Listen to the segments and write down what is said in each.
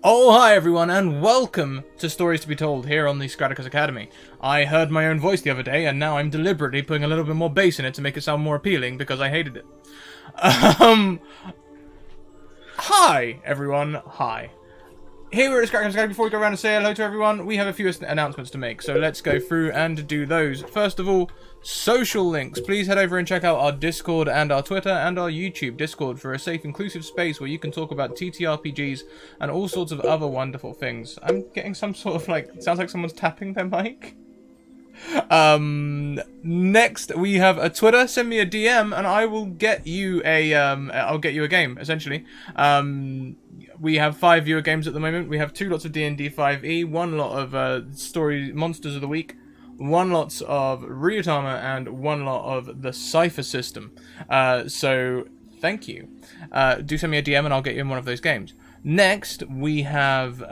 Oh, hi everyone, and welcome to Stories to be Told here on the Scraticus Academy. I heard my own voice the other day, and now I'm deliberately putting a little bit more bass in it to make it sound more appealing because I hated it. Hi everyone, hi. Here we're at Scraticus Academy. Before we go around and say hello to everyone, we have a few announcements to make, so let's go through and do those. First of all, social links. Please head over and check out our Discord and our Twitter and our YouTube Discord for a safe, inclusive space where you can talk about TTRPGs and all sorts of other wonderful things. I'm getting some sort of sounds like someone's tapping their mic. Next we have a Twitter. Send me a DM and I will get you a game, essentially. We have 5 viewer games at the moment. We have 2 lots of DnD5e, 1 lot of story monsters of the week, 1 lot of Ryutama, and 1 lot of the Cypher system. So thank you. Do send me a DM and I'll get you in one of those games. Next we have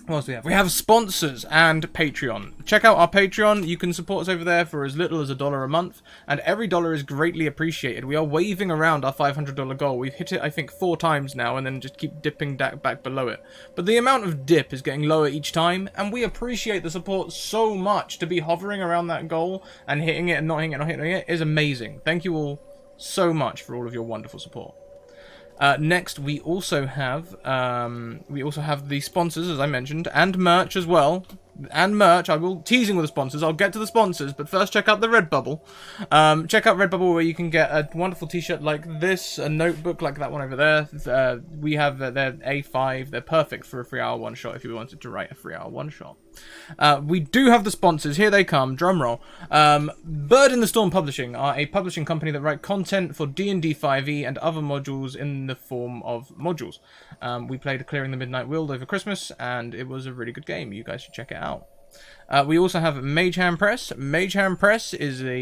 what else do we have? We have sponsors and Patreon. Check out our Patreon. You can support us over there for as little as $1 a month, and every dollar is greatly appreciated. We are waving around our $500 goal. We've hit it, I think, 4 times now, and then just keep dipping back below it. But the amount of dip is getting lower each time, and we appreciate the support so much. To be hovering around that goal and hitting it and not hitting it, not hitting it is amazing. Thank you all so much for all of your wonderful support. Next, we also have the sponsors, as I mentioned, and merch as well. And merch, I will teasing with the sponsors. I'll get to the sponsors, but first check out the Redbubble. Check out Redbubble, where you can get a wonderful T-shirt like this, a notebook like that one over there. We have their A5. They're perfect for a 3-hour one-shot if you wanted to write a 3-hour one-shot. We do have the sponsors. Here they come. Drum roll. Bird in the Storm Publishing are a publishing company that write content for DnD5e and other modules in the form of modules. We played Clearing the Midnight Wild over Christmas, and it was a really good game. You guys should check it out. We also have Magehand Press. Magehand Press is the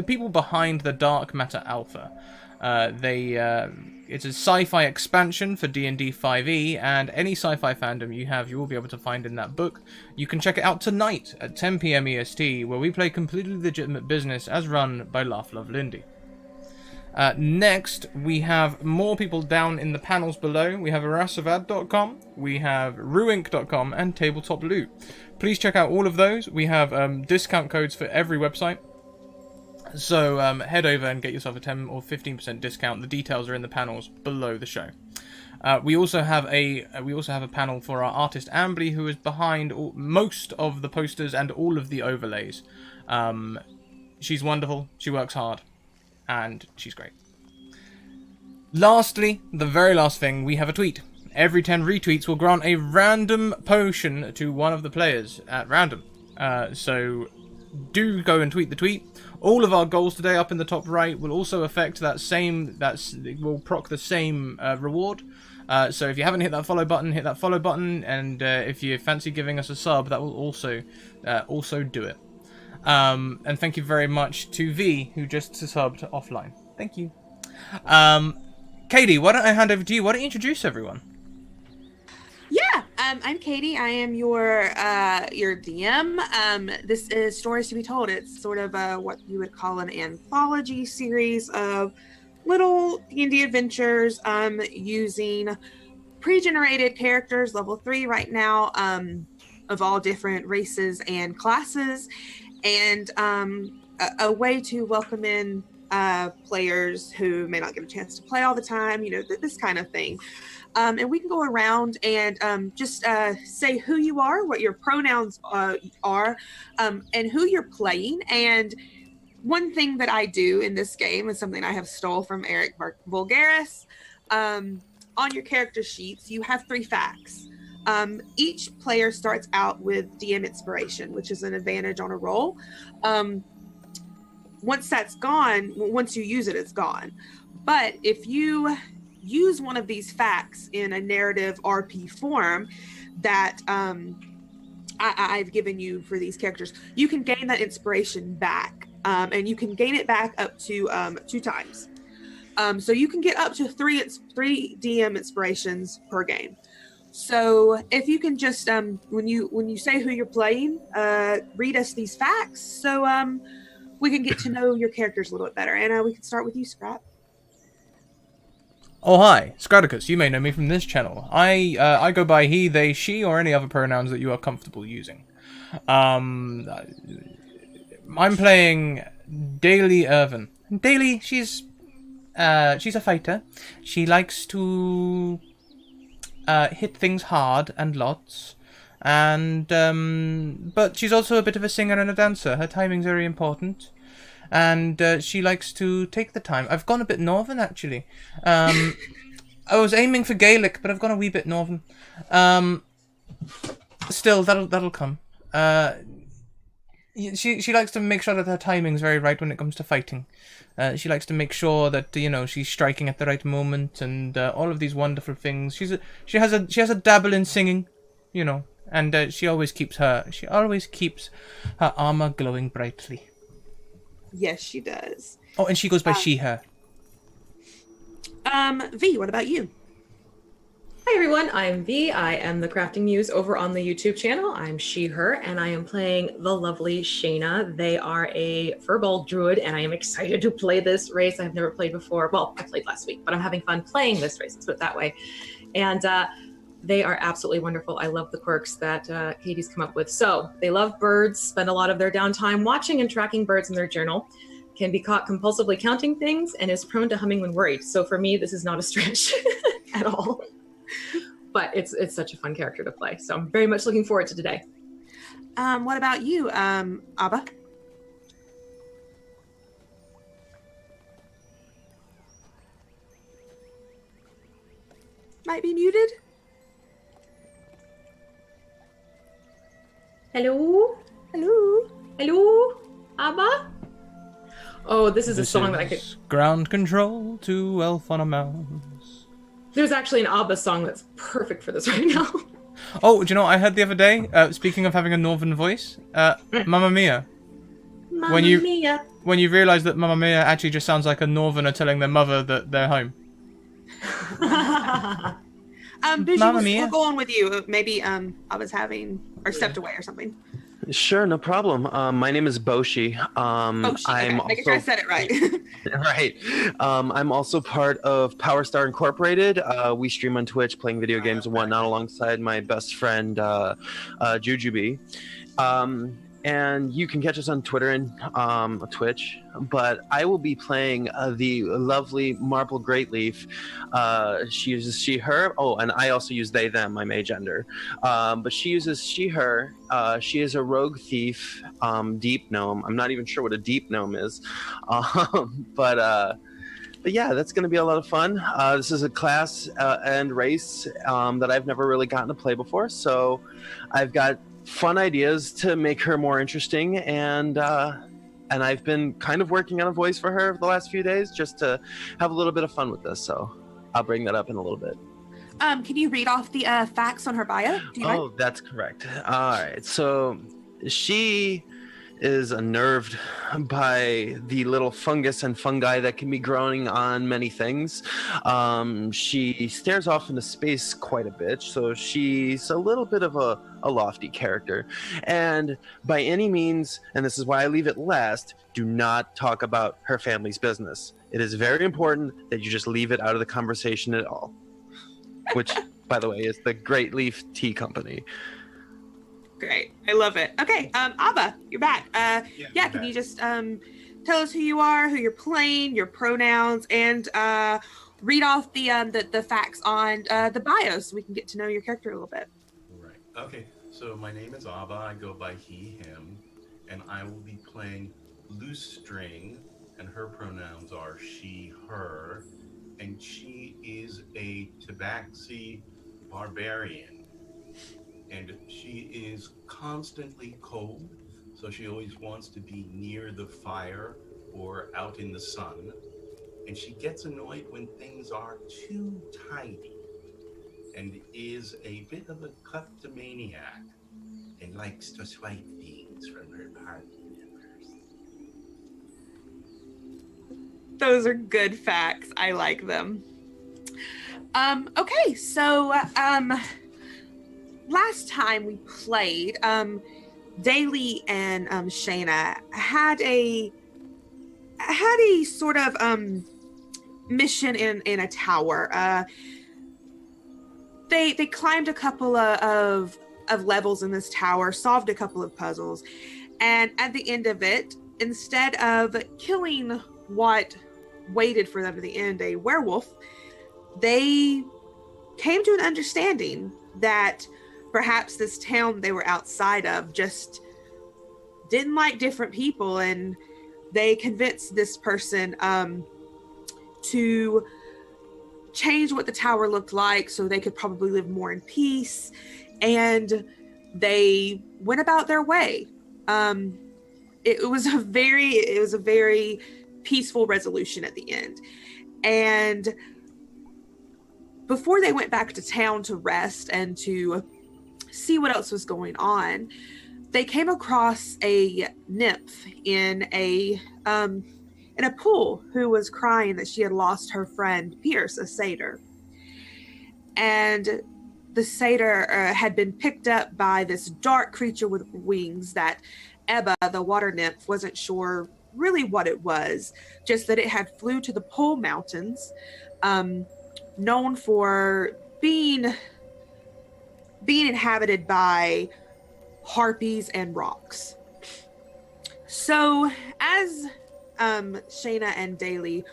people behind the Dark Matter Alpha. It's a sci-fi expansion for DnD5e, and any sci-fi fandom you will be able to find in that book. You can check it out tonight at 10 PM EST, where we play completely legitimate business as run by Laugh Love Lindy. Next, we have more people down in the panels below. We have Arasavad.com, we have Ruink.com, and Tabletop Loot. Please check out all of those. We have discount codes for every website. So head over and get yourself a 10 or 15% discount. The details are in the panels below the show. We also have a panel for our artist Ambly, who is behind most of the posters and all of the overlays. She's wonderful. She works hard. And she's great. Lastly, the very last thing, we have a tweet. Every 10 retweets will grant a random potion to one of the players at random. So do go and tweet the tweet. All of our goals today up in the top right will also affect will proc the same reward. So if you haven't hit that follow button, hit that follow button, and if you fancy giving us a sub, that will also do it. And thank you very much to V, who just subbed offline. Thank you. Katie, why don't I hand over to you? Why don't you introduce everyone? Yeah, I'm Katie. I am your DM. This is Stories to be Told. It's sort of what you would call an anthology series of little D&D adventures using pre-generated characters, level 3 right now, of all different races and classes. And a way to welcome in players who may not get a chance to play all the time, this kind of thing. And we can go around and just say who you are, what your pronouns are, and who you're playing. And one thing that I do in this game is something I have stole from Eric Vulgaris. On your character sheets, you have 3 facts. Each player starts out with DM inspiration, which is an advantage on a roll. Once that's gone, once you use it, it's gone. But if you use one of these facts in a narrative RP form that I've given you for these characters, you can gain that inspiration back. And you can gain it back up to 2 times. So you can get up to 3 DM inspirations per game. So if you can just when you say who you're playing, read us these facts so we can get to know your characters a little bit better. And we can start with you, Scrap. Oh hi, Scradicus. You may know me from this channel. I go by he, they, she, or any other pronouns that you are comfortable using. I'm playing Daily Irvin. Daily, she's a fighter. She likes to hit things hard and lots. And but she's also a bit of a singer and a dancer. Her timing's very important. And she likes to take the time. I've gone a bit northern, actually. I was aiming for Gaelic, but I've gone a wee bit northern. Still, that'll come. She likes to make sure that her timing's very right when it comes to fighting. She likes to make sure that she's striking at the right moment and all of these wonderful things. She has a dabble in singing, and she always keeps her armor glowing brightly. Yes, she does. Oh, and she goes by she, her. V, what about you? Hi everyone, I'm V. I am the crafting muse over on the YouTube channel. I'm she, her, and I am playing the lovely Shayna. They are a furball druid, and I am excited to play this race. I've never played before. Well, I played last week, but I'm having fun playing this race, let's put it that way. And they are absolutely wonderful. I love the quirks that Katie's come up with. So they love birds, spend a lot of their downtime watching and tracking birds in their journal, can be caught compulsively counting things, and is prone to humming when worried. So for me, this is not a stretch at all. But it's such a fun character to play. So I'm very much looking forward to today. What about you, Abba? Might be muted. Hello? Hello? Hello? Abba? Oh, this is a song that I could... Ground control to Elf on a Mouse. There's actually an ABBA song that's perfect for this right now. Oh, do you know what I heard the other day? Speaking of having a northern voice, Mamma Mia. Mamma Mia. When you realise that Mamma Mia actually just sounds like a northerner telling their mother that they're home. Bougie, we'll go on with you. Maybe I was having or stepped away or something. Sure, no problem. My name is Boshi. Boshi, I'm okay. Making sure I said it right. right. I'm also part of Power Star Incorporated. We stream on Twitch, playing video games and whatnot, alongside my best friend Jujubee. And you can catch us on Twitter and Twitch. But I will be playing the lovely Marble Greatleaf. She uses she, her. Oh, and I also use they, them, my mage gender. But she uses she, her. She is a rogue thief, deep gnome. I'm not even sure what a deep gnome is. But yeah, that's going to be a lot of fun. This is a class and race that I've never really gotten to play before. So I've got fun ideas to make her more interesting, and I've been kind of working on a voice for her the last few days just to have a little bit of fun with this. So I'll bring that up in a little bit. Can you read off the facts on her bio? Do you mind? That's correct. All right. So she is unnerved by the little fungus and fungi that can be growing on many things. She stares off into space quite a bit, so she's a little bit of a lofty character. And by any means, and this is why I leave it last, do not talk about her family's business. It is very important that you just leave it out of the conversation at all. Which, by the way, is the Great Leaf Tea Company. Great. I love it. Okay, Abba, you're back. Yeah, can you just tell us who you are, who you're playing, your pronouns, and read off the facts on the bio so we can get to know your character a little bit. Right. Okay, so my name is Abba. I go by he, him, and I will be playing Loose String, and her pronouns are she, her, and she is a Tabaxi barbarian. And she is constantly cold, so she always wants to be near the fire or out in the sun. And she gets annoyed when things are too tidy, and is a bit of a kleptomaniac and likes to swipe things from her party members. Those are good facts. I like them. Okay, so last time we played, Daly and Shayna had a sort of mission in a tower. They climbed a couple of levels in this tower, solved a couple of puzzles, and at the end of it, instead of killing what waited for them to the end, a werewolf, they came to an understanding that perhaps this town they were outside of just didn't like different people, and they convinced this person to change what the tower looked like so they could probably live more in peace, and they went about their way. It was a very peaceful resolution at the end. And before they went back to town to rest and to see what else was going on, they came across a nymph in a pool who was crying that she had lost her friend Pierce, a satyr. And the satyr had been picked up by this dark creature with wings that Ebba, the water nymph, wasn't sure really what it was, just that it had flew to the Pole Mountains, known for being inhabited by harpies and rocks. So as Shayna and Daly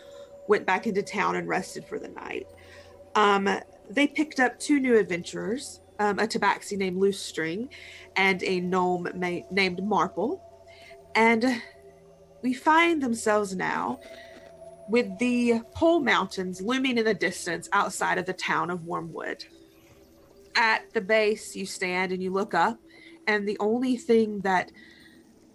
went back into town and rested for the night, they picked up two new adventurers, a tabaxi named Loose String and a gnome named Marple. And we find themselves now with the Pole Mountains looming in the distance outside of the town of Wormwood. At the base, you stand and you look up, and the only thing that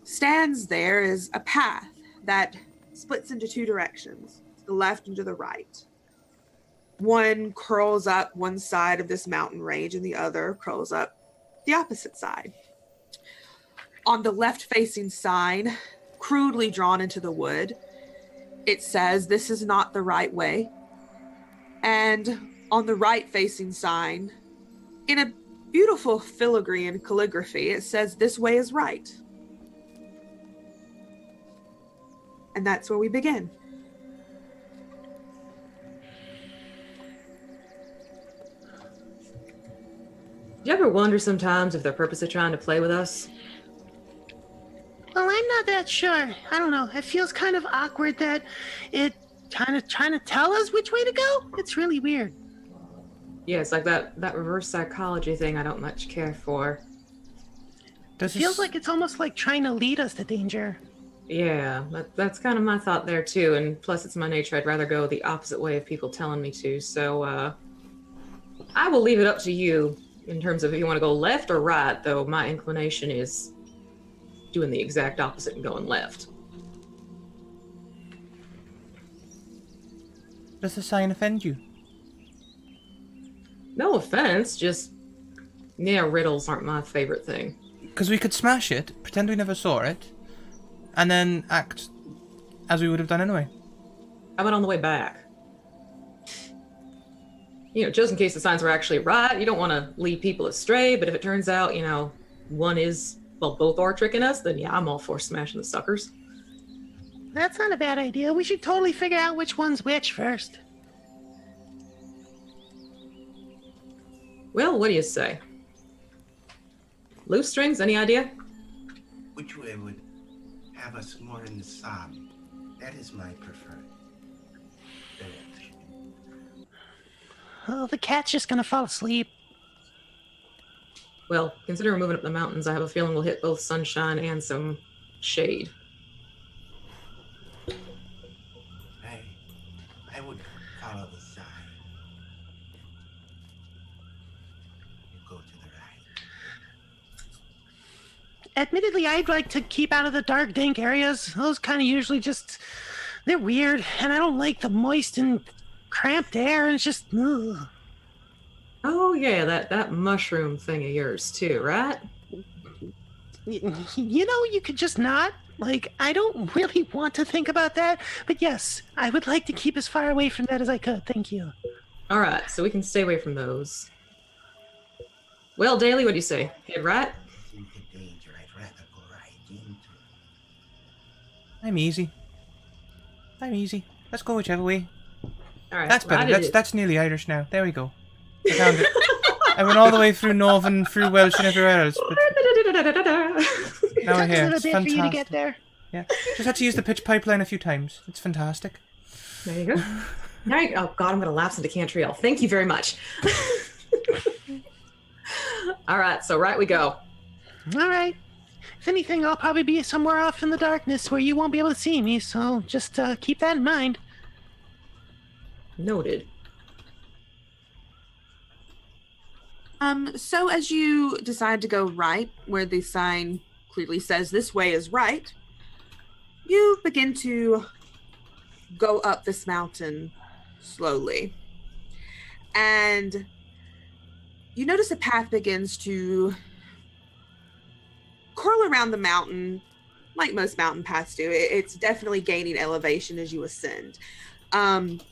stands there is a path that splits into two directions, to the left and to the right. One curls up one side of this mountain range and the other curls up the opposite side. On the left-facing sign, crudely drawn into the wood, it says, "This is not the right way." And on the right-facing sign, in a beautiful filigree and calligraphy, it says, "This way is right." And that's where we begin. Do you ever wonder sometimes if they're purposely trying to play with us? Well, I'm not that sure. I don't know. It feels kind of awkward that it kind of trying to tell us which way to go. It's really weird. Yeah, it's like that reverse psychology thing I don't much care for. It feels like it's almost like trying to lead us to danger. Yeah, that's kind of my thought there too. And plus it's my nature. I'd rather go the opposite way if people telling me to. So I will leave it up to you in terms of if you want to go left or right, though my inclination is doing the exact opposite and going left. Does the sign offend you? No offense, just, yeah, riddles aren't my favorite thing. Because we could smash it, pretend we never saw it, and then act as we would have done anyway. How about on the way back? You know, just in case the signs were actually right, you don't want to lead people astray, but if it turns out, you know, one is, well, both are tricking us, then yeah, I'm all for smashing the suckers. That's not a bad idea. We should totally figure out which one's which first. Well, what do you say? Loose strings, any idea? Which way would have us more in the sun? That is my preferred direction. Oh, the cat's just gonna fall asleep. Well, considering we're moving up the mountains, I have a feeling we'll hit both sunshine and some shade. I would follow the sign. You go to the right. Admittedly, I'd like to keep out of the dark, dank areas. Those kind of usually just, they're weird, and I don't like the moist and cramped air, and it's just, ugh. Oh yeah, that mushroom thing of yours too, right? You know, you could just not. Like, I don't really want to think about that, but yes, I would like to keep as far away from that as I could. Thank you. All right, so we can stay away from those. Well, Daly, what do you say? Head right? Into danger, I'd rather go right into. I'm easy. Let's go whichever way. All right. That's better. right it That's nearly Irish now. There we go. I found it. I went all the way through Northern, through Welsh and everywhere else, but now we're Took a here. little It's bit for you to get fantastic. there. Yeah, just had to use the pitch pipeline a few times. It's fantastic. There you go. Oh God, I'm gonna lapse into Cantriell. Thank you very much. All right, so right we go. All right. If anything, I'll probably be somewhere off in the darkness where you won't be able to see me, so just keep that in mind. Noted. So as you decide to go right, where the sign clearly says this way is right, you begin to go up this mountain slowly. And you notice the path begins to curl around the mountain, like most mountain paths do. It's definitely gaining elevation as you ascend. The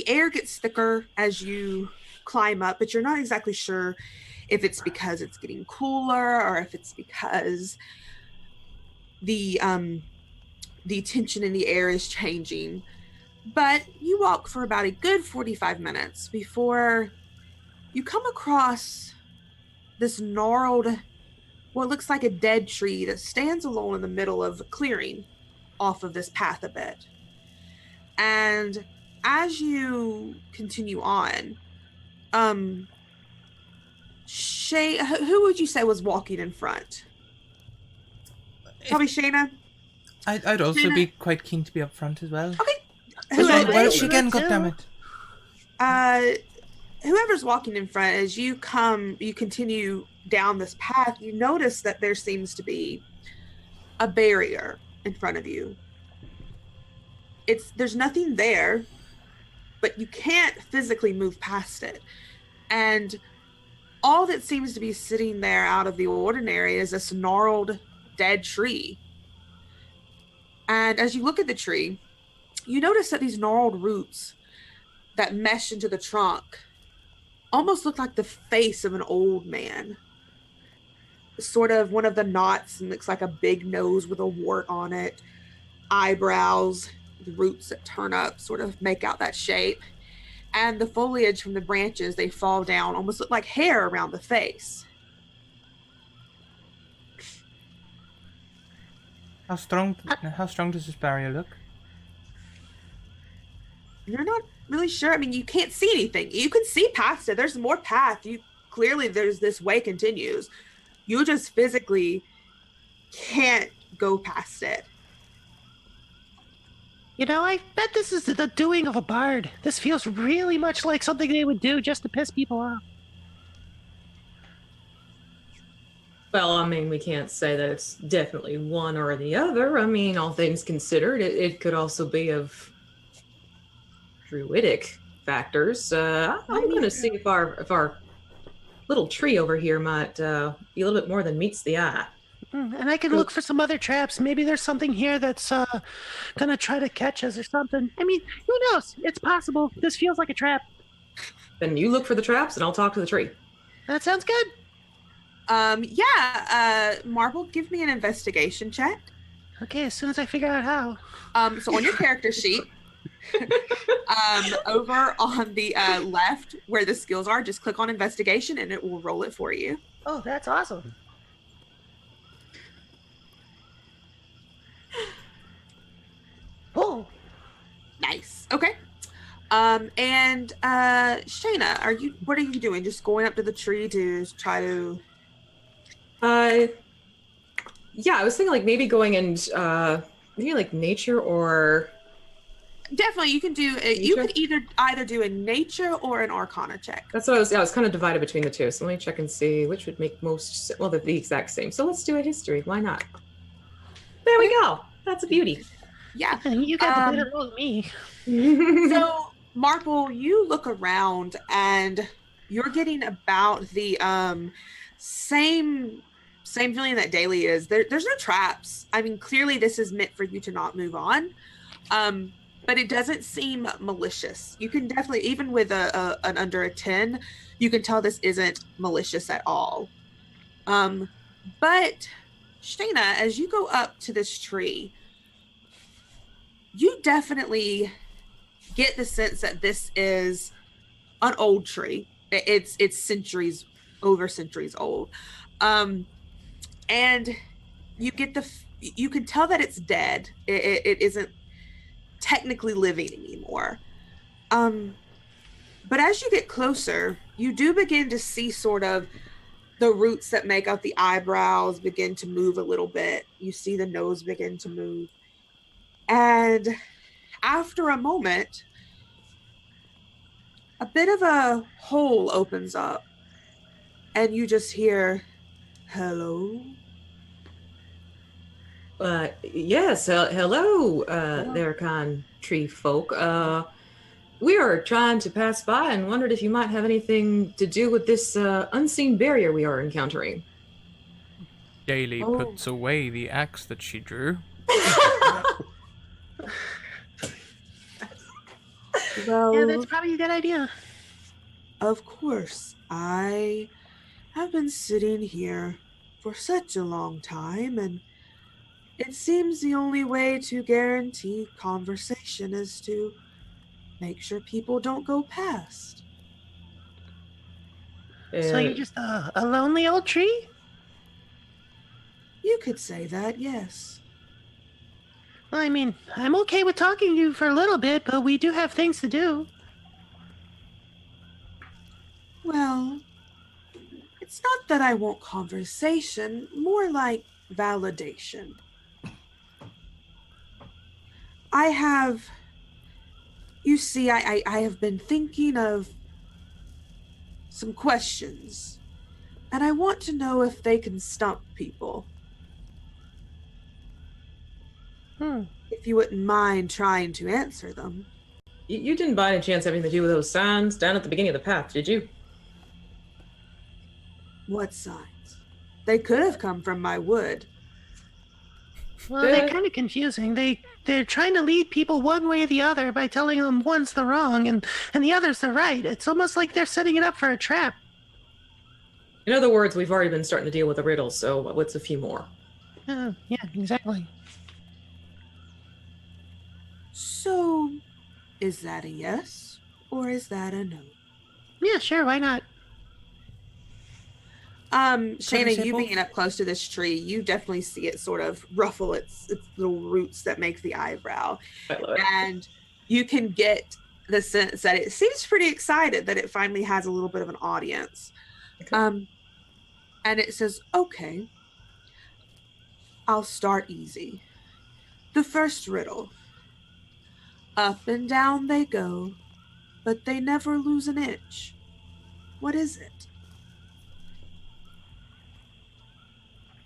air gets thicker as you climb up, but you're not exactly sure if it's because it's getting cooler or if it's because the tension in the air is changing. But you walk for about a good 45 minutes before you come across this gnarled, what looks like a dead tree that stands alone in the middle of a clearing off of this path a bit. And as you continue on, who would you say was walking in front? Probably Shayna? I'd also Shayna? be quite keen to be up front as well. Okay. Where is she again, goddammit? Whoever's walking in front, as you continue down this path, you notice that there seems to be a barrier in front of you. There's nothing there, but you can't physically move past it. And all that seems to be sitting there out of the ordinary is this gnarled, dead tree. And as you look at the tree, you notice that these gnarled roots that mesh into the trunk almost look like the face of an old man. Sort of one of the knots and looks like a big nose with a wart on it. Eyebrows, the roots that turn up sort of make out that shape. And the foliage from the branches, they fall down, almost look like hair around the face. How strong does this barrier look? You're not really sure. I mean, you can't see anything. You can see past it. There's more path. Clearly there's this way continues. You just physically can't go past it. You know, I bet this is the doing of a bard. This feels really much like something they would do just to piss people off. Well, I mean, we can't say that it's definitely one or the other. I mean, all things considered, it could also be of druidic factors. I'm going to see if our little tree over here might be a little bit more than meets the eye. And I can look for some other traps. Maybe there's something here that's gonna try to catch us or something. I mean, who knows? It's possible. This feels like a trap. Then you look for the traps, and I'll talk to the tree. That sounds good. Marble, give me an investigation check. Okay, as soon as I figure out how. So on your character sheet, over on the left where the skills are, just click on investigation and it will roll it for you. Oh, that's awesome. Oh, Nice. Okay. And Shayna, what are you doing? Just going up to the tree to try to yeah, I was thinking like maybe going and maybe like nature or definitely you can do you could either do a nature or an arcana check. that's what I was kind of divided between the two. So let me check and see which would make most well they're the exact same. So let's do a history. Why not? There we go. That's a beauty. Yeah. you got the better roll than me. So Marple, you look around and you're getting about the same feeling that Daly is. There's no traps. I mean, clearly this is meant for you to not move on. But it doesn't seem malicious. You can definitely, even with an under a 10, you can tell this isn't malicious at all. But Shayna, as you go up to this tree, you definitely get the sense that this is an old tree. It's centuries over centuries old. And you get you can tell that it's dead. It isn't technically living anymore. But as you get closer, you do begin to see sort of the roots that make out the eyebrows begin to move a little bit. You see the nose begin to move. And after a moment, a bit of a hole opens up. And you just hear, hello? Yes, hello, there, con tree folk. We are trying to pass by and wondered if you might have anything to do with this unseen barrier we are encountering. Daly puts away the axe that she drew. Well, Yeah, that's probably a good idea. of course, I have been sitting here for such a long time, and it seems the only way to guarantee conversation is to make sure people don't go past. So you're just a lonely old tree? You could say that, yes. Well, I mean, I'm okay with talking to you for a little bit, but we do have things to do. Well, it's not that I want conversation, more like validation. You see, I have been thinking of some questions, and I want to know if they can stump people. If you wouldn't mind trying to answer them. You didn't by any chance have anything to do with those signs down at the beginning of the path, did you? What signs? They could have come from my wood. Well, they're kind of confusing. They're trying to lead people one way or the other by telling them one's the wrong and the other's the right. It's almost like they're setting it up for a trap. In other words, we've already been starting to deal with the riddles, so what's a few more? Yeah, exactly. So, is that a yes or is that a no? Yeah, sure, why not? Shayna, you being up close to this tree, you definitely see it sort of ruffle its little roots that make the eyebrow. I love it. And you can get the sense that it seems pretty excited that it finally has a little bit of an audience. Okay. And it says, okay, I'll start easy. The first riddle. Up and down they go, but they never lose an inch. What is it?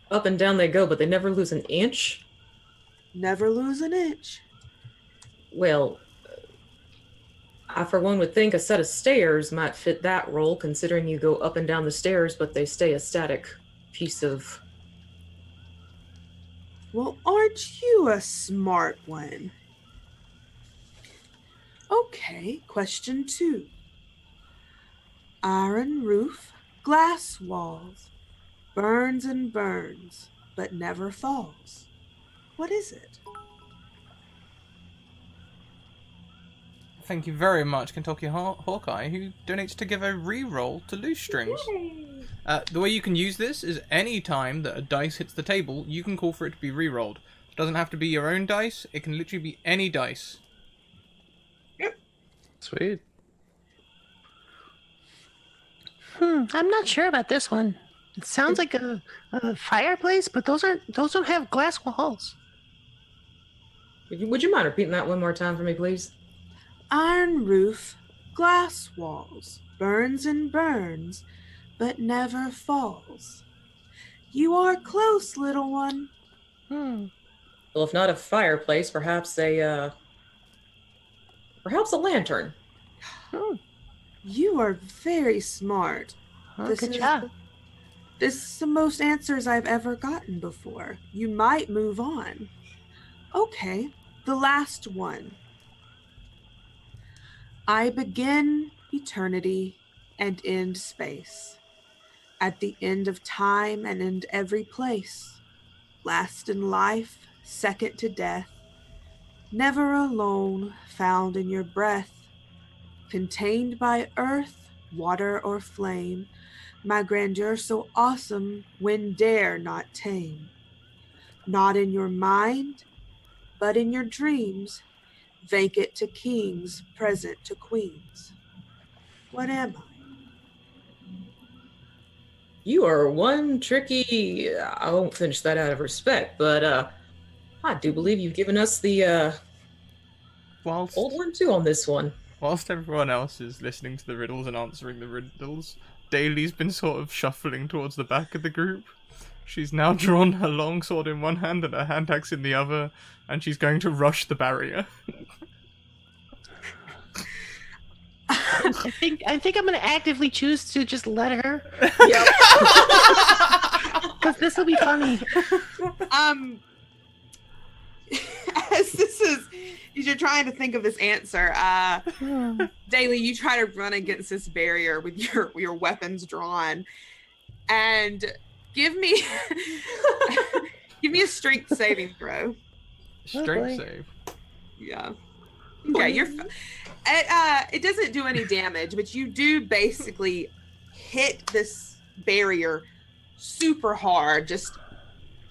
Up and down they go, but they never lose an inch? Never lose an inch. Well, I for one would think a set of stairs might fit that role, considering you go up and down the stairs, but they stay a static piece of... Well, aren't you a smart one? Okay, question 2. Iron roof, glass walls, burns and burns, but never falls. What is it? Thank you very much, Kentucky Hawkeye, who donates to give a re-roll to Loose Strings. The way you can use this is any time that a dice hits the table, you can call for it to be re-rolled. It doesn't have to be your own dice, it can literally be any dice. Sweet. I'm not sure about this one. It sounds like a fireplace, but those don't have glass walls. Would you mind repeating that one more time for me, please? Iron roof, glass walls, burns and burns, but never falls. You are close, little one. Well, if not a fireplace, perhaps a lantern. You are very smart. Good job. This is the most answers I've ever gotten before. You might move on. Okay, the last one. I begin eternity and end space. At the end of time and end every place. Last in life, second to death. never alone, found in your breath, contained by earth, water, or flame, my grandeur so awesome, wind dare not tame. Not in your mind, but in your dreams, vacant to kings, present to queens. What am I? You are one tricky. I won't finish that out of respect, but I do believe you've given us the Whilst old one too on this one. whilst everyone else is listening to the riddles and answering the riddles, Daly's been sort of shuffling towards the back of the group. She's now drawn her long sword in one hand and her hand axe in the other, and she's going to rush the barrier. I think I'm gonna actively choose to just let her, Yep. because this will be funny. As you're trying to think of this answer, Daly, you try to run against this barrier with your weapons drawn, and give me a strength saving throw. Strength boy. save. Yeah. Okay, it doesn't do any damage, but you do basically hit this barrier super hard, just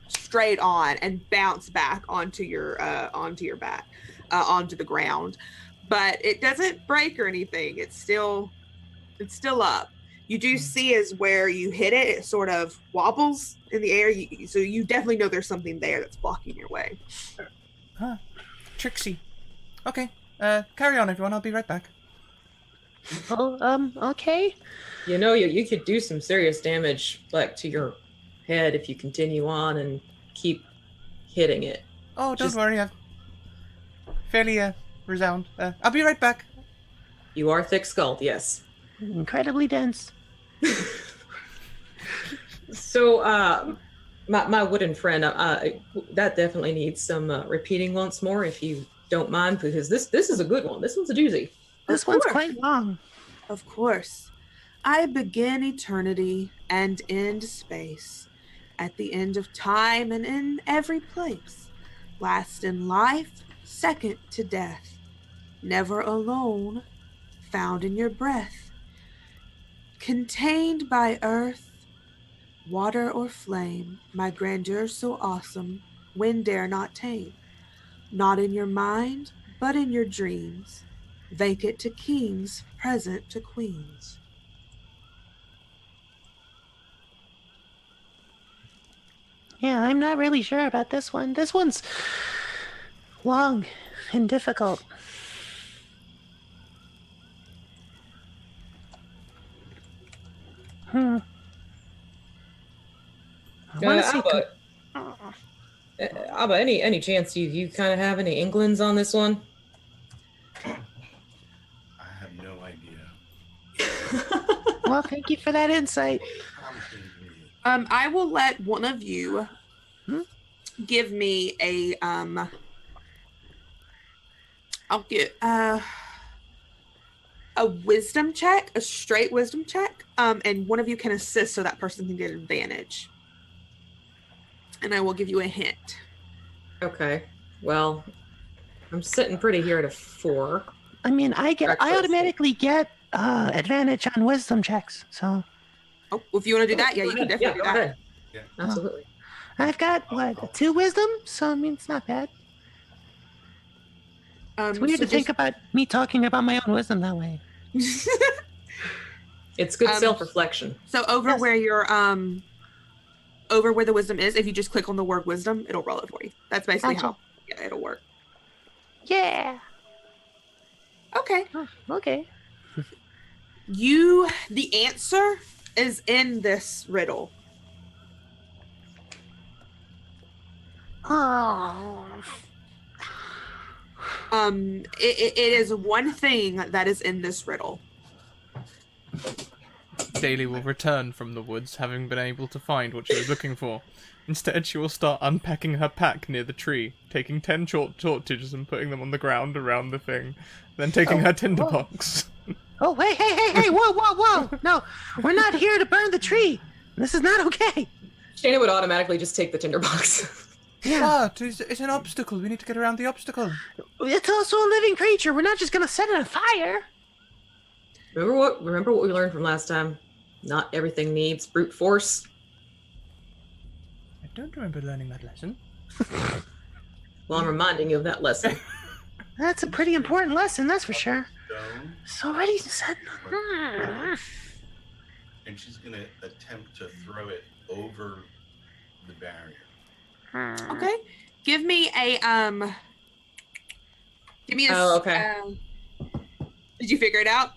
straight on, and bounce back onto your back, onto the ground. But it doesn't break or anything. It's still up. You do see as where you hit it, it sort of wobbles in the air. So you definitely know there's something there that's blocking your way. Huh. Trixie. Okay. Carry on, everyone. I'll be right back. Oh, okay. You know, you could do some serious damage, like to your head, if you continue on and keep hitting it. Oh, don't worry. I've fairly resound. I'll be right back. You are thick-skulled, yes. Incredibly dense. So, my wooden friend, that definitely needs some repeating once more, if you don't mind, because this is a good one. This one's a doozy. This one's quite long. Of course. I begin eternity and end space, at the end of time and in every place, last in life, second to death, never alone, found in your breath, contained by earth, water, or flame, my grandeur so awesome, wind dare not tame. Not in your mind, but in your dreams, vacant to kings, present to queens. Yeah, I'm not really sure about this one. This one's long and difficult. I want to see. Abba, any chance you kind of have any inklings on this one? I have no idea. Well, thank you for that insight. I will let one of you give me a I'll get a wisdom check, a straight wisdom check, and one of you can assist so that person can get advantage. And I will give you a hint. Okay. Well, I'm sitting pretty here at a 4. I mean, I automatically get advantage on wisdom checks. So Oh, if you want to do that, yeah, you can definitely do go that. ahead. Yeah. Absolutely. I've got a 2 wisdom. So I mean, it's not bad. It's weird so to think about me talking about my own wisdom that way. It's good self-reflection. So over Yes. where your over where the wisdom is, if you just click on the word wisdom, it'll roll it for you. That's basically Gotcha. how it'll work. Yeah. Okay. Oh, okay. The answer is in this riddle. Oh. It is one thing that is in this riddle. Daly will return from the woods, having been able to find what she was looking for. Instead, she will start unpacking her pack near the tree, taking 10 torches and putting them on the ground around the thing, then taking her tinderbox. Oh, hey, whoa. No, we're not here to burn the tree. This is not okay. Shayna would automatically just take the tinderbox. Yeah. But it's an obstacle. We need to get around the obstacle. It's also a living creature. We're not just gonna set it on fire. Remember what we learned from last time? Not everything needs brute force. I don't remember learning that lesson. Well, I'm reminding you of that lesson. That's a pretty important lesson, that's for sure. Stone, It's already said. and she's gonna attempt to throw it over the barrier. Okay. Give me a Oh, okay. Did you figure it out?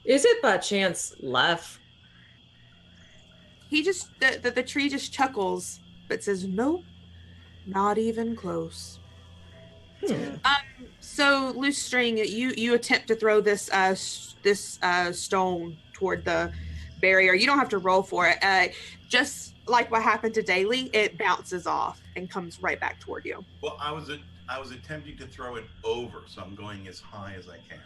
Is it by chance left? He just the tree just chuckles but says nope, not even close. So loose string, you attempt to throw this stone toward the barrier. You don't have to roll for it. Just like what happened to Daly, it bounces off and comes right back toward you. Well, I was attempting to throw it over, so I'm going as high as I can.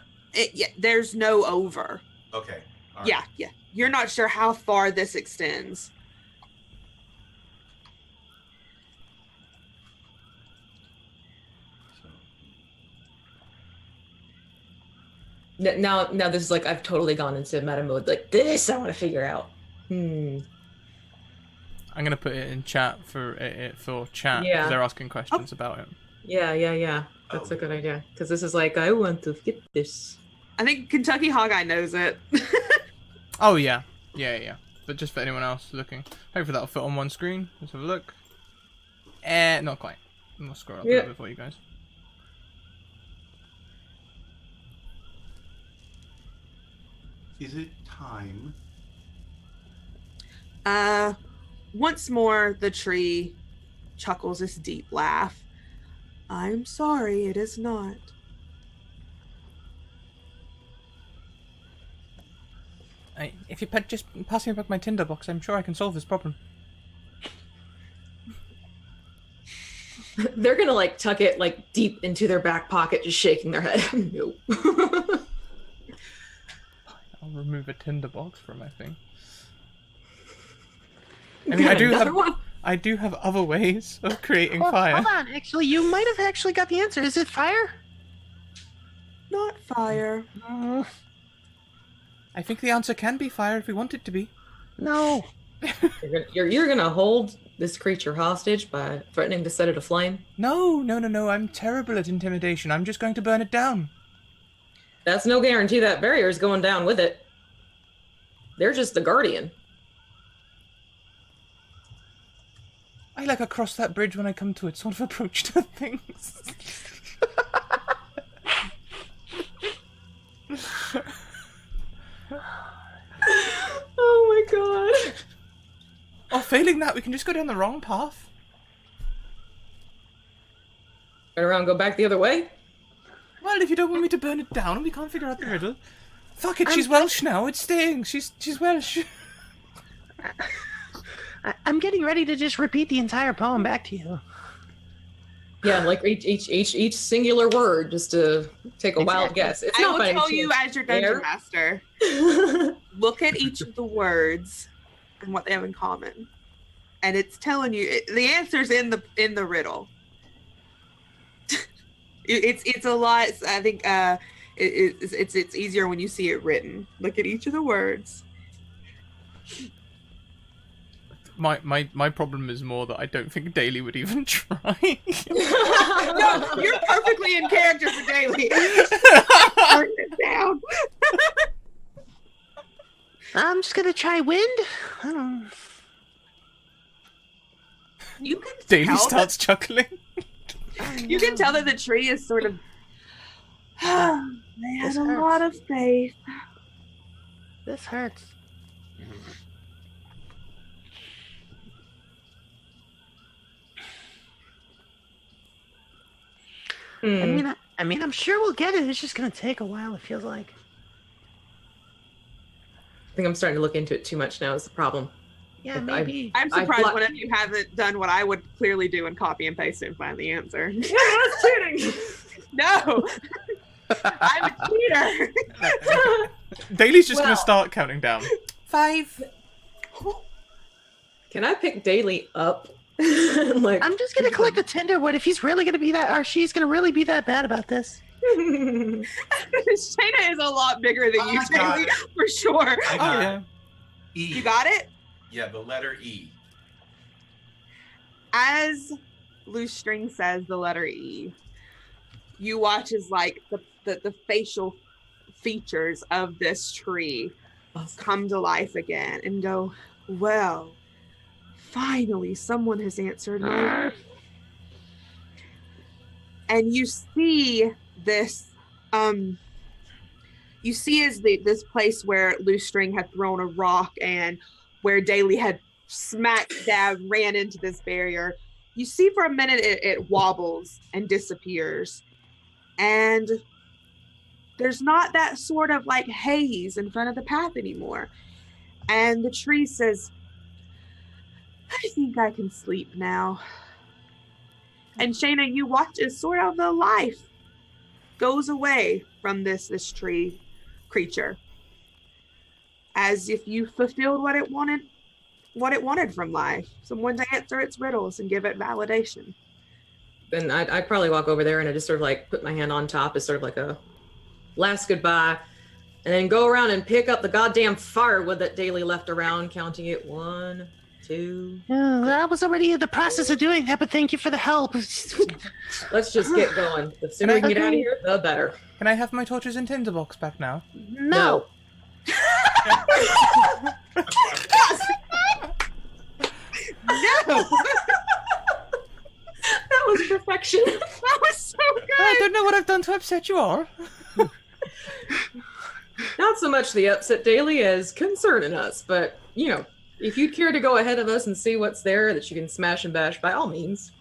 There's no over. Okay. All right. Yeah. You're not sure how far this extends. So, Now this is like I've totally gone into meta mode. Like this, I want to figure out. I'm gonna put it in chat for chat. Yeah. 'Cause they're asking questions about it. Yeah. That's a good idea. Because this is like, I want to get this. I think Kentucky Hogeye knows it. Oh yeah. But just for anyone else looking, hopefully that'll fit on one screen. Let's have a look. Not quite. I'll scroll up a little bit for you guys. is it time? Once more, the tree chuckles this deep laugh. I'm sorry, it is not. If you just pass me back my Tinder box, I'm sure I can solve this problem. They're gonna like tuck it like deep into their back pocket, just shaking their head. Nope. I'll remove a Tinder box from my thing. I mean, I do have other ways of creating fire. Hold on, actually, you might have actually got the answer. Is it fire? Not fire. I think the answer can be fire if we want it to be. No. You're gonna hold this creature hostage by threatening to set it aflame? No. I'm terrible at intimidation. I'm just going to burn it down. That's no guarantee that barrier is going down with it. They're just the guardian. I like across that bridge when I come to it sort of approach to things. Oh my god. Or failing that, we can just go down the wrong path. Turn around, go back the other way? Well, if you don't want me to burn it down and we can't figure out the riddle. Fuck it, she's Welsh now, it's staying. She's Welsh. I'm getting ready to just repeat the entire poem back to you. Yeah, like each singular word, just to take a wild guess. It's I not will by any tell you chance as your dungeon fair. master. Look at each of the words and what they have in common, and it's telling you the answer's in the riddle. It's a lot. I think it's easier when you see it written. Look at each of the words. My problem is more that I don't think Daly would even try. No, you're perfectly in character for Daily. Turn it down. I'm just gonna try wind. You can Daly tell starts chuckling. You can tell that the tree is sort of. They had This a hurts. lot of faith. This hurts. I mean, I'm sure we'll get it. It's just gonna take a while. It feels like. I think I'm starting to look into it too much now is the problem. Yeah, If maybe. I'm I surprised blo- one of you haven't done what I would clearly do and copy and paste and find the answer. Yeah, that's cheating! No, I'm a cheater. Daly's just Well- gonna start counting down. 5. Can I pick Daly up Like, I'm just gonna collect the Tinderwood if he's really gonna be that, or she's gonna really be that bad about this. Shayna is a lot bigger than you, got Daisy, it. for sure. I Oh got yeah. E. You got it? Yeah, the letter E. As Loose String says the letter E, you watch as like the facial features of this tree come to life again and go, well, finally someone has answered my. And you see this, you see as this place where Loose String had thrown a rock and where Daly had smack dab ran into this barrier. You see for a minute it wobbles and disappears. And there's not that sort of like haze in front of the path anymore. And the tree says, I think I can sleep now. And Shayna, you watch as sort of the life goes away from this tree creature. As if you fulfilled what it wanted from life. Someone to answer its riddles and give it validation. Then I'd probably walk over there and I just sort of like put my hand on top as sort of like a last goodbye, and then go around and pick up the goddamn firewood that Daly left around, counting it 1, 2. I was already in the process of doing that, but thank you for the help. Let's just get going. The sooner we can get out of here, the better. Can I have my torches and tinderbox back now? No. No! That was perfection. That was so good! I don't know what I've done to upset you all. Not so much the upset Daily as concerning us, but, you know, if you'd care to go ahead of us and see what's there that you can smash and bash, by all means.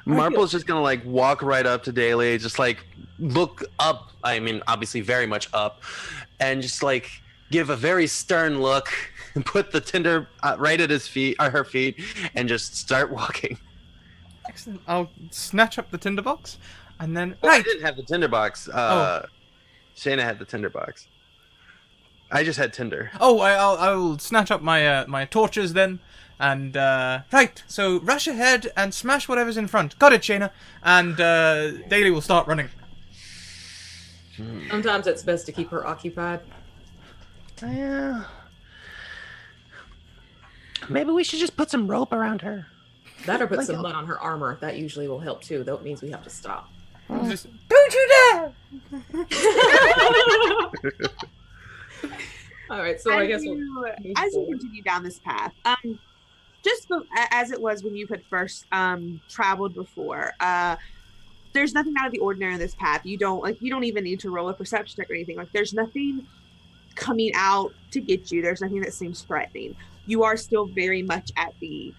Marple's just gonna like walk right up to Daly, just like look up. I mean, obviously very much up, and just like give a very stern look and put the tinder right at his feet or her feet, and just start walking. Excellent. I'll snatch up the tinderbox, and then I right. didn't have the tinderbox. Shayna had the tinderbox. I just had Tinder. Oh, I'll snatch up my my torches then, and right. So rush ahead and smash whatever's in front. Got it, Shayna. And Daly will start running. Sometimes it's best to keep her occupied. Yeah. Maybe we should just put some rope around her. That or put some mud on her armor. That usually will help too, though it means we have to stop. Just don't you dare! All right, so I guess as you continue down this path, just as it was when you had first traveled before, there's nothing out of the ordinary in this path. You don't even need to roll a perception check or anything. Like, there's nothing coming out to get you. There's nothing that seems threatening. You are still very much at the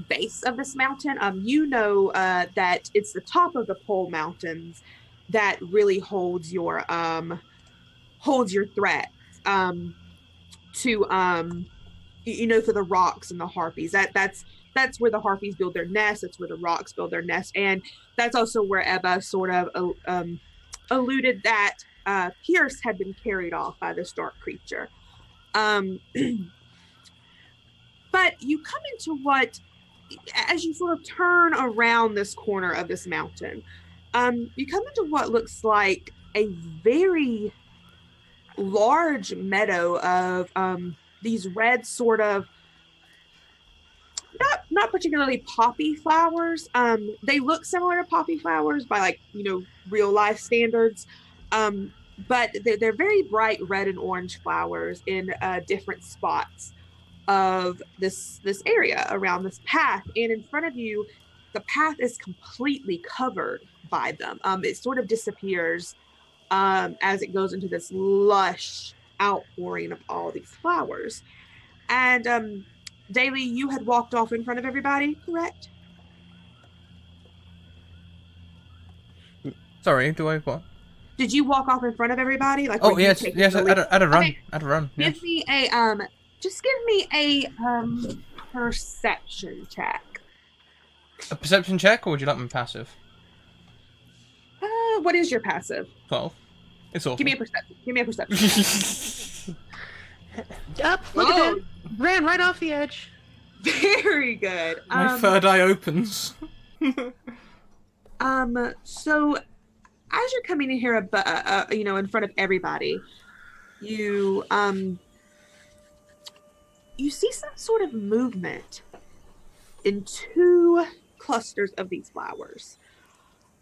base of this mountain. You know that it's the top of the pole mountains that really holds your threat to for the rocks and the harpies. That's where the harpies build their nest. That's where the rocks build their nest, and that's also where Ebba sort of alluded that Pierce had been carried off by this dark creature. But you come into what, as you sort of turn around this corner of this mountain, you come into what looks like a very large meadow of these red sort of not particularly poppy flowers. They look similar to poppy flowers by real life standards, but they're very bright red and orange flowers in different spots of this area around this path. And in front of you, the path is completely covered by them. It sort of disappears as it goes into this lush outpouring of all these flowers. And Daly, you had walked off in front of everybody, correct? Sorry, do I what? Did you walk off in front of everybody? Yes, at a run. Okay. At a run. Yes. Give me a perception check. A perception check, or would you like my passive? What is your passive? 12. It's awful. Give me a perception. Up, look at that. Ran right off the edge. Very good. My third eye opens. So as you're coming in here, in front of everybody, you see some sort of movement in two clusters of these flowers.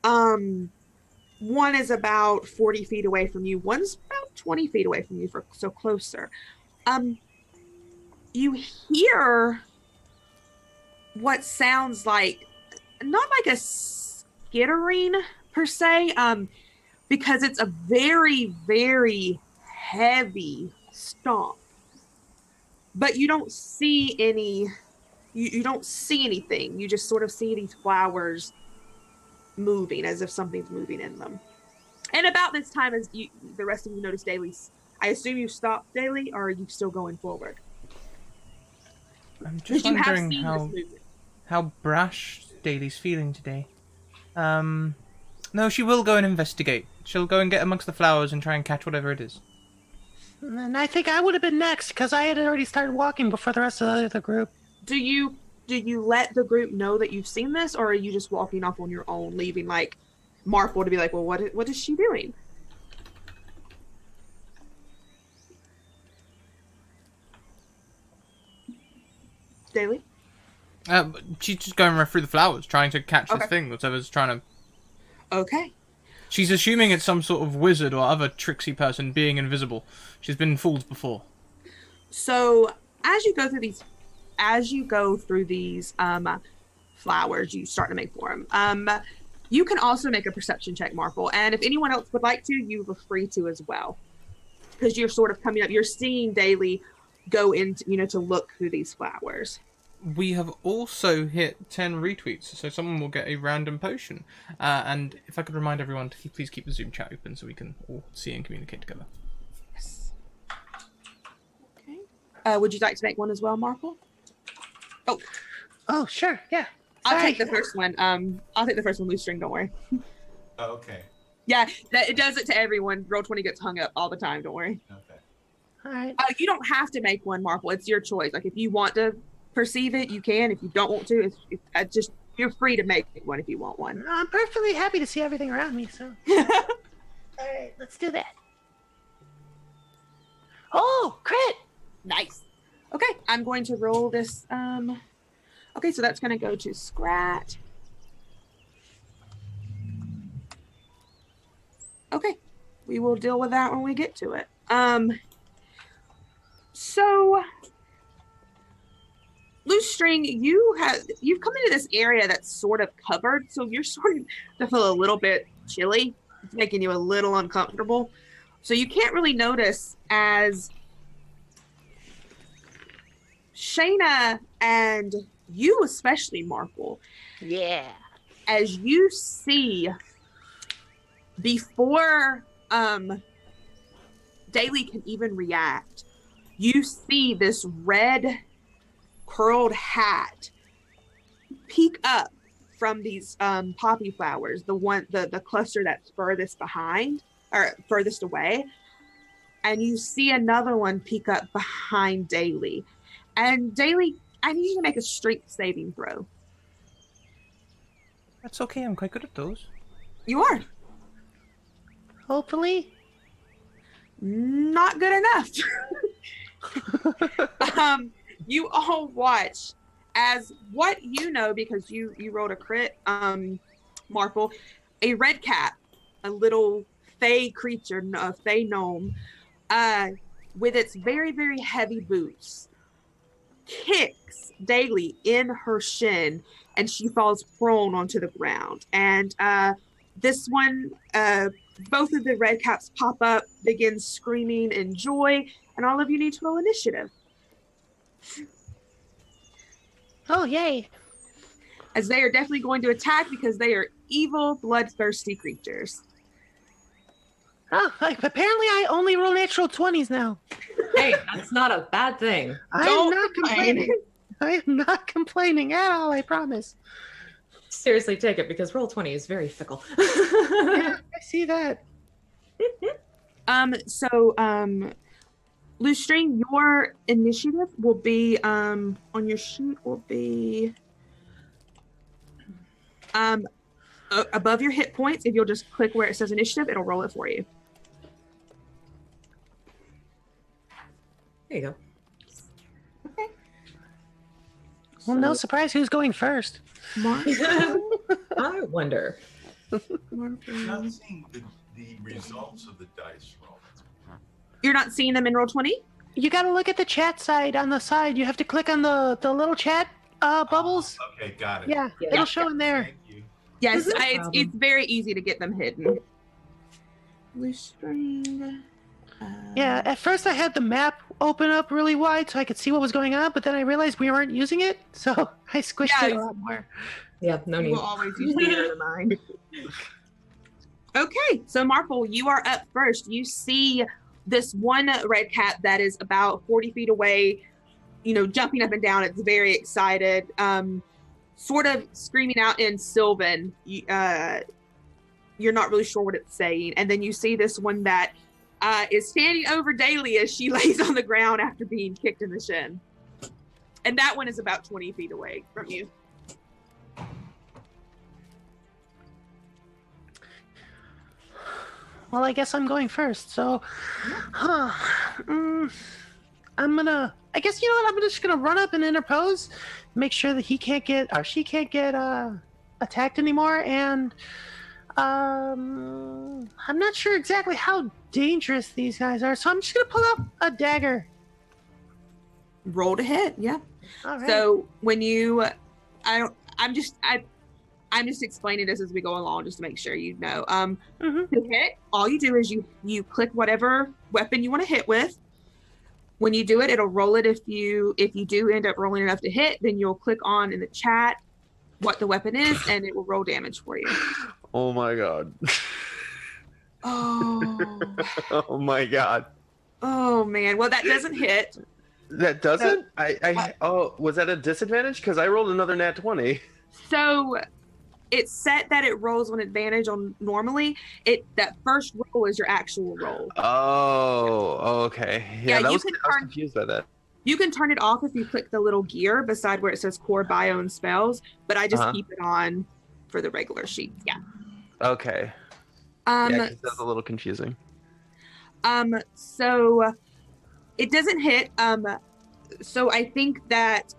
One is about 40 feet away from you. One's about 20 feet away from you, so closer. You hear what sounds like, not like a skittering per se, because it's a very, very heavy stomp. But you don't see any, you don't see anything. You just sort of see these flowers moving as if something's moving in them. And about this time, as the rest of you notice Daily, I assume you stopped Daily, or are you still going forward? I'm just wondering how brash Daily's feeling today. No, she will go and investigate. She'll go and get amongst the flowers and try and catch whatever it is. And I think I would have been next, because I had already started walking before the rest of the group. Do you let the group know that you've seen this, or are you just walking off on your own, leaving like Marple to be like, well, what is she doing? Daily? She's just going right through the flowers, trying to catch this thing, whatever's trying to... Okay. She's assuming it's some sort of wizard or other tricksy person being invisible. She's been fooled before. So, as you go through these flowers, you start to make for them. You can also make a perception check, Marple, and if anyone else would like to, you are free to as well. Because you're sort of coming up, you're seeing Daily go into, to look through these flowers. We have also hit 10 retweets, so someone will get a random potion. And if I could remind everyone to please keep the Zoom chat open so we can all see and communicate together. Yes. Okay. Would you like to make one as well, Marple? Oh, sure, yeah. I'll take the first one. I'll take the first one, Loose String, don't worry. Oh, okay. Yeah, it does it to everyone. Roll20 gets hung up all the time, don't worry. Okay. All right. You don't have to make one, Marple. It's your choice. Like, if you want to perceive it, you can. If you don't want to, it's just, you're free to make one if you want one. I'm perfectly happy to see everything around me, so. All right, let's do that. Oh, crit! Nice. Okay, I'm going to roll this. Okay, so that's going to go to Scrat. Okay, we will deal with that when we get to it. So, Loose String, you've come into this area that's sort of covered, so you're starting to feel a little bit chilly. It's making you a little uncomfortable. So you can't really notice as Shayna and you especially, Marple. Yeah. As you see, before Daily can even react, you see this red curled hat peek up from these poppy flowers, the cluster that's furthest behind or furthest away, and you see another one peek up behind Daily. And Daily, I need you to make a strength saving throw. That's okay, I'm quite good at those. You are. Hopefully. Not good enough. You all watch as what you know, because you rolled a crit, Marple, a red cap, a little fey creature, a fey gnome, with its very, very heavy boots, kicks Daily in her shin, and she falls prone onto the ground. And this one, both of the red caps pop up, begin screaming in joy, and all of you need to roll initiative. Oh, yay. As they are definitely going to attack because they are evil, bloodthirsty creatures. Oh, apparently I only roll natural 20s now. Hey, that's not a bad thing. I'm not complaining. I am not complaining at all, I promise. Seriously, take it, because Roll20 is very fickle. Yeah, I see that. Loose String, your initiative will be on your sheet will be above your hit points. If you'll just click where it says initiative, it'll roll it for you. There you go. Okay. Well, no surprise who's going first. I wonder. I'm not seeing the results of the dice roll. You're not seeing them in Roll20? You got to look at the chat side on the side. You have to click on the little chat bubbles. Okay, got it. Yeah, it'll show in there. Thank you. Yes, Mhm. it's very easy to get them hidden. Loose String. Yeah, at first I had the map open up really wide so I could see what was going on, but then I realized we weren't using it, so I squished it a lot more. Yeah, no You need. will always use theater of the mind. Okay, so Marple, you are up first. You see this one red cat that is about 40 feet away, jumping up and down. It's very excited, sort of screaming out in Sylvan. You're not really sure what it's saying. And then you see this one that is standing over Daly as she lays on the ground after being kicked in the shin. And that one is about 20 feet away from you. Well, I guess I'm going first, so... I'm gonna... I guess, you know what, I'm just gonna run up and interpose, make sure that he can't get, or she can't get, attacked anymore, and... I'm not sure exactly how dangerous these guys are, so I'm just gonna pull out a dagger. Roll to hit, yeah. All right. So when you, I'm just explaining this as we go along, just to make sure you know. To hit, all you do is you click whatever weapon you want to hit with. When you do it, it'll roll it. If you do end up rolling enough to hit, then you'll click on in the chat what the weapon is, and it will roll damage for you. Oh my god. Oh. Oh my god. Oh man. Well, that doesn't hit. That doesn't? Was that a disadvantage? Because I rolled another nat 20. So it's set that it rolls on advantage on normally. That first roll is your actual roll. Oh, okay. Yeah, I was confused by that. You can turn it off if you click the little gear beside where it says core bio and spells, but I just keep it on for the regular sheet. Yeah. Okay. Yeah, 'cause that's a little confusing. So it doesn't hit. So I think that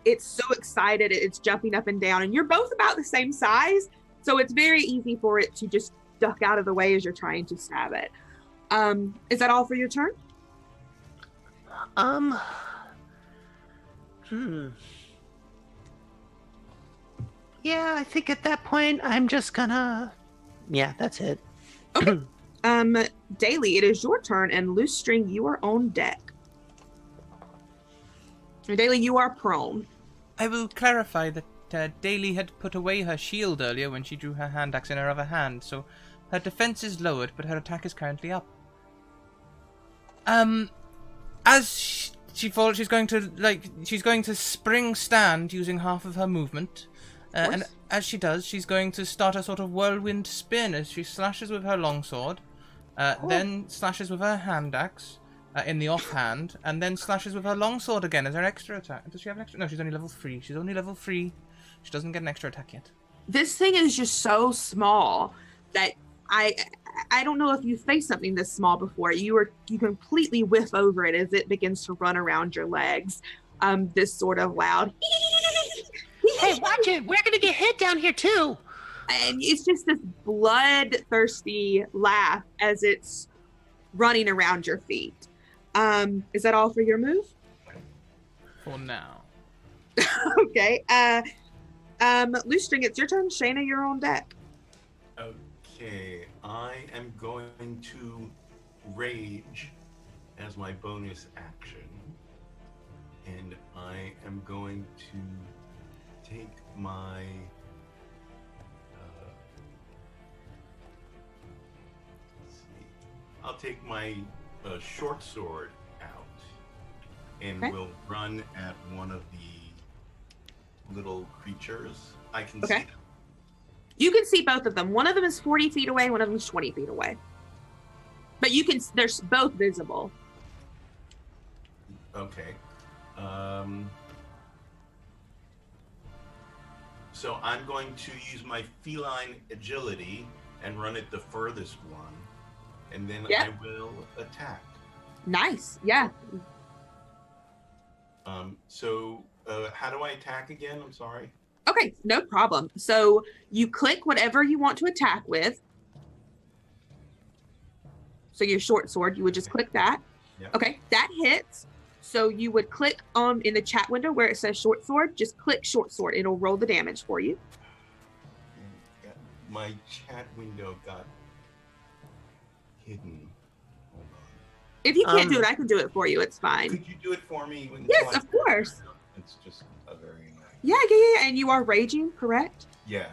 it's so excited, it's jumping up and down, and you're both about the same size, so it's very easy for it to just duck out of the way as you're trying to stab it. Is that all for your turn? Yeah, I think at that point I'm just gonna... Yeah, that's it. Okay. Daly, it is your turn, and Loose String, you are on deck. Daly, you are prone. I will clarify that Daly had put away her shield earlier when she drew her hand axe in her other hand, so her defense is lowered, but her attack is currently up. As she falls, she's going to spring stand using half of her movement, and as she does, she's going to start a sort of whirlwind spin as she slashes with her longsword, then slashes with her hand axe in the offhand, and then slashes with her longsword again as her extra attack. Does she have an extra? No, she's only level 3. She's only level 3. She doesn't get an extra attack yet. This thing is just so small that I don't know if you've faced something this small before. You completely whiff over it as it begins to run around your legs. This sort of loud. Hey, watch it! We're gonna get hit down here too. And it's just this bloodthirsty laugh as it's running around your feet. Is that all for your move? For now. Okay. Loose String, it's your turn. Shayna, you're on deck. Okay, I am going to rage as my bonus action, and I am going to take my let's see. I'll take my short sword out and will run at one of the little creatures. I can see them. You can see both of them. One of them is 40 feet away, one of them is 20 feet away. But they're both visible. Okay. So I'm going to use my feline agility and run it the furthest one, and then Yeah. I will attack. Nice. Yeah. So how do I attack again? I'm sorry. Okay, no problem. So you click whatever you want to attack with. So your short sword, you would just click that. Yep. Okay, that hits. So you would click in the chat window where it says short sword, just click short sword. It'll roll the damage for you. My chat window got hidden. Hold on. If you can't do it, I can do it for you. It's fine. Could you do it for me? Yes, of course. It's just a very nice. Yeah. And you are raging, correct? Yeah.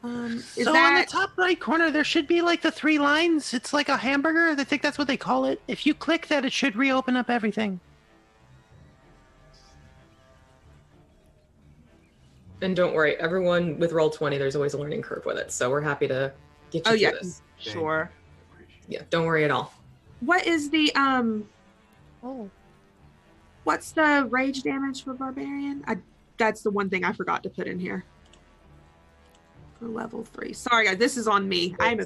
Is so that... in the top right corner, there should be like the 3 lines. It's like a hamburger. I think that's what they call it. If you click that, it should reopen up everything. And don't worry, everyone with Roll20, there's always a learning curve with it. So we're happy to get you through this. Sure. Yeah, don't worry at all. What is the Oh. what's the rage damage for barbarian? That's the one thing I forgot to put in here. For level 3. Sorry guys, this is on me. I'm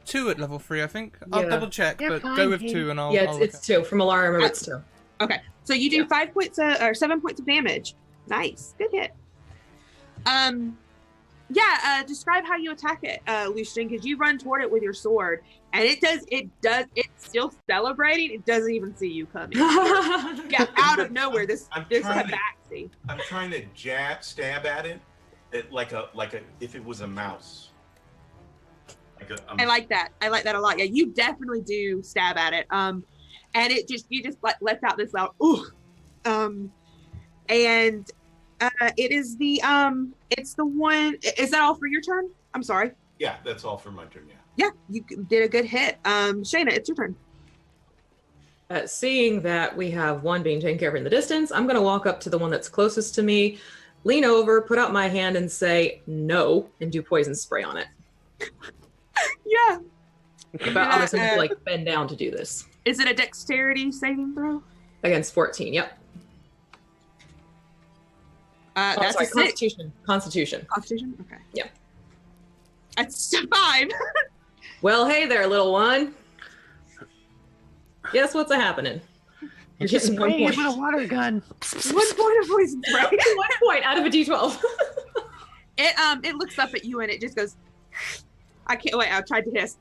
2 at level 3, I think. I'll Yeah. double check, You're but fine, go with Hayden. 2 and I'll. yeah, I'll it's 2 from Alarm. It's 2. okay. So you do 5 points or 7 points of damage. Nice. Good hit. Describe how you attack it, Lucian, because you run toward it with your sword, and it's still celebrating. It doesn't even see you coming. Yeah, out of nowhere, this tabaxi. I'm trying to stab at it, like a if it was a mouse. I like that. I like that a lot. Yeah, you definitely do stab at it. And you just like lets out this loud ooh. And it is it's the one. Is that all for your turn? I'm sorry. Yeah, that's all for my turn. Yeah. Yeah, you did a good hit. Shayna, it's your turn. Seeing that we have one being taken care of in the distance, I'm going to walk up to the one that's closest to me, lean over, put out my hand, and say no, and do poison spray on it. Yeah. But I'm just going to like bend down to do this. Is it a dexterity saving throw? Against 14. Yep. That's sorry, a 6. Constitution. Constitution? Okay. Yeah. That's 5. Well, hey there, little one. Guess what's happening? You're Just getting 1 spraying it point. with a water gun. 1 point of poison spray. 1 point out of a D12. It looks up at you and it just goes. I can't wait. I tried to hiss.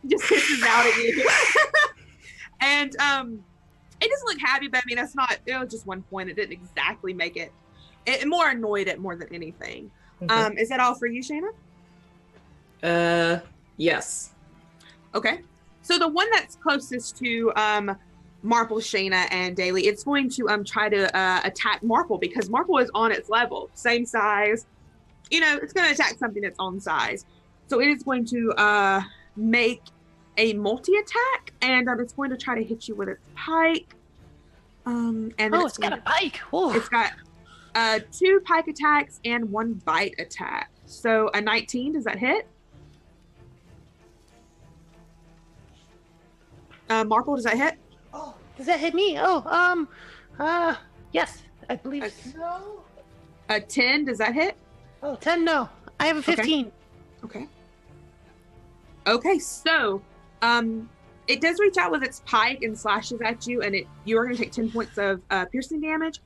Just hisses out at you. And it doesn't look happy, but I mean that's not. It was just 1 point. It didn't exactly make it. It more annoyed it more than anything. Okay. Is that all for you, Shayna? Yes. Okay. So the one that's closest to Marple, Shayna, and Daly, it's going to try to attack Marple because Marple is on its level, same size. You know, it's going to attack something that's on size. So it is going to make a multi-attack, and it's going to try to hit you with its pike. And then Oh, it's got a pike. Ooh. It's got 2 pike attacks and 1 bite attack. So a 19, does that hit? Marple, does that hit? Oh, does that hit me? Yes, I believe so. A 10, does that hit? Oh, 10, no. I have a 15. Okay. Okay, so it does reach out with its pike and slashes at you, and you are going to take 10 points of piercing damage.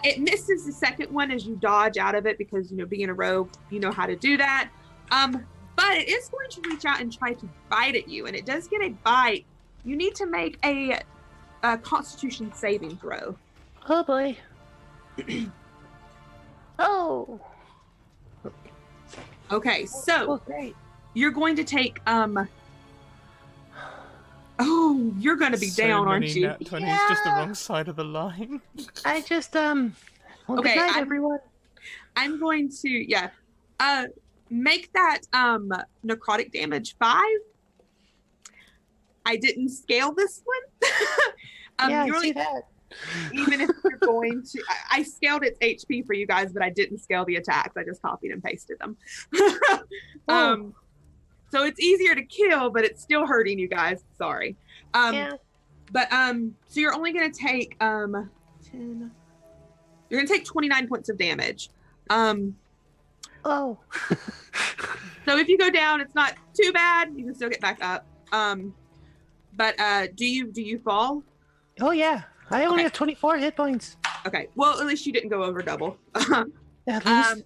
It misses the second one as you dodge out of it because, you know, being a rogue, you know how to do that. But it is going to reach out and try to bite at you, and it does get a bite. You need to make a Constitution saving throw. Oh, boy. Oh. Okay, so Great. you're going to take you're going to be So down, aren't many you? nat 20s, just the wrong side of the line. I just, well, Okay, good night, everyone. I'm going to make that necrotic damage 5. I didn't scale this one. Yeah, you I really, see that. even if you're going to, I scaled its HP for you guys, but I didn't scale the attacks. I just copied and pasted them. So it's easier to kill, but it's still hurting you guys. Sorry. Yeah. But so you're only gonna take 10. You're gonna take 29 points of damage. Oh. So if you go down, it's not too bad. You can still get back up. But do you fall? Oh yeah. I only Okay. have 24 hit points. Okay. Well, at least you didn't go over double. At least.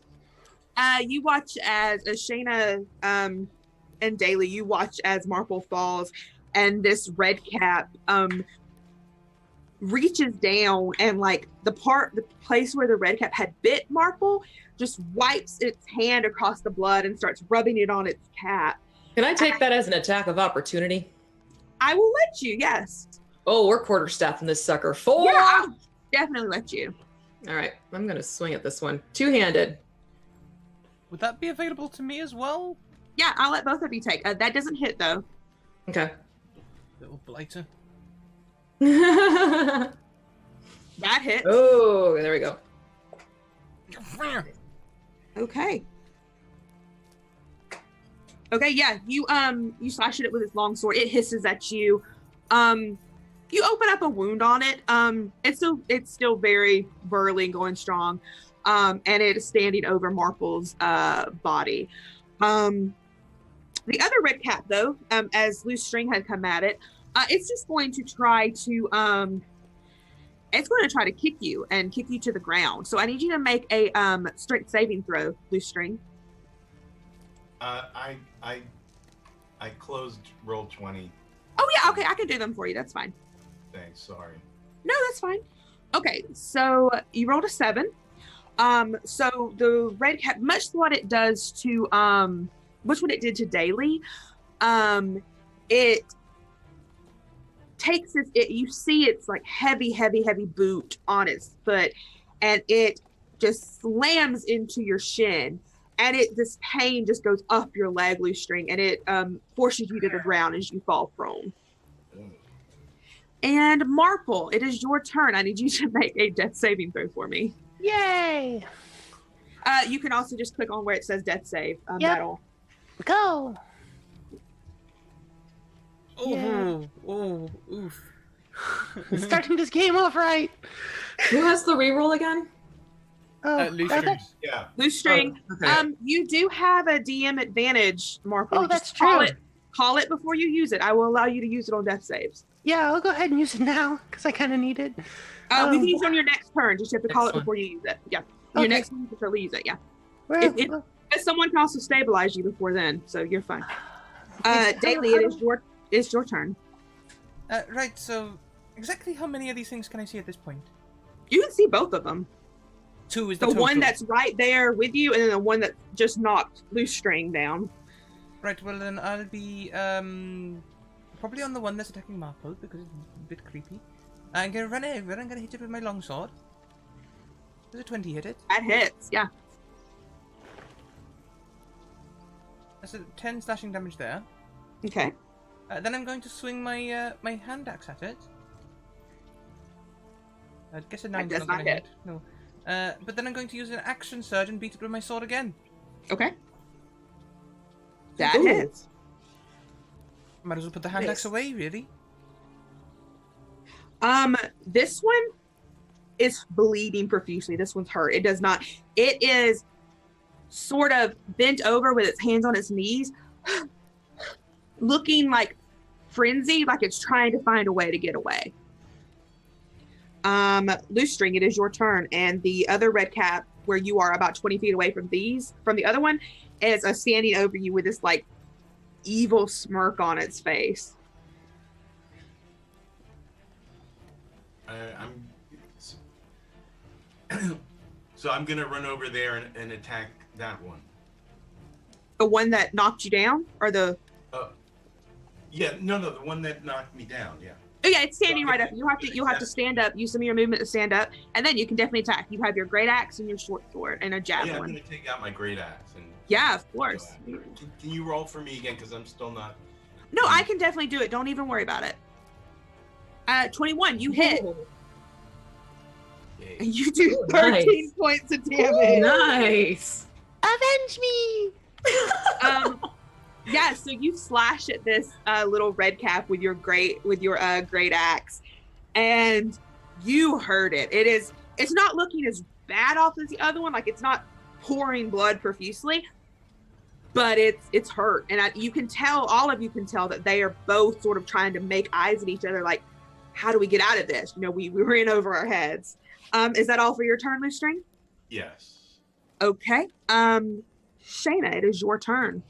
You watch as Shayna and Daly, you watch as Marple falls, and this red cap reaches down and like the place where the red cap had bit Marple just wipes its hand across the blood and starts rubbing it on its cap. Can I take that as an attack of opportunity? I will let you, yes. Oh, we're quarterstaffing this sucker. 4. Yeah, I'll definitely let you. All right, I'm gonna swing at this one. Two-handed. Would that be available to me as well? Yeah, I'll let both of you take. That doesn't hit though. Okay. Little blighter. That hits. Oh, there we go. Okay. Okay, yeah, you slash it with this long sword. It hisses at you. You open up a wound on it. It's still very burly and going strong. And it is standing over Marple's body. The other red cap though, as Loose String had come at it, it's just going to try to kick you to the ground. So I need you to make a strength saving throw, Loose String. I closed roll 20. Oh yeah, okay, I can do them for you. That's fine. Thanks. Sorry. No, that's fine. Okay, so you rolled a 7. So the red cap, much what it does to much what it did to Daly, it takes you see it's like heavy boot on its foot, and it just slams into your shin, and this pain just goes up your leg, Loose String, and it forces you to the ground as you fall prone. And Marple, it is your turn. I need you to make a death saving throw for me. Yay! You can also just click on where it says death save. Yep. That'll... Go! Oh, oof. Starting this game off right. Who has the reroll again? Oh, Loose okay. Strings. Yeah. Loose String. Okay. You do have a DM advantage, Marple. Oh, that's Just call true. Call it before you use it. I will allow you to use it on death saves. Yeah, I'll go ahead and use it now because I kind of need it. You can use it on your next turn. Just have to call it Excellent. before you use it. Yeah. Your Okay. next turn, you can use it. Yeah. Where, If someone can also stabilize you before then, so you're fine. Okay, Daily, it's your turn. Right, so exactly how many of these things can I see at this point? You can see both of them. 2 is the The total. one that's right there with you, and then the one that just knocked Loose String down. Right, well then I'll be probably on the one that's attacking Marple because it's a bit creepy. I'm gonna run over and I'm gonna hit it with my longsword. Does a 20 hit it? That hits, yeah. That's a 10 slashing damage there. Okay. Then I'm going to swing my my hand axe at it. I guess a 9 does not not gonna hit. No. But then I'm going to use an action surge and beat it with my sword again. Okay. That Ooh. hits. Might as well put the hand axe Nice. away, really. This one is bleeding profusely. This one's hurt. It does not. It is sort of bent over with its hands on its knees, looking like frenzied, like it's trying to find a way to get away. Loose String, it is your turn, and the other red cap, where you are about 20 feet away from the other one, is standing over you with this like evil smirk on its face. So I'm gonna run over there and attack that one. The one that knocked you down, or the? Yeah, no, the one that knocked me down. Yeah. Oh yeah, it's standing right up. You have to stand up. Use some of your movement to stand up, and then you can definitely attack. You have your great axe and your short sword and a Yeah, I'm javelin. gonna take out my great axe and. Yeah, of course. Can you roll for me again? Because I'm still not. No, I can definitely do it. Don't even worry about it. 21, you hit. Yay. And you do Ooh, 13 nice. points of damage. Nice. avenge me! Yeah, so you slash at this little red cap with your great axe, and you hurt it. It's not looking as bad off as the other one, like it's not pouring blood profusely, but it's hurt, and you can tell, all of you can tell that they are both sort of trying to make eyes at each other, like, how do we get out of this? You know, we were in over our heads. Is that all for your turn, Loose-String? Yes. Okay. Shayna, it is your turn.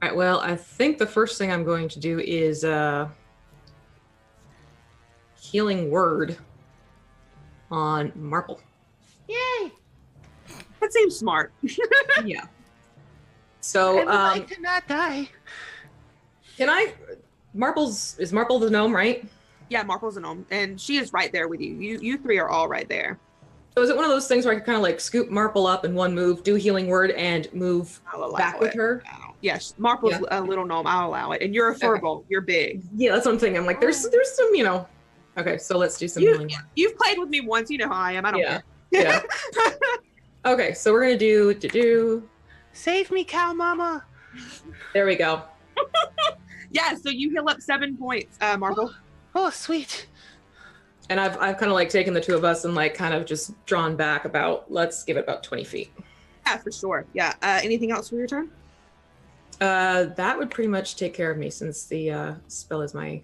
All right, well, I think the first thing I'm going to do is healing word on Marple. Yay! That seems smart. Yeah. So, I would like to not die. can I? Is Marple the gnome, right? Yeah, Marple's a gnome, and she is right there with you. You three are all right there. So is it one of those things where I can kind of like scoop Marple up in one move, do healing word, and move I'll allow back with it. her? Yes, Marple's a little gnome. I'll allow it. And you're a furball. You're big. Yeah, that's what I'm thinking. I'm like, there's some, you know. Okay, so let's do some healing word. You've played with me once. You know how I am. I don't care. Yeah. Okay, so we're gonna do. Save me, cow mama. There we go. Yeah, so you heal up 7 points, Marple. Oh, sweet. And I've kind of like taken the two of us and like kind of just drawn back let's give it about 20 feet. Yeah, for sure. Yeah. Anything else for your turn? That would pretty much take care of me since the spell is my.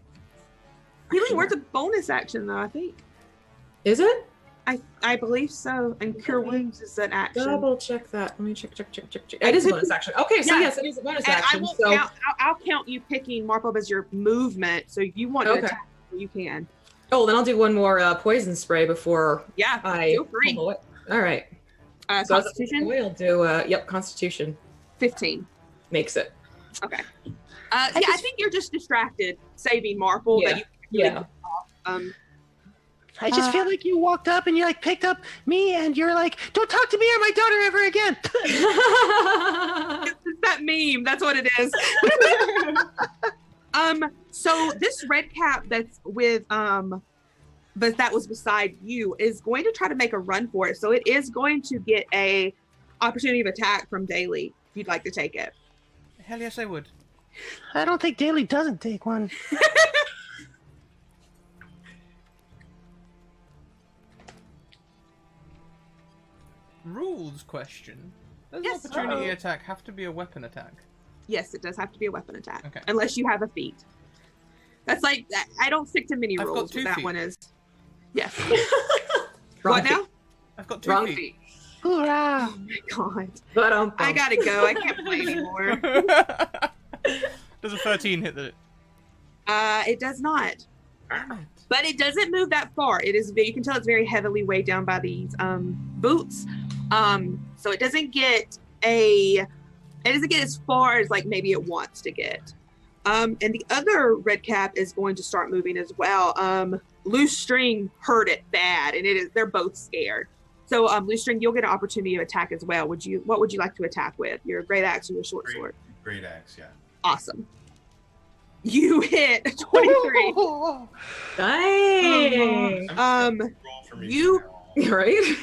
Healing word's a bonus action, though, I think. Is it? I believe so. And Cure Wounds is an action. Double check that. Let me check. It is a bonus action. Okay, so yes, it is a bonus And action. I'll count you picking Marple as your movement, so you want to attack, you can. Oh, then I'll do one more poison spray before I feel free. pummel it. All right. So Constitution? We'll do, Constitution. 15. Makes it. Okay. I think you're just distracted saving Marple. Yeah. I just feel like you walked up and you like picked up me and you're like, don't talk to me or my daughter ever again. It's that meme. That's what it is. So this red cap that's with but that was beside you is going to try to make a run for it. So it is going to get a opportunity of attack from Daly if you'd like to take it. Hell yes, I would. I don't think Daly doesn't take one. Rules question. Does Yes. an opportunity attack have to be a weapon attack? Yes, it does have to be a weapon attack. Okay. Unless you have a feat. That's like, I don't stick to many I've got rules. 2 That feet. one is. Yes. Wrong What now? I've got 2 Wrong feet. feet. Hoorah! Oh my god. But I gotta go. I can't play anymore. Does a 13 hit the... It does not. Damn it. But it doesn't move that far. It is. You can tell it's very heavily weighed down by these boots. So it doesn't get as far as like maybe it wants to get. And the other red cap is going to start moving as well. Loose String hurt it bad, and they're both scared. So Loose String, you'll get an opportunity to attack as well. What would you like to attack with? Your great axe or your short sword? Great axe, yeah. Awesome. You hit 23. Dang. Roll for me you- now. Right?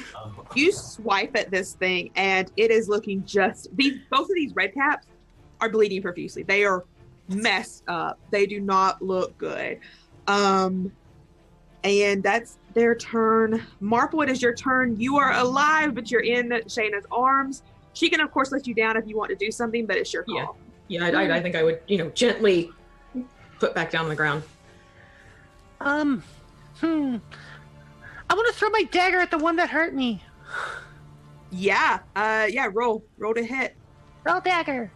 You swipe at this thing, and it is looking both of these red caps are bleeding profusely. They are messed up. They do not look good. And that's their turn. Marple, it is your turn. You are alive, but you're in Shayna's arms. She can, of course, let you down if you want to do something, but it's your call. Yeah, I think I would, gently put back down on the ground. I want to throw my dagger at the one that hurt me. Yeah. Roll to hit. Roll dagger.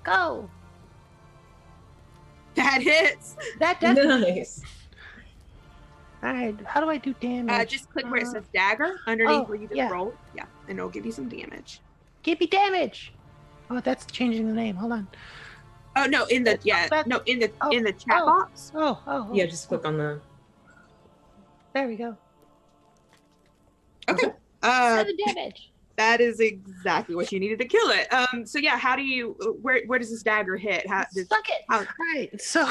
Go. That hits. That's Nice. all right. How do I do damage? Just click where it says dagger underneath where you just yeah. rolled. Yeah, and it'll give you some damage. Give me damage. Oh, that's changing the name. Hold on. Oh no, in the chat box. Oh. Yeah, just click on the. There we go. Okay. 7 damage. That is exactly what you needed to kill it. So yeah, how do you? Where does this dagger hit? Suck it. how- All right. So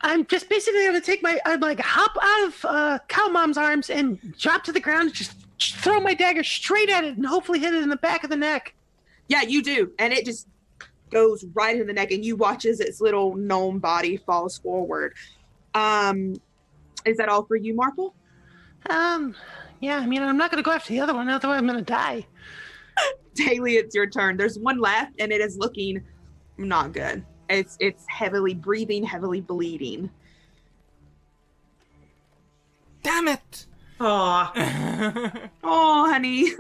I'm just basically gonna take I'm like hop out of Cow Mom's arms and drop to the ground, and just throw my dagger straight at it, and hopefully hit it in the back of the neck. Yeah, you do, and it just goes right in the neck, and you watch as its little gnome body falls forward. Is that all for you, Marple? Yeah, I mean, I'm not going to go after the other one, otherwise I'm going to die. Daily, it's your turn. There's one left, and it is looking not good. It's heavily breathing, heavily bleeding. Damn it! Aw. Oh, honey.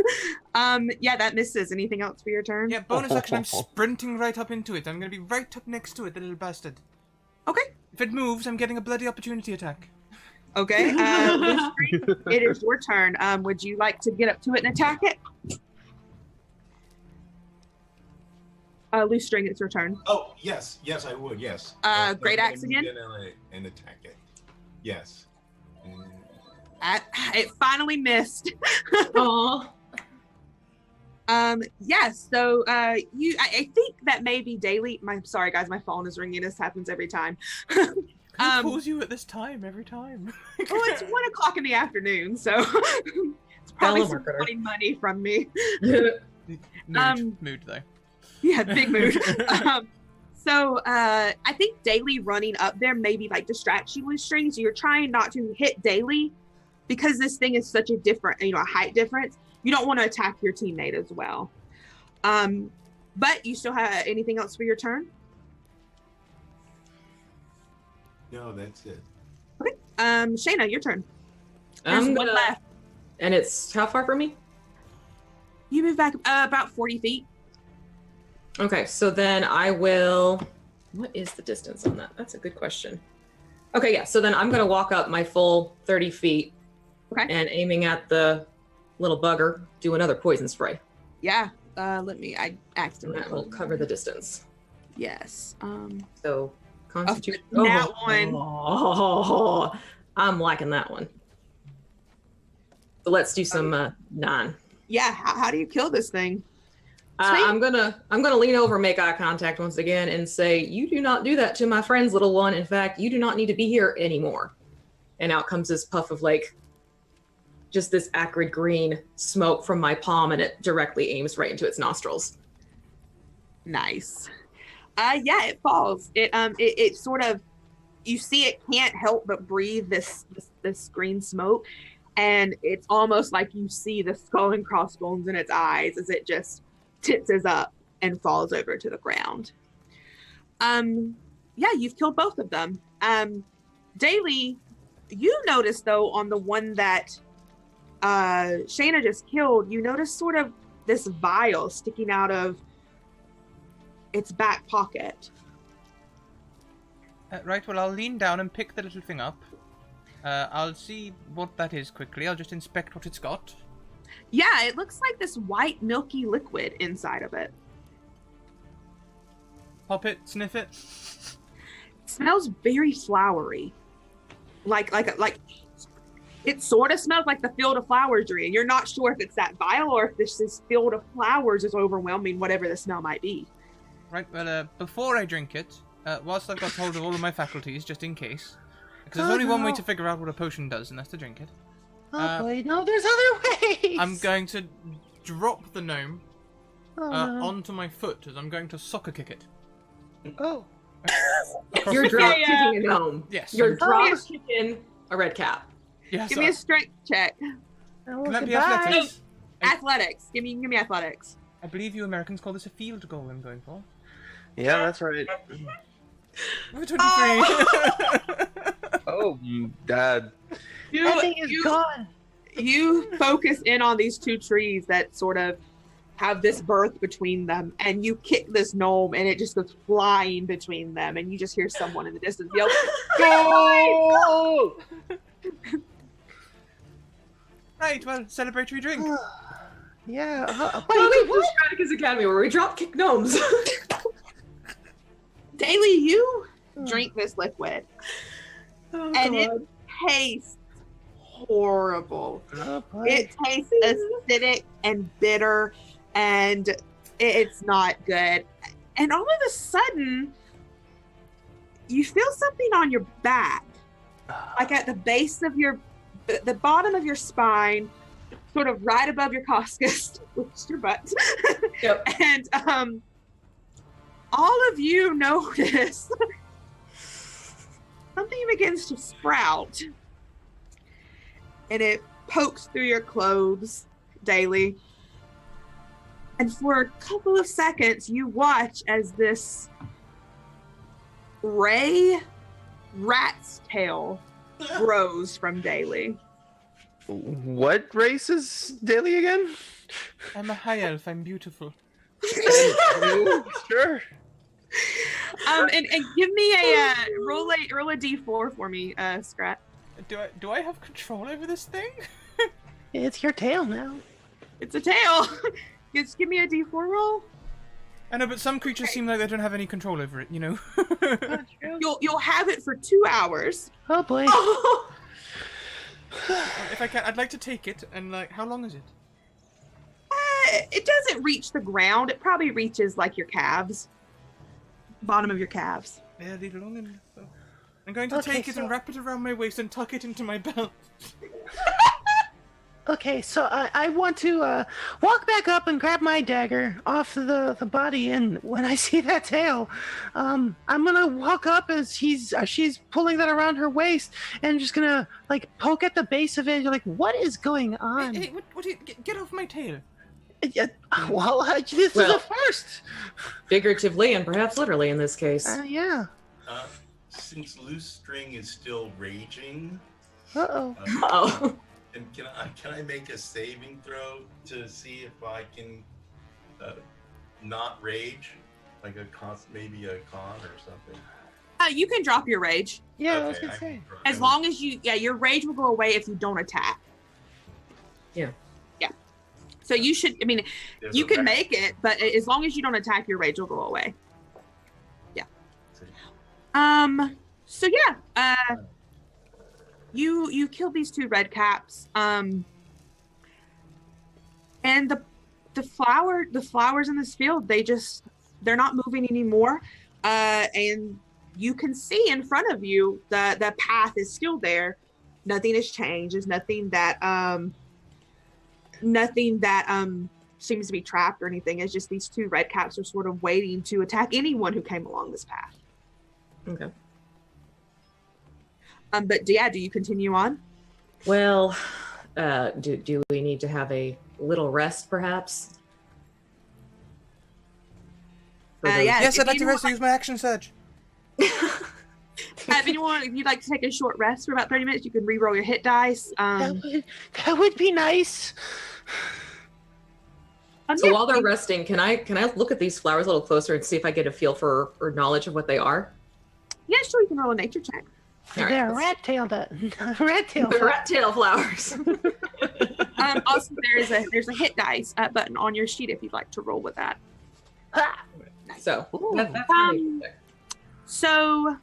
Yeah, that misses. Anything else for your turn? Yeah, bonus action, I'm sprinting right up into it. I'm gonna be right up next to it, the little bastard. Okay. If it moves, I'm getting a bloody opportunity attack. Okay. Lustring, it is your turn. Would you like to get up to it and attack it? Lustring, it's your turn. Oh, yes, I would, yes. Great I'm axe gonna again? move in and attack it. Yes. It finally missed. Aw. Yes. So, I think that maybe Daily. Sorry, guys, my phone is ringing. This happens every time. Who calls you at this time every time? Oh, it's 1:00 in the afternoon, so it's probably some money from me. Mood though. Yeah, big mood. So I think Daily running up there maybe like distracts you with strings. So you're trying not to hit Daily because this thing is such a different, a height difference. You don't want to attack your teammate as well. But you still have anything else for your turn? No, that's it. Okay. Shayna, your turn. There's I'm one gonna. left. And it's how far from me? You move back about 40 feet. Okay, so then I will. What is the distance on that? That's a good question. Okay, yeah, so then I'm going to walk up my full 30 feet. Okay. And aiming at the little bugger, do another poison spray. Yeah. I And accidentally. that will cover the distance. Yes. So, Constitution. Nat one. Oh, I'm liking that one. So let's do some 9. Yeah. How do you kill this thing? I'm gonna lean over, make eye contact once again, and say, "You do not do that to my friend's little one. In fact, you do not need to be here anymore." And out comes this puff of just this acrid green smoke from my palm, and it directly aims right into its nostrils. Nice. Yeah, it falls. It sort of, you see, it can't help but breathe this green smoke, and it's almost like you see the skull and crossbones in its eyes as it just tipses up and falls over to the ground. Yeah, you've killed both of them. Daily, you notice though on the one that Shayna just killed, you notice sort of this vial sticking out of its back pocket. Right, well, I'll lean down and pick the little thing up. I'll see what that is quickly. I'll just inspect what it's got. Yeah, it looks like this white milky liquid inside of it. Pop it, sniff it. It smells very flowery. Like it sort of smells like the field of flowers you're in. You're not sure if it's that vial or if this field of flowers is overwhelming whatever the smell might be. Right, well, before I drink it, whilst I've got hold of all of my faculties, just in case, because there's only one way to figure out what a potion does, and that's to drink it. Oh boy, no, there's other ways! I'm going to drop the gnome onto my foot as I'm going to soccer kick it. Oh. You're drop kicking a gnome. Yes. You're drop kicking a red cap. Yes. Give me a strength check. Can that be athletics? Athletics. Give me athletics. I believe you Americans call this a field goal I'm going for. Yeah, that's right. Over 23. Oh, Dad. That thing is gone. You focus in on these two trees that sort of have this birth between them, and you kick this gnome, and it just goes flying between them, and you just hear someone in the distance yell, "Go!" Right, well, celebratory drink. Yeah. Welcome to Strategist Academy, where we drop kick gnomes. Daily, you drink this liquid, and it tastes horrible. Oh, boy. It tastes acidic and bitter, and it's not good. And all of a sudden, you feel something on your back, like at the base of the bottom of your spine, sort of right above your coscus, which is your butt. Yep. And all of you notice something begins to sprout, and it pokes through your clothes daily. And for a couple of seconds, you watch as this gray rat's tail grows from Daly. What race is Daly again? I'm a high elf. I'm beautiful. Sure. And give me a roll a d4 for me, Scrat. Do I have control over this thing? It's your tail now. It's a tail. Just give me a d4 roll. I know, but some creatures seem like they don't have any control over it. You know. You'll have it for 2 hours. Oh boy. If I can, I'd like to take it. And like, how long is it? It doesn't reach the ground. It probably reaches like your calves, bottom of your calves. Barely long enough. Though. I'm going to take it and wrap it around my waist and tuck it into my belt. Okay, so I want to walk back up and grab my dagger off the body, and when I see that tail, I'm gonna walk up as she's pulling that around her waist, and just gonna like poke at the base of it. You're like, what is going on? Hey, what get off my tail! Well, this is a first. Figuratively and perhaps literally in this case. Yeah. Since Loose String is still raging, Uh-oh. Oh. and can I make a saving throw to see if I can not rage, like maybe a con or something? You can drop your rage. Yeah, Okay, I was gonna say. As long as your rage will go away if you don't attack. Yeah. Yeah. So you should, There's you a can rag. make it, but as long as you don't attack, your rage will go away. Yeah. So yeah, you killed these 2 red caps. And the flowers in this field, they're not moving anymore. And you can see in front of you the path is still there. Nothing has changed. There's nothing that seems to be trapped or anything. It's just these 2 red caps are sort of waiting to attack anyone who came along this path. Okay. But yeah, do you continue on? Well, do we need to have a little rest, perhaps? Yeah. Yes, if I'd like to anyone- rest. Use my action surge. If you'd like to take a short rest for about 30 minutes, you can re-roll your hit dice. That would be nice. So yeah, while they're resting, can I look at these flowers a little closer and see if I get a feel for or knowledge of what they are? yeah, sure, you can roll a nature check. All right, They're let's- rat-tailed. The rat tail flowers. Also, there's a hit dice button on your sheet if you'd like to roll with that. So Ooh. that's my nature check. So,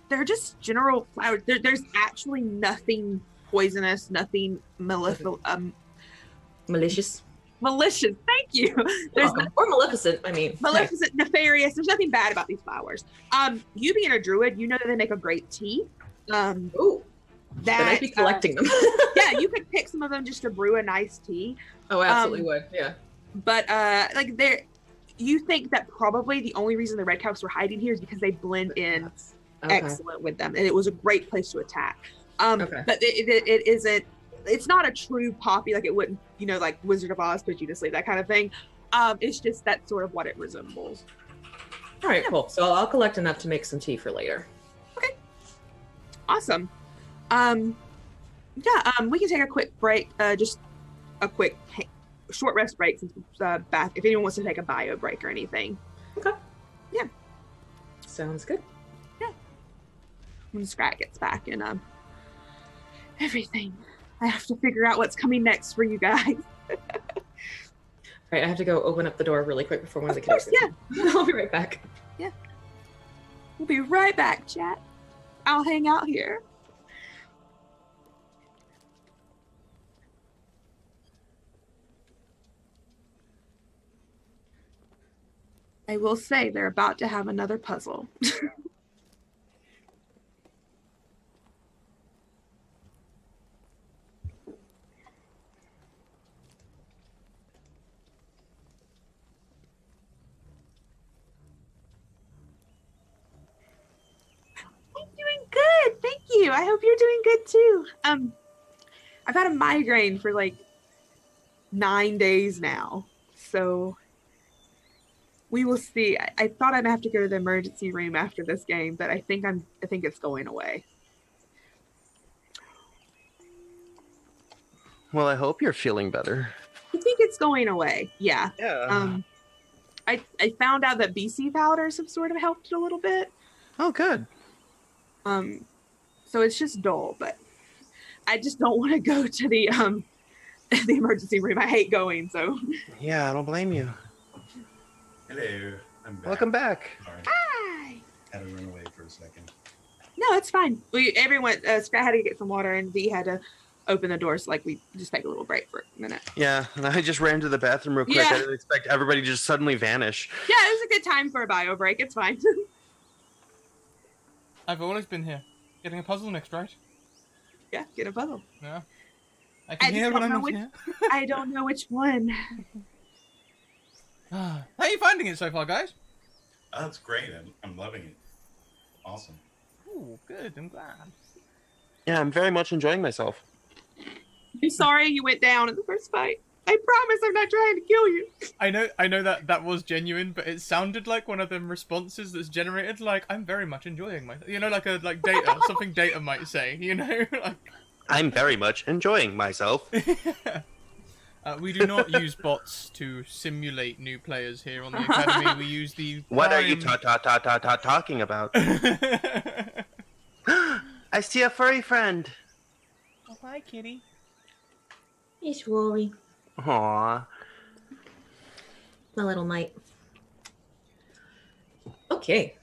they're just general flowers. There's actually nothing poisonous, nothing malicious. Malicious. Thank you. There's Or maleficent. I mean, maleficent, nefarious. There's nothing bad about these flowers. You being a druid, you know that they make a great tea. Ooh, then I'd be collecting them. Yeah, you could pick some of them just to brew a nice tea. Oh, absolutely would. Yeah. But you think that probably the only reason the red caps were hiding here is because they blend in Okay. excellent with them, and it was a great place to attack. Okay. But it isn't. It's not a true poppy, like it wouldn't, like Wizard of Oz put you to sleep, that kind of thing. It's just that's sort of what it resembles. All right, cool. So I'll collect enough to make some tea for later. Awesome. We can take a quick break, just a quick short rest break since back. If anyone wants to take a bio break or anything. Sounds good. When Scrat gets back and everything. I have to figure out what's coming next for you guys. All right, I have to go open up the door really quick before one of the Of course, kids. yeah. I'll be right back. We'll be right back, chat. I'll hang out here. I will say they're about to have another puzzle. I hope you're doing good too. I've had a migraine for like 9 days now, so we will see. I thought I'd have to go to the emergency room after this game, but I think it's going away. Well, I hope you're feeling better. I think it's going away. Yeah. Yeah. I found out that BC powders have sort of helped it a little bit. Oh, good. So it's just dull, but I just don't want to go to the the emergency room. I hate going, so. Yeah, I don't blame you. Hello, I'm back. Welcome back. Sorry, Hi. had to run away for a second. No, it's fine. Everyone, Scott had to get some water, and V had to open the door, so like we just take a little break for a minute. Yeah, and I just ran to the bathroom real quick. Yeah. I didn't expect everybody to just suddenly vanish. Yeah, it was a good time for a bio break. It's fine. I've always been here. Getting a puzzle next, right? Yeah, get a puzzle. Yeah. I I can just hear don't when I'm know not which- here. I don't know which one. How are you finding it so far, guys? Oh, that's great. I'm loving it. Awesome. Ooh, good. I'm glad. Yeah, I'm very much enjoying myself. I'm sorry you went down in the first fight. I promise I'm not trying to kill you. I know that was genuine, but it sounded like one of them responses that's generated like I'm very much enjoying myself. You know, like data, something data might say. You know, like. I'm very much enjoying myself. We do not use bots to simulate new players here on the academy. We use the. What are you talking about? I see a furry friend. Oh, hi, kitty. He's Rory, Aww. my little mite. Okay.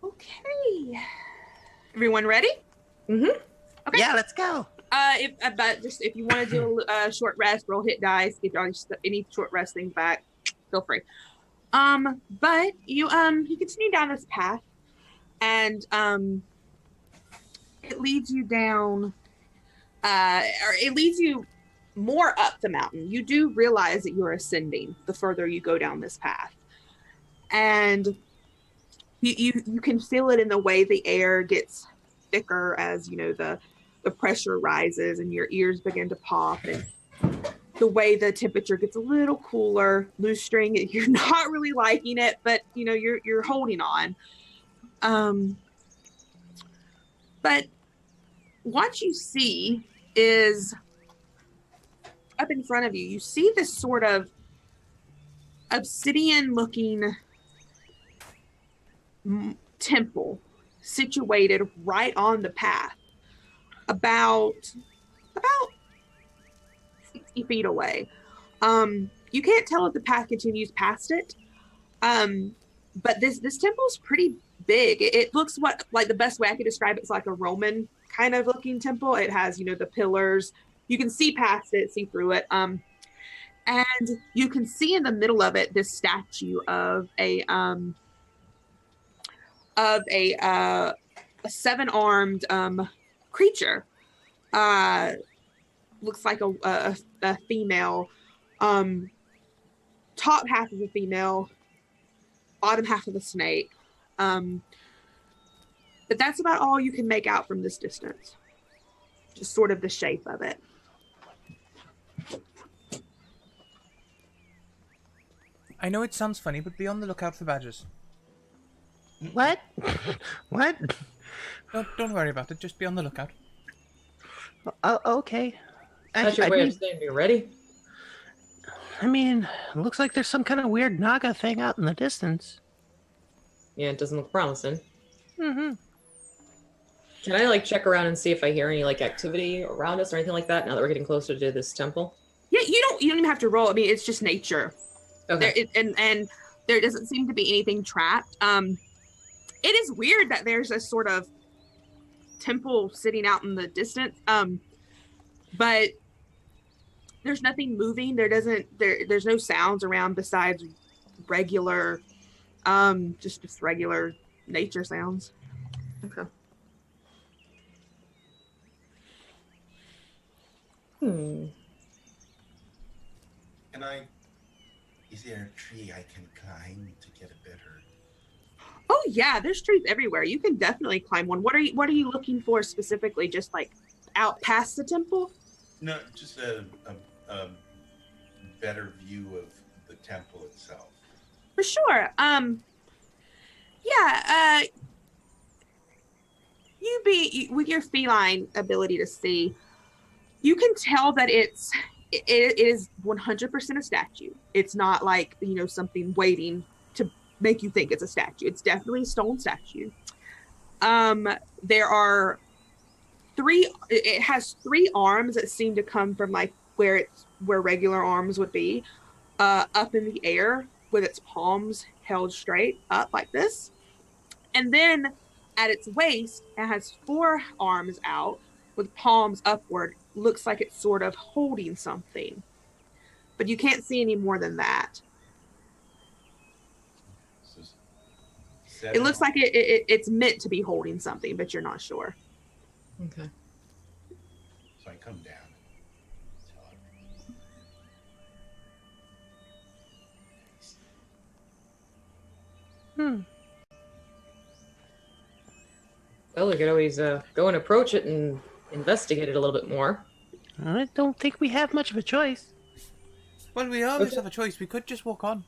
Okay. Everyone ready? Mm-hmm. Okay. Yeah, let's go. If you want to do a short rest, roll hit dice, get all any short rest things back. Feel free. But you continue down this path, and it leads you down, or it leads you more up the mountain. You do realize that you're ascending the further you go down this path, and you can feel it in the way the air gets thicker as the pressure rises and your ears begin to pop, and the way the temperature gets a little cooler. Loose string, you're not really liking it, but you're holding on. But what you see is up in front of you. You see this sort of obsidian-looking temple situated right on the path, about 60 feet away. You can't tell if the path continues past it, but this temple's pretty big. It looks like the best way I could describe it's like a Roman kind of looking temple. It has the pillars. You can see past it, see through it, and you can see in the middle of it this statue of a seven-armed creature. Looks like a female. Top half of a female, bottom half of a snake. But that's about all you can make out from this distance. Just sort of the shape of it. I know it sounds funny, but be on the lookout for badgers. What? What? Don't worry about it. Just be on the lookout. Okay. That's your way of saying you're ready. I mean, it looks like there's some kind of weird Naga thing out in the distance. Yeah, it doesn't look promising. Mm-hmm. Can I check around and see if I hear any activity around us or anything like that now that we're getting closer to this temple? Yeah, you don't even have to roll. I mean, it's just nature. Okay. And there doesn't seem to be anything trapped. It is weird that there's a sort of temple sitting out in the distance. But there's nothing moving. There's no sounds around besides regular, just regular nature sounds. Okay. And Is there a tree I can climb to get a better? Oh yeah, there's trees everywhere. You can definitely climb one. What are you looking for specifically? Just like out past the temple? No, just a better view of the temple itself. For sure. Yeah, with your feline ability to see, you can tell that it is 100% a statue. It's not like, something waiting to make you think it's a statue. It's definitely a stone statue. There are it has three arms that seem to come from like where regular arms would be, up in the air with its palms held straight up like this. And then at its waist, it has four arms out with palms upward. Looks like it's sort of holding something. But you can't see any more than that. So It looks like it's meant to be holding something, but you're not sure. Okay. So I come down and tell her. Well, we could always go and approach it and investigate it a little bit more. I don't think we have much of a choice. Well, we always have a choice. We could just walk on.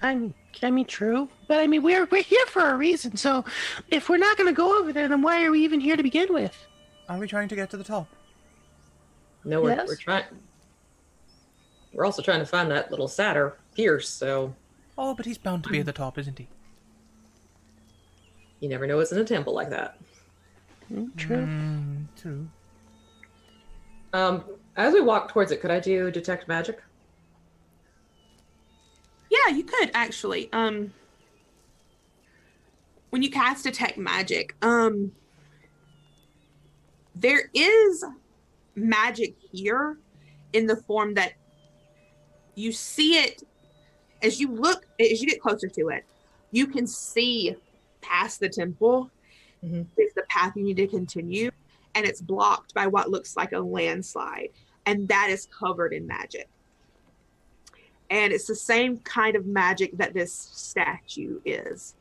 I mean, true. But I mean, we're here for a reason. So if we're not going to go over there, then why are we even here to begin with? Are we trying to get to the top? No, we're Yes? trying. We're also trying to find that little satyr, Pierce, so Oh, but he's bound to be at the top, isn't he? you never know what's in a temple like that. True. True. As we walk towards it, could I do detect magic? Yeah, you could actually. When you cast detect magic, there is magic here in the form that you see it as you get closer to it, you can see past the temple. Mhm. It's the path you need to continue, and it's blocked by what looks like a landslide, and that is covered in magic. And it's the same kind of magic that this statue is.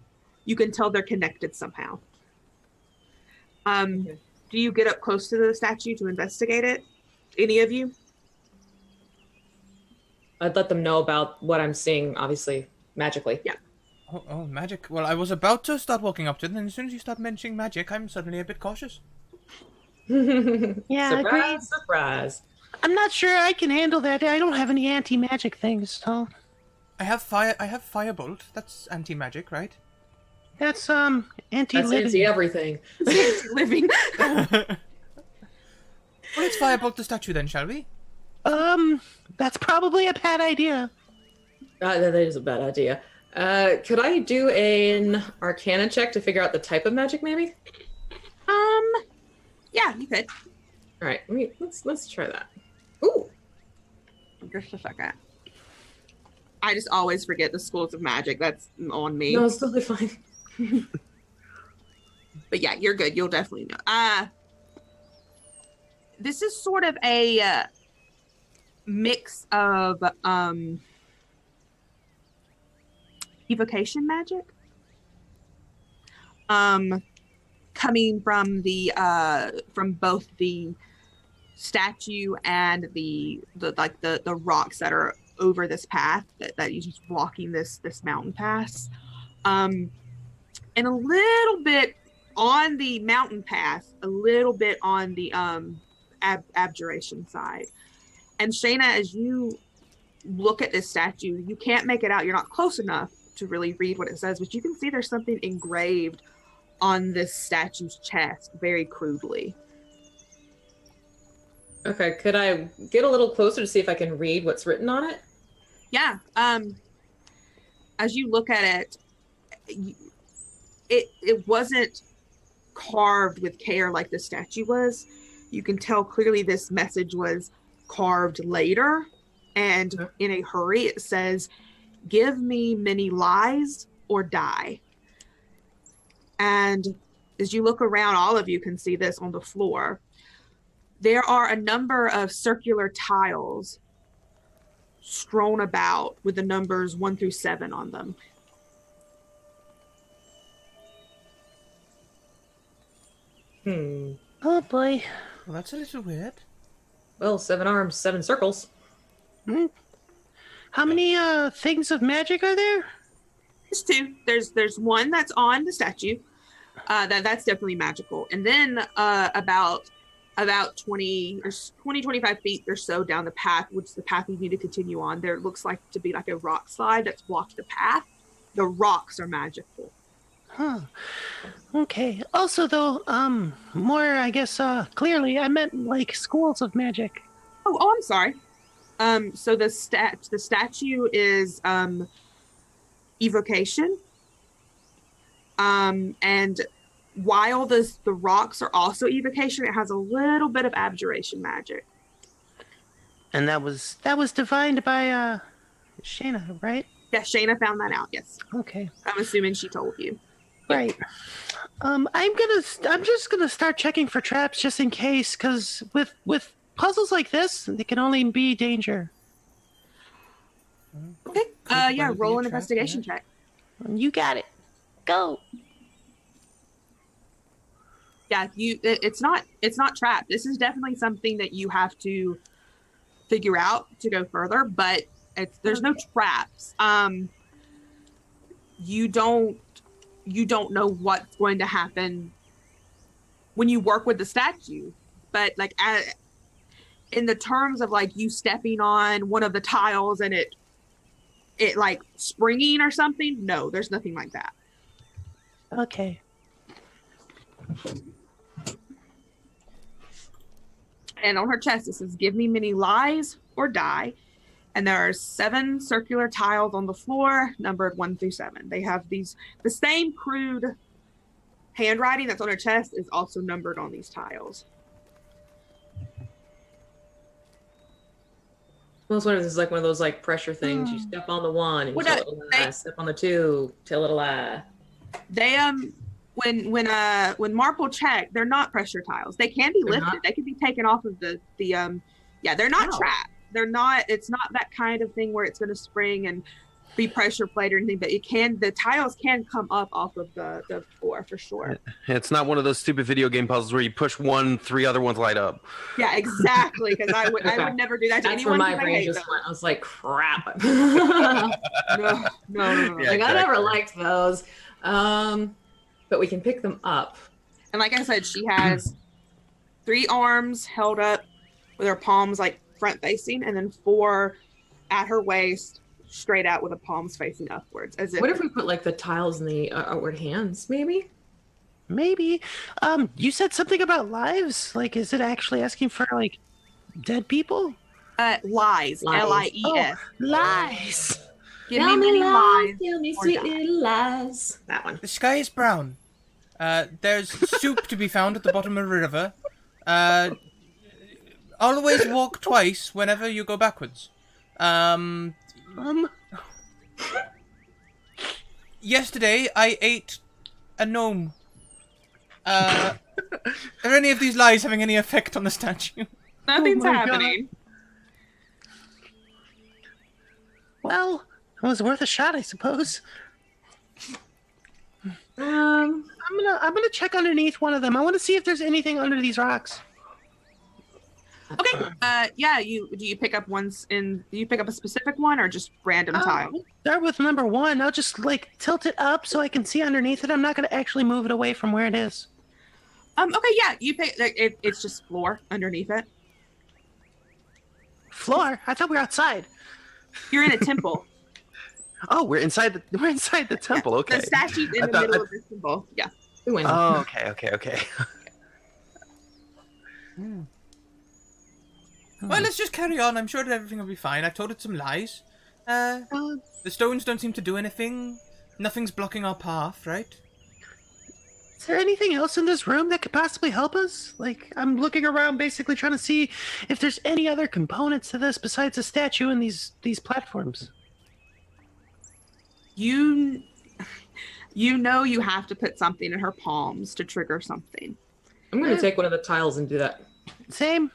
You can tell they're connected somehow. Okay. Do you get up close to the statue to investigate it? Any of you? I'd let them know about what I'm seeing, obviously, magically. Yeah. Oh, magic. Well, I was about to start walking up to it, and as soon as you start mentioning magic, I'm suddenly a bit cautious. Yeah, Surprise, agreed. surprise. I'm not sure I can handle that. I don't have any anti-magic things, so I have firebolt. That's anti-magic, right? that's That's anti-living. anti-everything. Living. Well, let's firebolt the statue then, shall we? That's probably a bad idea. That is a bad idea. Could I do an Arcana check to figure out the type of magic, maybe? Yeah, you could. All right, let's try that. Ooh, Just a second. I just always forget the schools of magic. That's on me. no, it's totally fine. But yeah, you're good. You'll definitely know. This is sort of a mix of evocation magic. Coming from the from both the statue and the rocks that are over this path that you're just walking this mountain pass. And a little bit on the mountain path, a little bit on the abjuration side. And Shayna, as you look at this statue, you can't make it out. You're not close enough to really read what it says, but you can see there's something engraved on this statue's chest very crudely. Okay, could I get a little closer to see if I can read what's written on it? Yeah. As you look at it, it wasn't carved with care like the statue was. You can tell clearly this message was carved later, and in a hurry. It says, "Give me many lies or die." And as you look around, all of you can see this on the floor. There are a number of circular tiles strewn about with the numbers 1 through 7 on them. Oh boy. Well, that's a little weird. Well, 7 arms, 7 circles. How many things of magic are there? There's 2. There's one that's on the statue. That's definitely magical. And then about 20 or 25 feet or so down the path, which is the path you need to continue on, there looks like to be like a rock slide that's blocked the path. The rocks are magical. Huh. Okay. Also, though, more, I guess, clearly, I meant like schools of magic. Oh, I'm sorry. So the statue is evocation. And while the rocks are also evocation, it has a little bit of abjuration magic. And that was divined by Shayna, right? Yeah, Shayna found that out. Yes, Okay. I'm assuming she told you. Right. I'm just gonna start checking for traps just in case, because with puzzles like this, they can only be danger. Okay. Yeah. Roll an investigation check. You got it. Go. Yeah. It's not trapped. This is definitely something that you have to figure out to go further, but there's no traps. You don't know what's going to happen when you work with the statue, but like in the terms of like you stepping on one of the tiles and it like springing or something, no, there's nothing like that. Okay. And on her chest it says, "Give me many lies or die." And there are 7 circular tiles on the floor, numbered 1 through 7. They have the same crude handwriting that's on her chest is also numbered on these tiles. Most one of this is like one of those like pressure things. You step on the 1 and you tell it a lie. Step on the 2, tell it a lie. They when Marple checked, they're not pressure tiles. They can be lifted. They can be taken off of the yeah, they're not trapped. They're not, it's not that kind of thing where it's going to spring and be pressure plate or anything, but the tiles can come up off of the floor for sure. It's not one of those stupid video game puzzles where you push 1, 3 other ones light up. Yeah, exactly. Because I would never do that to That's anyone. Where my brain just went. I was like, crap. No. Yeah, Like, I never liked those. But we can pick them up. And like I said, she has 3 arms held up with her palms like front facing, and then 4 at her waist, straight out with the palms facing upwards. What if we put like the tiles in the outward hands? Maybe. You said something about lives. Like, is it actually asking for like dead people? Lies. Lies. Oh, lies. Give me many lies. Tell me or sweet die. little lies. That one. The sky is brown. There's soup to be found at the bottom of a river. Always walk twice whenever you go backwards. Yesterday I ate a gnome. Are any of these lies having any effect on the statue? Nothing's happening. Well, it was worth a shot, I suppose. I'm gonna check underneath one of them. I want to see if there's anything under these rocks. Okay. Yeah. Do you pick up do you pick up a specific one or just random tile? Start with number 1. I'll just like tilt it up so I can see underneath it. I'm not gonna actually move it away from where it is. Okay. Yeah. You pick. It's just floor underneath it. Floor? I thought we were outside. You're in a temple. Oh, we're inside the temple. Yeah. Okay. The statue's in the middle of the temple. Yeah. We win. Oh, okay. Well, let's just carry on. I'm sure that everything will be fine. I've told it some lies. The stones don't seem to do anything. Nothing's blocking our path, right? Is there anything else in this room that could possibly help us? Like, I'm looking around basically trying to see if there's any other components to this besides the statue and these platforms. You know you have to put something in her palms to trigger something. I'm going to take one of the tiles and do that. Same.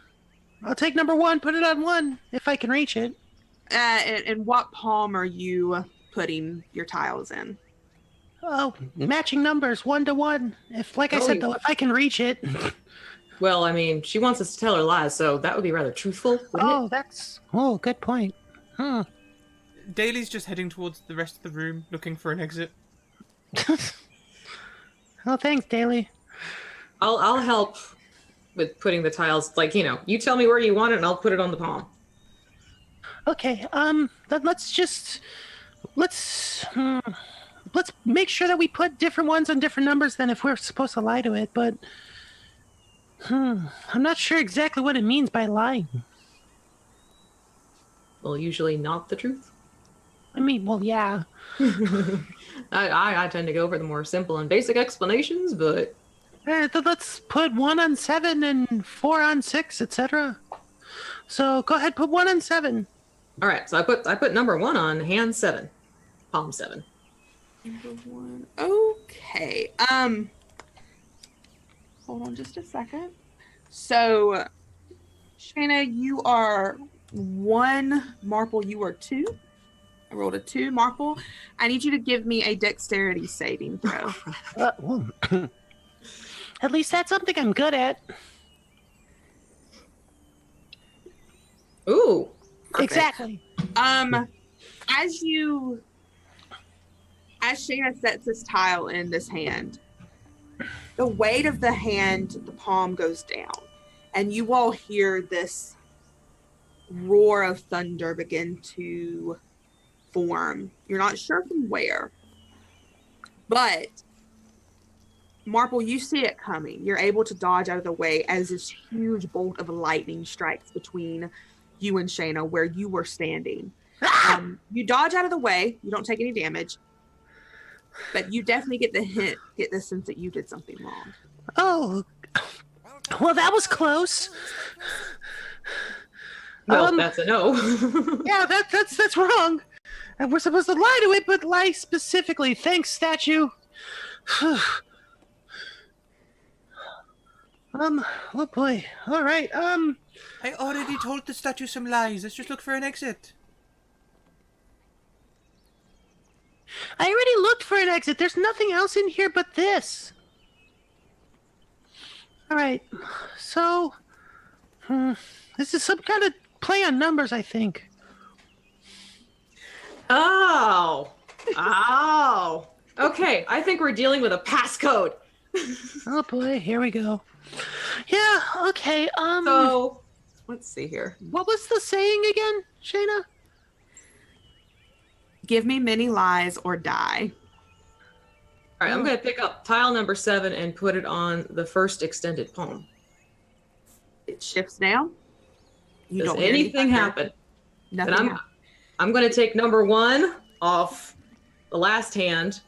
I'll take number 1, put it on 1, if I can reach it. And what palm are you putting your tiles in? Oh, matching numbers, 1 to 1. If, like I said, though, if I can reach it. Well, I mean, she wants us to tell her lies, so that would be rather truthful, wouldn't it? Good point. Daly's just heading towards the rest of the room, looking for an exit. Oh, thanks, Daly. I'll help with putting the tiles. Like, you tell me where you want it, and I'll put it on the palm. Okay, then let's make sure that we put different ones on different numbers than if we're supposed to lie to it, but I'm not sure exactly what it means by lying. Well, usually not the truth. I mean, well, yeah. I tend to go for the more simple and basic explanations, but... All right, then let's put 1 on 7 and 4 on 6, etc. So go ahead, put 1 on 7. All right, so I put number 1 on hand 7, palm 7. Number 1. Okay. Hold on just a second. So, Shayna, you are 1 marble. You are 2. I rolled a 2 marble. I need you to give me a dexterity saving throw. Well, at least that's something I'm good at. Ooh. Perfect. Exactly. As Shayna sets this tile in this hand, the weight of the hand, the palm goes down, and you all hear this roar of thunder begin to form. You're not sure from where, but Marple, you see it coming. You're able to dodge out of the way as this huge bolt of lightning strikes between you and Shayna where you were standing. You dodge out of the way. You don't take any damage, but you definitely get the sense that you did something wrong. Oh, well, that was close. Well, that's a no. Yeah, that's wrong. And we're supposed to lie to it, but lie specifically. Thanks, statue. Oh boy. All right. I already told the statue some lies. Let's just look for an exit. I already looked for an exit. There's nothing else in here but this. All right. So, this is some kind of play on numbers, I think. Oh. Okay, I think we're dealing with a passcode. Oh boy, here we go. Yeah, okay, So, let's see here. what was the saying again, Shayna? Give me many lies or die. All right, I'm going to pick up tile number 7 and put it on the first extended palm. It shifts down. You Does don't hear anything happen? Nothing. And I'm going to take number 1 off the last hand,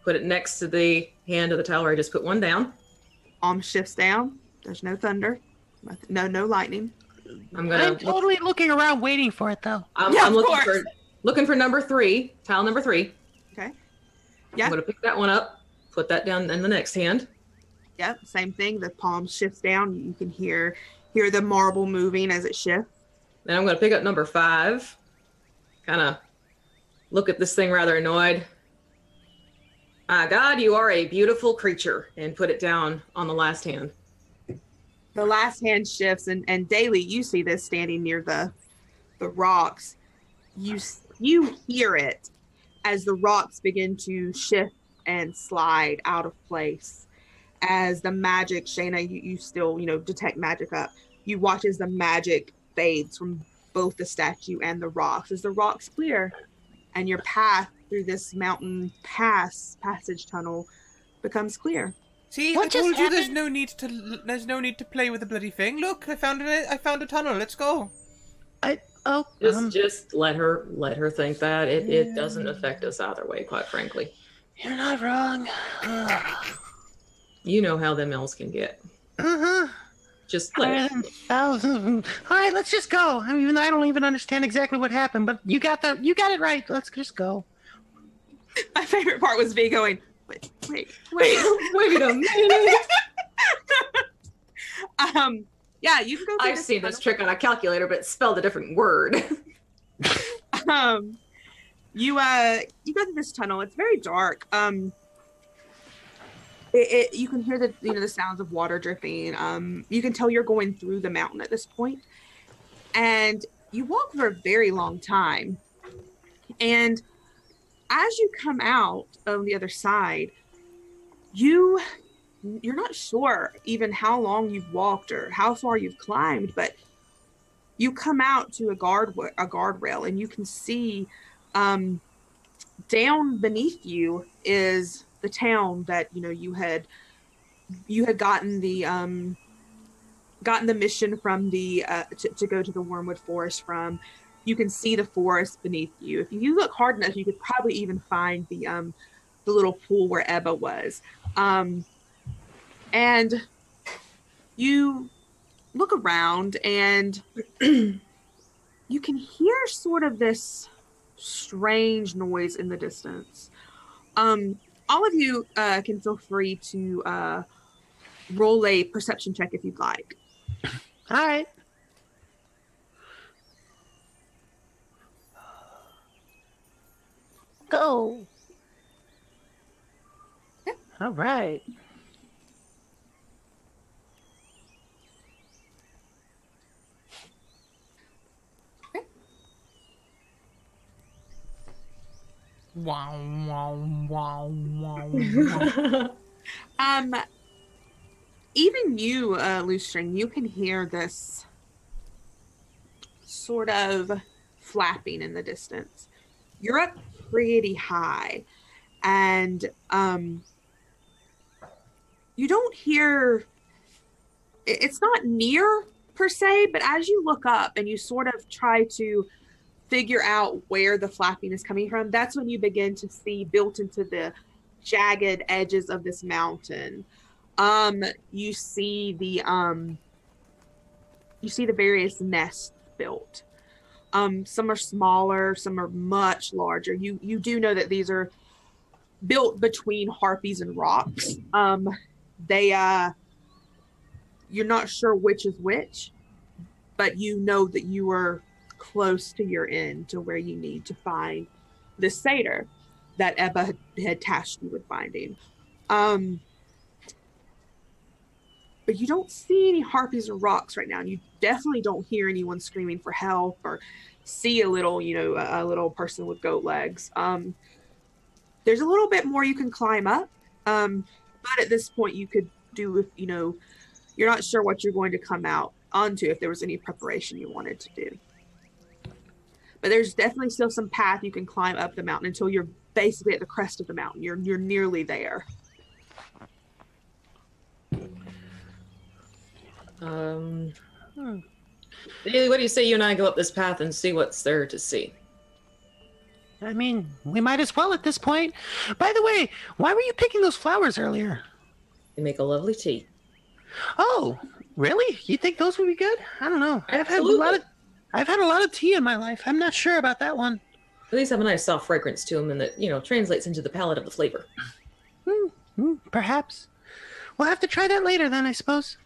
put it next to the hand of the tile where I just put 1 down. Palm shifts down. There's no thunder. No lightning. I'm totally looking around waiting for it, though. I'm of looking course. looking for number 3, tile number 3. Okay. Yeah. I'm going to pick that one up, put that down in the next hand. Yep. Same thing. The palm shifts down. You can hear the marble moving as it shifts. Then I'm going to pick up number 5. Kind of look at this thing rather annoyed. God, you are a beautiful creature, and put it down on the last hand. The last hand shifts, and Daily, you see this standing near the rocks. You hear it as the rocks begin to shift and slide out of place. As the magic, Shayna, you still detect magic up. You watch as the magic fades from both the statue and the rocks as the rocks clear, and your path through this mountain passage tunnel becomes clear. See, What I just told you there's happened? no need to play with the bloody thing. Look, I found a tunnel. Let's go. Just let her think that it doesn't affect us either way, quite frankly. You're not wrong. You know how them elves can get. Uh-huh. Just let it. Thousands of them. All right, let's just go. I mean, I don't even understand exactly what happened, but you got it right. Let's just go. My favorite part was V going, wait. Wait a minute. Yeah, you can go. I've seen this trick on a calculator, but it spelled a different word. You go through this tunnel. It's very dark. You can hear the sounds of water dripping. You can tell you're going through the mountain at this point, and you walk for a very long time. And as you come out of the other side, you're not sure even how long you've walked or how far you've climbed, but you come out to a guardrail, and you can see down beneath you is the town that you had gotten the mission from the to go to the Wormwood Forest from. You can see the forest beneath you. If you look hard enough, you could probably even find the little pool where Ebba was. And you look around, and you can hear sort of this strange noise in the distance. All of you can feel free to roll a perception check if you'd like. All right. Go. Okay. All right. Wow, wow, wow, wow, wow. Even you, Loose-String, you can hear this sort of flapping in the distance. You're up pretty high, and you don't hear. It's not near per se, but as you look up and you sort of try to figure out where the flapping is coming from, that's when you begin to see built into the jagged edges of this mountain. You see the various nests built. Some are smaller, some are much larger. You do know that these are built between harpies and rocks. You're not sure which is which, but you know that you are close to your end, to where you need to find the satyr that Ebba had tasked you with finding. But you don't see any harpies or rocks right now, and you definitely don't hear anyone screaming for help or see a little person with goat legs. There's a little bit more you can climb up, but at this point you could do you're not sure what you're going to come out onto if there was any preparation you wanted to do. But there's definitely still some path you can climb up the mountain until you're basically at the crest of the mountain. You're nearly there. Bailey, what do you say you and I go up this path and see what's there to see? I mean, we might as well at this point. By the way, why were you picking those flowers earlier? They make a lovely tea. Oh, really? You think those would be good? I don't know. Absolutely. I've had a lot of tea in my life. I'm not sure about that one. At least have a nice soft fragrance to them, and that translates into the palate of the flavor. Perhaps. We'll have to try that later then, I suppose.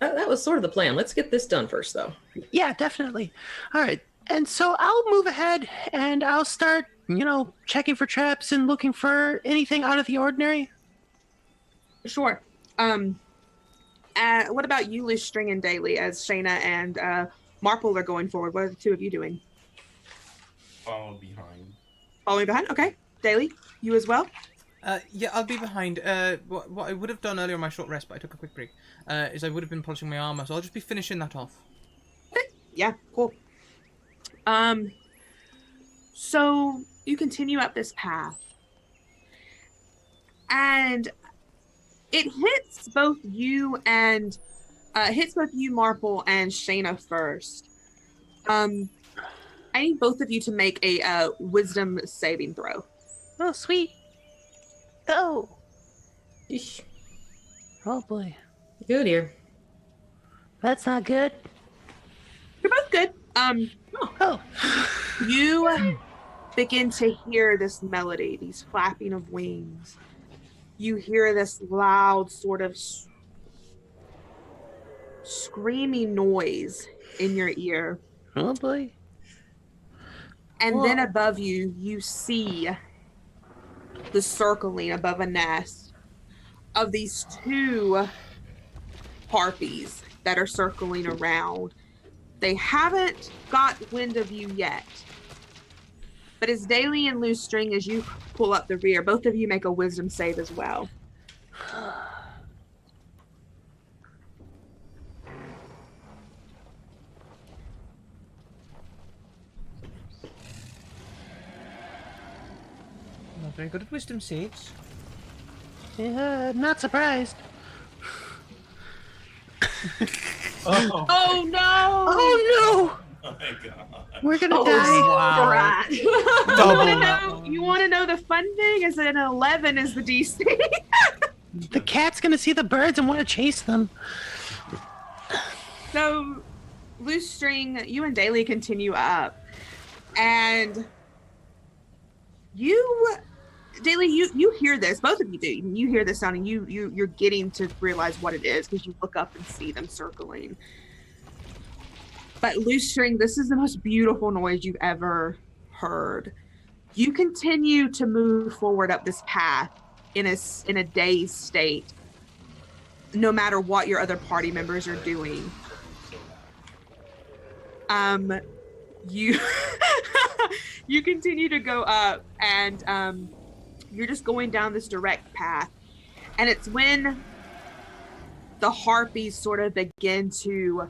That was sort of the plan. Let's get this done first, though. Yeah, definitely. All right. And so I'll move ahead and I'll start, checking for traps and looking for anything out of the ordinary. Sure. What about you, Loose-String and Daly, as Shayna and Marple are going forward? What are the two of you doing? Follow behind. Following behind? Okay. Daly, you as well? Yeah, I'll be behind. What I would have done earlier on my short rest, but I took a quick break, is I would have been polishing my armor, so I'll just be finishing that off. Okay. Yeah, cool. So you continue up this path, and it hits both you, Marple, and Shayna first. I need both of you to make a wisdom saving throw. Oh, sweet. Go. Eesh. Oh, boy. Good dear. That's not good. You're both good. Oh. You begin to hear this melody, these flapping of wings. You hear this loud sort of screaming noise in your ear. Oh, boy. And then above you, you see the circling above a nest of these two harpies that are circling around. They haven't got wind of you yet. But as Daly and Loose String, as you pull up the rear, both of you make a wisdom save as well. Not very good at wisdom saves. Not surprised. Oh, Oh no! Oh my God. no! We're gonna Oh, die. Wow. Rat. You want to know the fun thing is that an 11 is the DC. The cat's gonna see the birds and want to chase them. So, Loose String, you and Daly continue up, and Daly, you hear this. Both of you do. You hear this sound, and you're getting to realize what it is because you look up and see them circling. But Loose String, this is the most beautiful noise you've ever heard. You continue to move forward up this path in a dazed state, no matter what your other party members are doing. You you continue to go up, and you're just going down this direct path, and it's when the harpies sort of begin to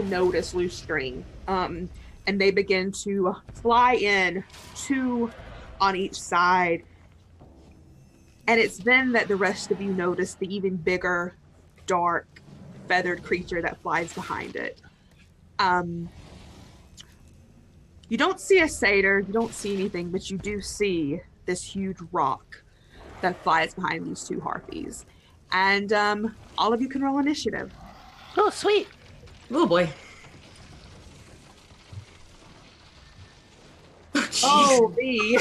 notice Loose String, and they begin to fly in, two on each side, and it's then that the rest of you notice the even bigger, dark, feathered creature that flies behind it. You don't see a satyr, you don't see anything, but you do see this huge rock that flies behind these two harpies. And all of you can roll initiative. Oh, sweet. Oh boy. Oh, me.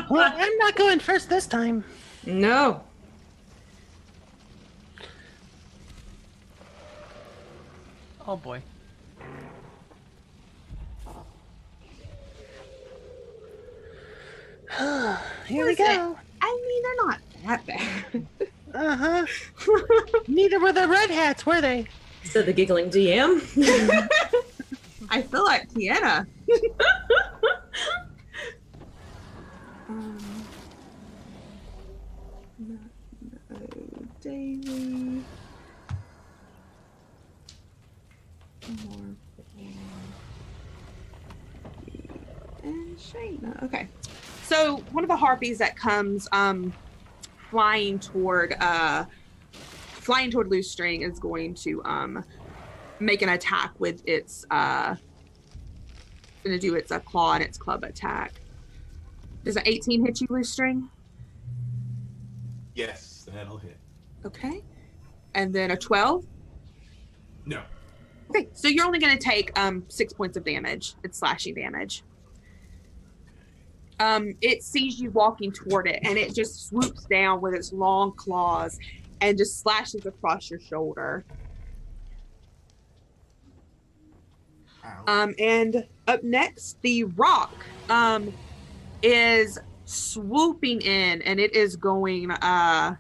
Well, I'm not going first this time. No. Oh boy. Here we go. I mean, they're not that bad. Uh-huh. Neither were the red hats, were they? Said the giggling DM. I feel like Tiana. Daily. And Shayna. Okay. So one of the harpies that comes flying toward Loose String is going to make an attack with its gonna do its claw and its club attack. Does an 18 hit you, Loose String? Yes, that'll hit. Okay. And then a 12? No. Okay, so you're only going to take 6 points of damage. It's slashing damage. It sees you walking toward it, and it just swoops down with its long claws and just slashes across your shoulder. And up next, the rock is swooping in, and it is going I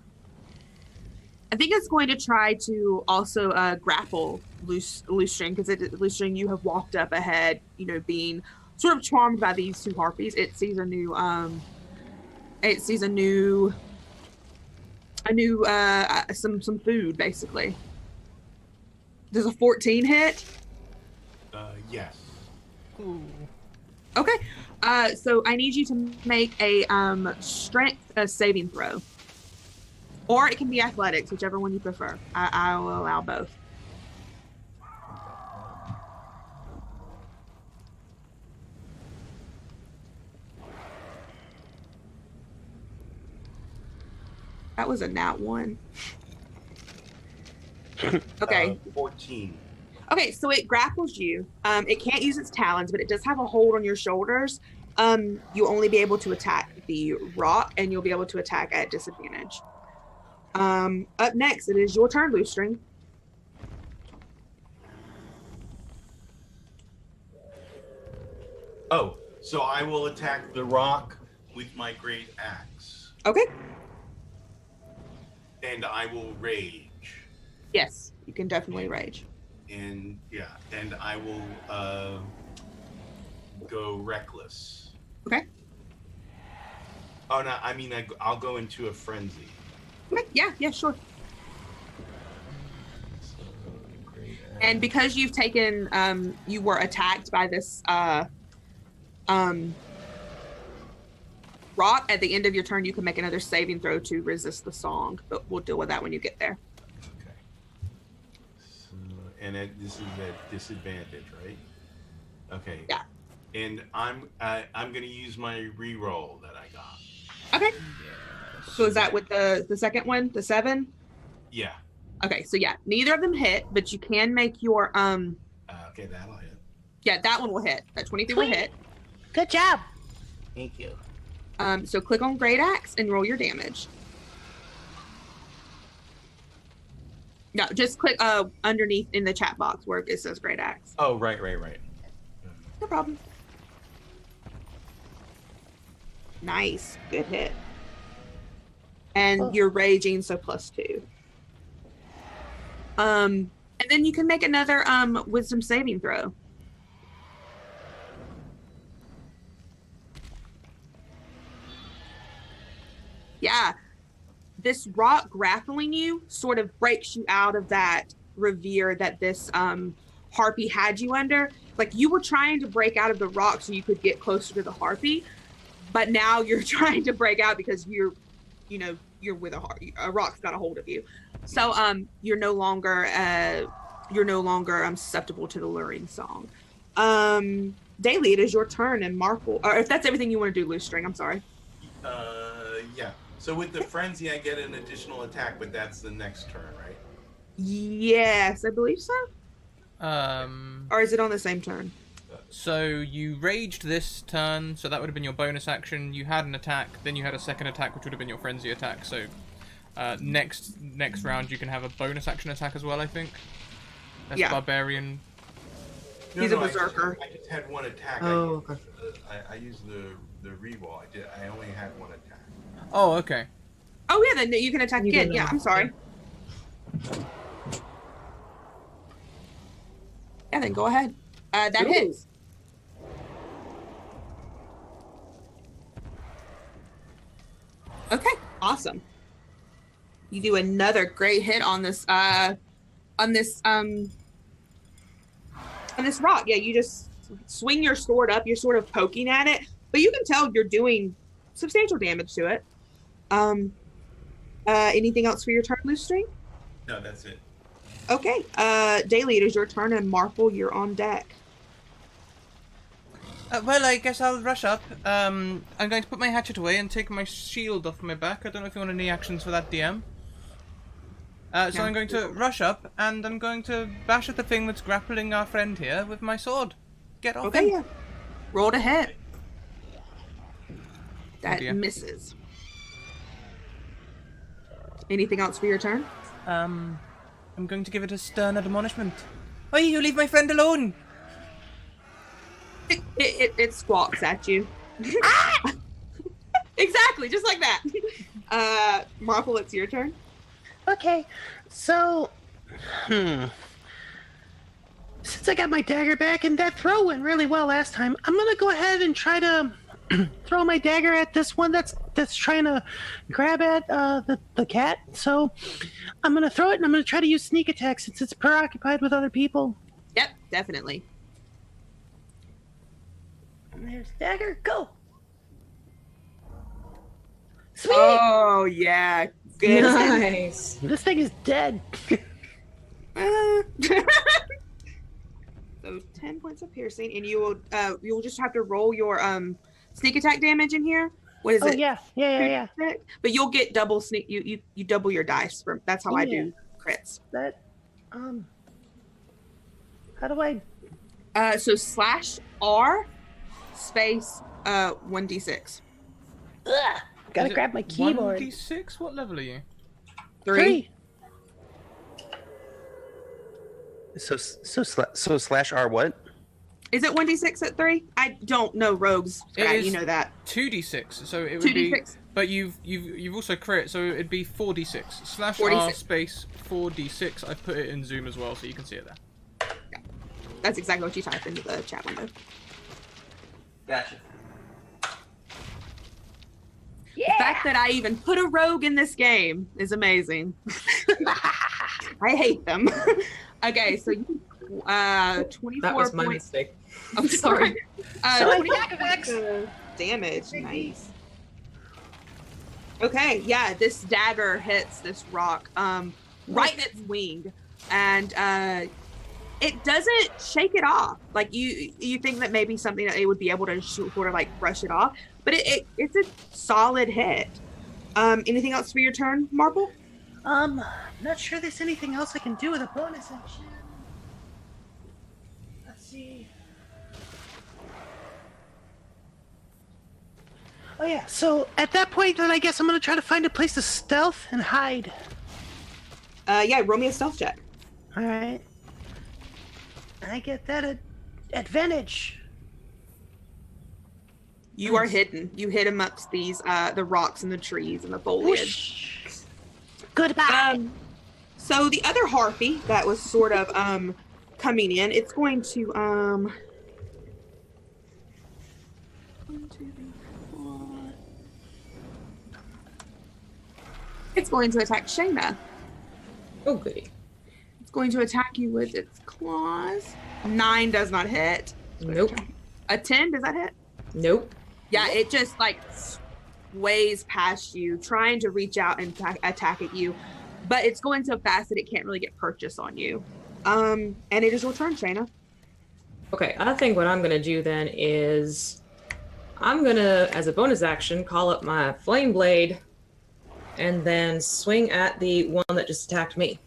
think it's going to try to also grapple Loose String, because Loose String, you have walked up ahead, being sort of charmed by these two harpies. It sees a new some food, basically. Does a 14 hit? Yes. Ooh. Okay. So I need you to make a strength saving throw. Or it can be athletics, whichever one you prefer. I will allow both. That was a nat 1. Okay. 14. Okay, so it grapples you. It can't use its talons, but it does have a hold on your shoulders. You'll only be able to attack the rock, and you'll be able to attack at disadvantage. Up next, it is your turn, Loose String. Oh, so I will attack the rock with my great axe, Okay. and I will rage. Yes, you can definitely rage. And I will go reckless. Okay. Oh no, I mean I'll go into a frenzy. Okay. Yeah, sure. And because you've taken, you were attacked by this rock, at the end of your turn, you can make another saving throw to resist the song, but we'll deal with that when you get there. Okay. So, and this is at disadvantage, right? Okay. Yeah. And I'm gonna use my reroll that I got. Okay. So is that with the second one, the 7? Yeah. Okay, so yeah, neither of them hit, but you can make your Okay, that'll hit. yeah, that one will hit. That 23 will hit. Good job. Thank you. So click on Great Axe and roll your damage. No, just click underneath in the chat box where it says Great Axe. Oh, right. No problem. Nice, good hit. And you're raging, so +2. And then you can make another wisdom saving throw. Yeah. This rock grappling you sort of breaks you out of that revere that this harpy had you under. Like, you were trying to break out of the rock so you could get closer to the harpy, but now you're trying to break out because you're with a rock's got a hold of you. So you're no longer susceptible to the luring song. Daily, it is your turn, and Marple, or if that's everything you want to do, Loose String, I'm sorry. Yeah. So with the frenzy, I get an additional attack, but that's the next turn, right? Yes, I believe so. Or is it on the same turn? So you raged this turn, so that would have been your bonus action. You had an attack, then you had a second attack, which would have been your frenzy attack. So next round you can have a bonus action attack as well, I think. That's barbarian. He's a berserker. I just had one attack. Oh, okay. I used the reroll. I only had one attack. Oh, okay. Oh yeah, then you can attack again. Yeah, I'm sorry. Yeah, then go ahead. That hits. Okay, awesome. You do another great hit on this rock. Yeah, you just swing your sword up. You're sort of poking at it, but you can tell you're doing substantial damage to it. Anything else for your turn, Loose String? No, that's it. Okay. Daily, it is your turn, and Marple, you're on deck. Well, I guess I'll rush up. I'm going to put my hatchet away and take my shield off my back. I don't know if you want any actions for that, DM. So I'm going to rush up, and I'm going to bash at the thing that's grappling our friend here with my sword. Get off him. Yeah. Roll to hit. That dear. misses. Anything else for your turn? I'm going to give it a stern admonishment. Oi, you leave my friend alone! It squawks at you. Exactly, just like that. Marple, it's your turn. Okay, so, since I got my dagger back and that throw went really well last time, I'm gonna go ahead and try to throw my dagger at this one that's trying to grab at the cat. So I'm gonna throw it, and I'm gonna try to use sneak attack since it's preoccupied with other people. Yep, definitely. And there's the dagger. Go. Sweet. Oh yeah, good. Nice. This thing is dead. So 10 points of piercing, and you will just have to roll your sneak attack damage in here. What is it? Yeah. But you'll get double sneak. You double your dice. That's how I do crits. That how do I? So /R space 1d6. Ugh, gotta grab my keyboard. 1d6? What level are you? 3. So /R what? Is it 1d6 at 3? I don't know rogues. Scrat, is you know that. 2d6, so it would be. 2d6. But you've also crit, so it'd be 4d6 slash 4d6. r space 4d6. I've put it in Zoom as well, so you can see it there. Yeah. That's exactly what you typed into the chat window. Gotcha. The fact that I even put a rogue in this game is amazing. I hate them. Okay, so you 24 That was my points. mistake. I'm sorry. So 24 attack points of damage. Nice. Okay, yeah, this dagger hits this rock right in its wing, and it doesn't shake it off. Like you think that maybe something that it would be able to sort of like brush it off, but it's a solid hit. Anything else for your turn, Marble? Not sure there's anything else I can do with a bonus action. Let's see. Oh yeah, so at that point then I guess I'm gonna try to find a place to stealth and hide. Yeah, roll me a stealth check. Alright. I get that advantage. You are hidden. You hid amongst these the rocks and the trees and the foliage. Whoosh. Goodbye. So the other harpy that was sort of coming in, it's going to 1, 2, 3, 4. It's going to attack Shayna. Oh, goody. It's going to attack you with its claws. 9 does not hit. Nope. A 10, does that hit? Nope. Yeah, it just like sways past you, trying to reach out and attack at you, but it's going so fast that it can't really get purchase on you. And it is your turn, Shayna. Okay, I think what I'm gonna do then is I'm gonna, as a bonus action, call up my flame blade and then swing at the one that just attacked me.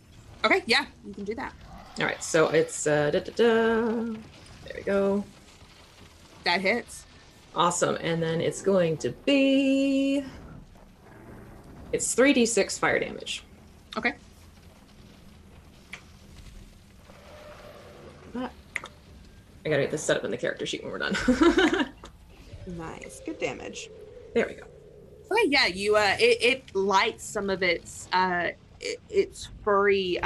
Okay, yeah, you can do that. All right, so it's there we go. That hits. Awesome, and then it's going to be... It's 3d6 fire damage. Okay. I gotta get this set up in the character sheet when we're done. Nice. Good damage. There we go. Okay, yeah, you it lights some of its furry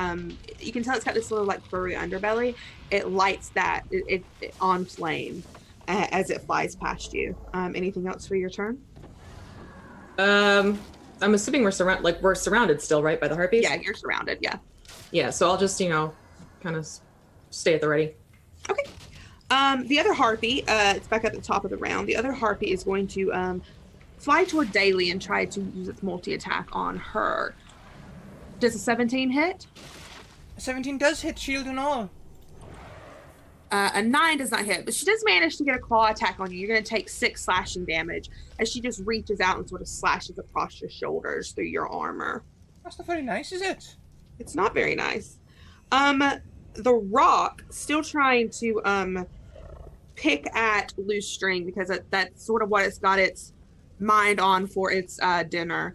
you can tell it's got this little like furry underbelly. It lights that it on flame as it flies past you. Anything else for your turn? I'm assuming we're surrounded still, right, by the harpies? Yeah, you're surrounded. Yeah. Yeah, so I'll just, kind of stay at the ready. Okay. The other harpy, it's back at the top of the round. The other harpy is going to fly toward Daly and try to use its multi-attack on her. Does a 17 hit? 17 does hit, shield and all. A 9 does not hit, but she does manage to get a claw attack on you. You're going to take 6 slashing damage as she just reaches out and sort of slashes across your shoulders through your armor. That's not very nice, is it? It's not very nice. The rock still trying to pick at loose string because that's sort of what it's got its mind on for its dinner.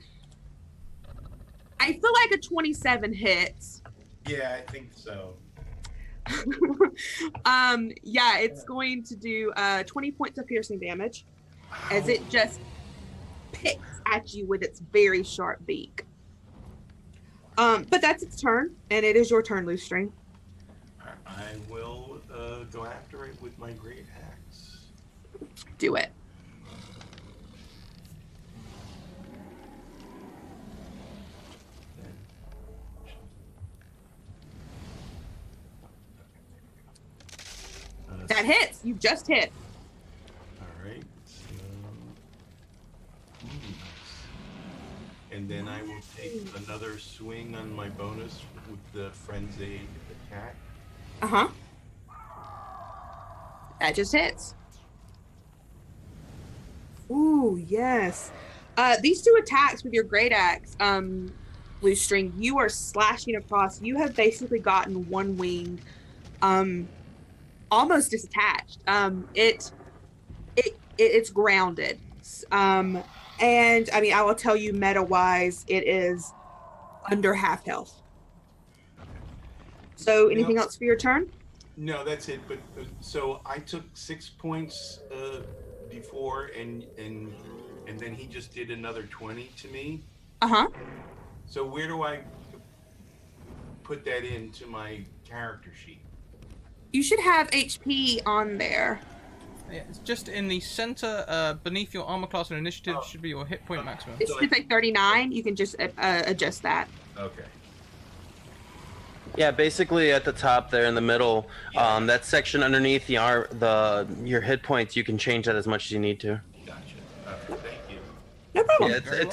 I feel like a 27 hits. Yeah, I think so. Yeah, it's going to do 20 points of piercing damage as it just picks at you with its very sharp beak. But that's its turn, and it is your turn, Loose String. I will go after it with my great axe. Do it. That hits. You just hit. All right. And then I will take another swing on my bonus with the frenzied attack. Uh-huh. That just hits. Ooh, yes. These two attacks with your great axe, Loose String, you are slashing across. You have basically gotten one wing almost disattached. It's grounded. And I mean, I will tell you meta-wise, it is under half health. So anything else for your turn? No, that's it. But so I took 6 points before, and then he just did another 20 to me. Uh-huh. So where do I put that into my character sheet? You should have HP on there. Yeah, it's just in the center, beneath your armor class and initiative should be your hit point maximum. It should say 39. You can just adjust that. Okay. Yeah, basically at the top there in the middle, that section underneath your hit points, you can change that as much as you need to. Gotcha. Okay, thank you. No problem. Yeah, it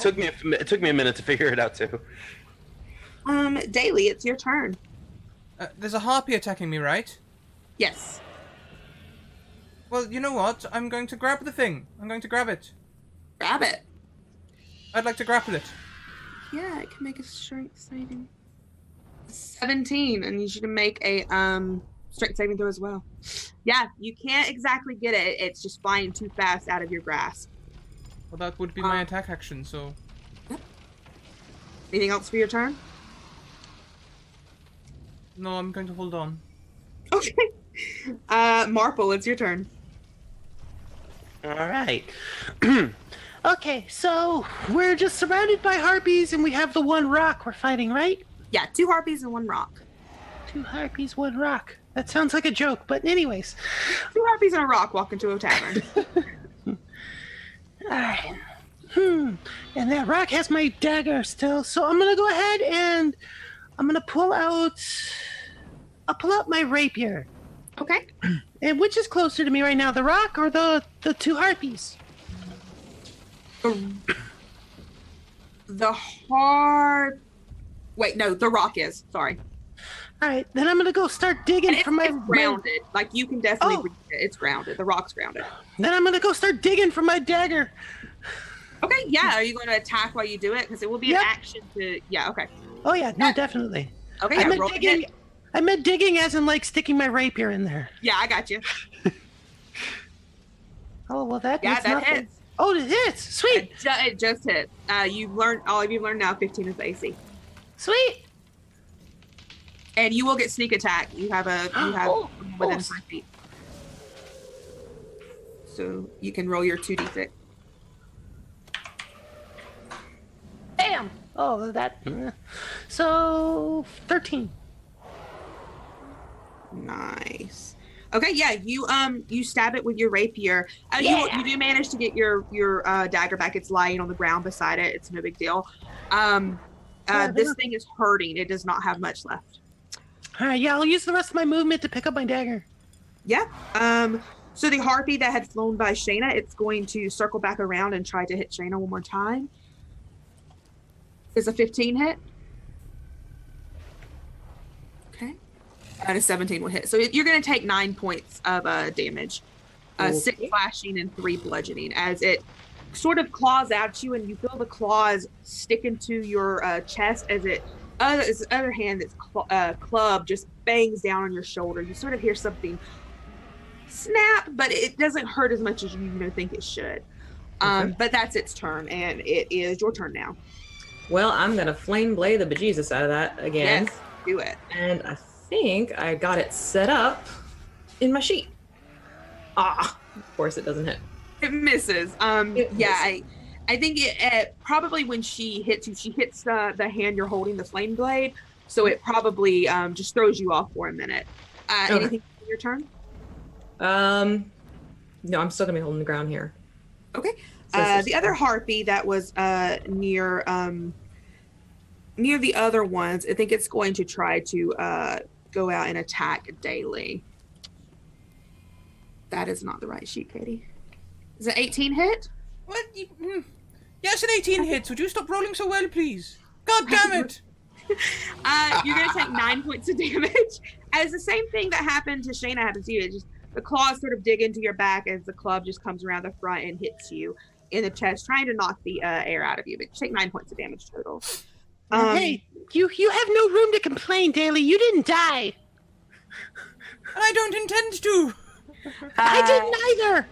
took me a minute to figure it out too. Daily, it's your turn. There's a harpy attacking me, right? Yes. Well, you know what? I'm going to grab the thing. I'm going to grab it. Grab it. I'd like to grapple it. Yeah, it can make a strength saving. 17, and you should make a strength saving throw as well. Yeah, you can't exactly get it. It's just flying too fast out of your grasp. Well, that would be my attack action, so... Anything else for your turn? No, I'm going to hold on. Okay. Marple, it's your turn. All right. Okay, so we're just surrounded by harpies, and we have the one rock we're fighting, right? Yeah, 2 harpies and 1 rock. 2 harpies, 1 rock. That sounds like a joke, but anyways. 2 harpies and a rock walk into a tavern. All right. And that rock has my dagger still, so I'm gonna go ahead and I'm gonna pull out my rapier. Okay. And which is closer to me right now, the rock or the 2 harpies? The rock is. Sorry. All right, then I'm gonna go start digging for my. It's grounded. Like you can definitely reach it. It's grounded. The rock's grounded. Then I'm gonna go start digging for my dagger. Okay. Yeah. Are you going to attack while you do it? Because it will be an action to. Yeah. Okay. Oh yeah, no, definitely. Okay. I meant digging. I meant digging as in like sticking my rapier in there. Yeah, I got you. Oh well, that hits. Oh, it hits. Sweet. It just hit. You've learned. All of you've learned now. 15 is the AC. Sweet. And you will get sneak attack. You have within 5 feet. So you can roll your 2d6. Damn. Oh, that. So 13. Nice. Okay, yeah, you stab it with your rapier. You do manage to get your dagger back. It's lying on the ground beside it. It's no big deal. This thing is hurting. It does not have much left. All right, yeah, I'll use the rest of my movement to pick up my dagger. Yeah. So the harpy that had flown by Shayna, it's going to circle back around and try to hit Shayna one more time. Is a 15 hit? Okay. And a 17 will hit. So you're going to take 9 points of damage. 6 slashing and 3 bludgeoning as it sort of claws at you, and you feel the claws stick into your chest as its other hand, its club just bangs down on your shoulder. You sort of hear something snap, but it doesn't hurt as much as you think it should. But that's its turn, and it is your turn now. Well, I'm gonna flame blade the bejesus out of that again. Yes, do it. And I think I got it set up in my sheet. Of course it doesn't hit. It misses. I think it probably when she hits you, she hits the hand you're holding the flame blade, so it probably just throws you off for a minute. Anything for your turn? No, I'm still gonna be holding the ground here. Okay. The other harpy that was near the other ones, I think it's going to try to go out and attack Daily. That is not the right sheet, Katie. Is it 18 hit? What? Yes, an 18 hits. Would you stop rolling so well, please? God damn it! You're going to take 9 points of damage. As the same thing that happened to Shayna happens to you. It just the claws sort of dig into your back as the club just comes around the front and hits you in the chest, trying to knock the air out of you. But you take 9 points of damage total. Hey, you have no room to complain, Daly. You didn't die. I don't intend to. I didn't either.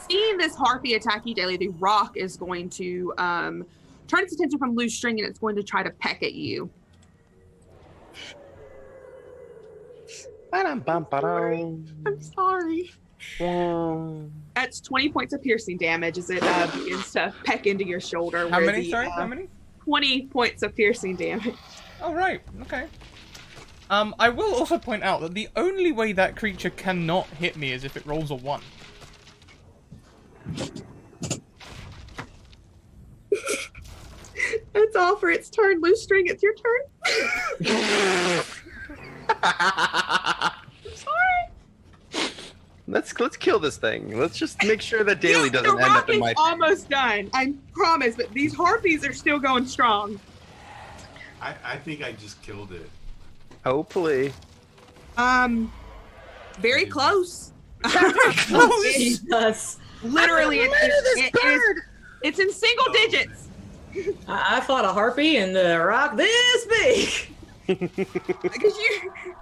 Seeing this harpy attack you, Daily, the rock is going to turn its attention from loose string, and it's going to try to peck at you. Ba-dum-bum-ba-dum. I'm sorry. That's 20 points of piercing damage as it begins to peck into your shoulder. How where many? the, Sorry, how many? 20 points of piercing damage. Oh, right. Okay. I will also point out that the only way that creature cannot hit me is if it rolls a 1. That's all for its turn. Loose string, it's your turn. I'm sorry. Let's kill this thing. Let's just make sure that Daly doesn't the end rock up in is my. almost done. I promise, but these harpies are still going strong. I think I just killed it. Hopefully. Very close. Jesus. Literally, bird. it's in single digits. I fought a harpy and the rock this big. Because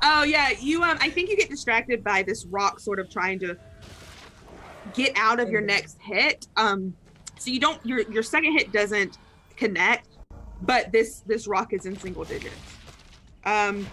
I think you get distracted by this rock sort of trying to get out of your next hit. So you don't, your second hit doesn't connect, but this rock is in single digits. And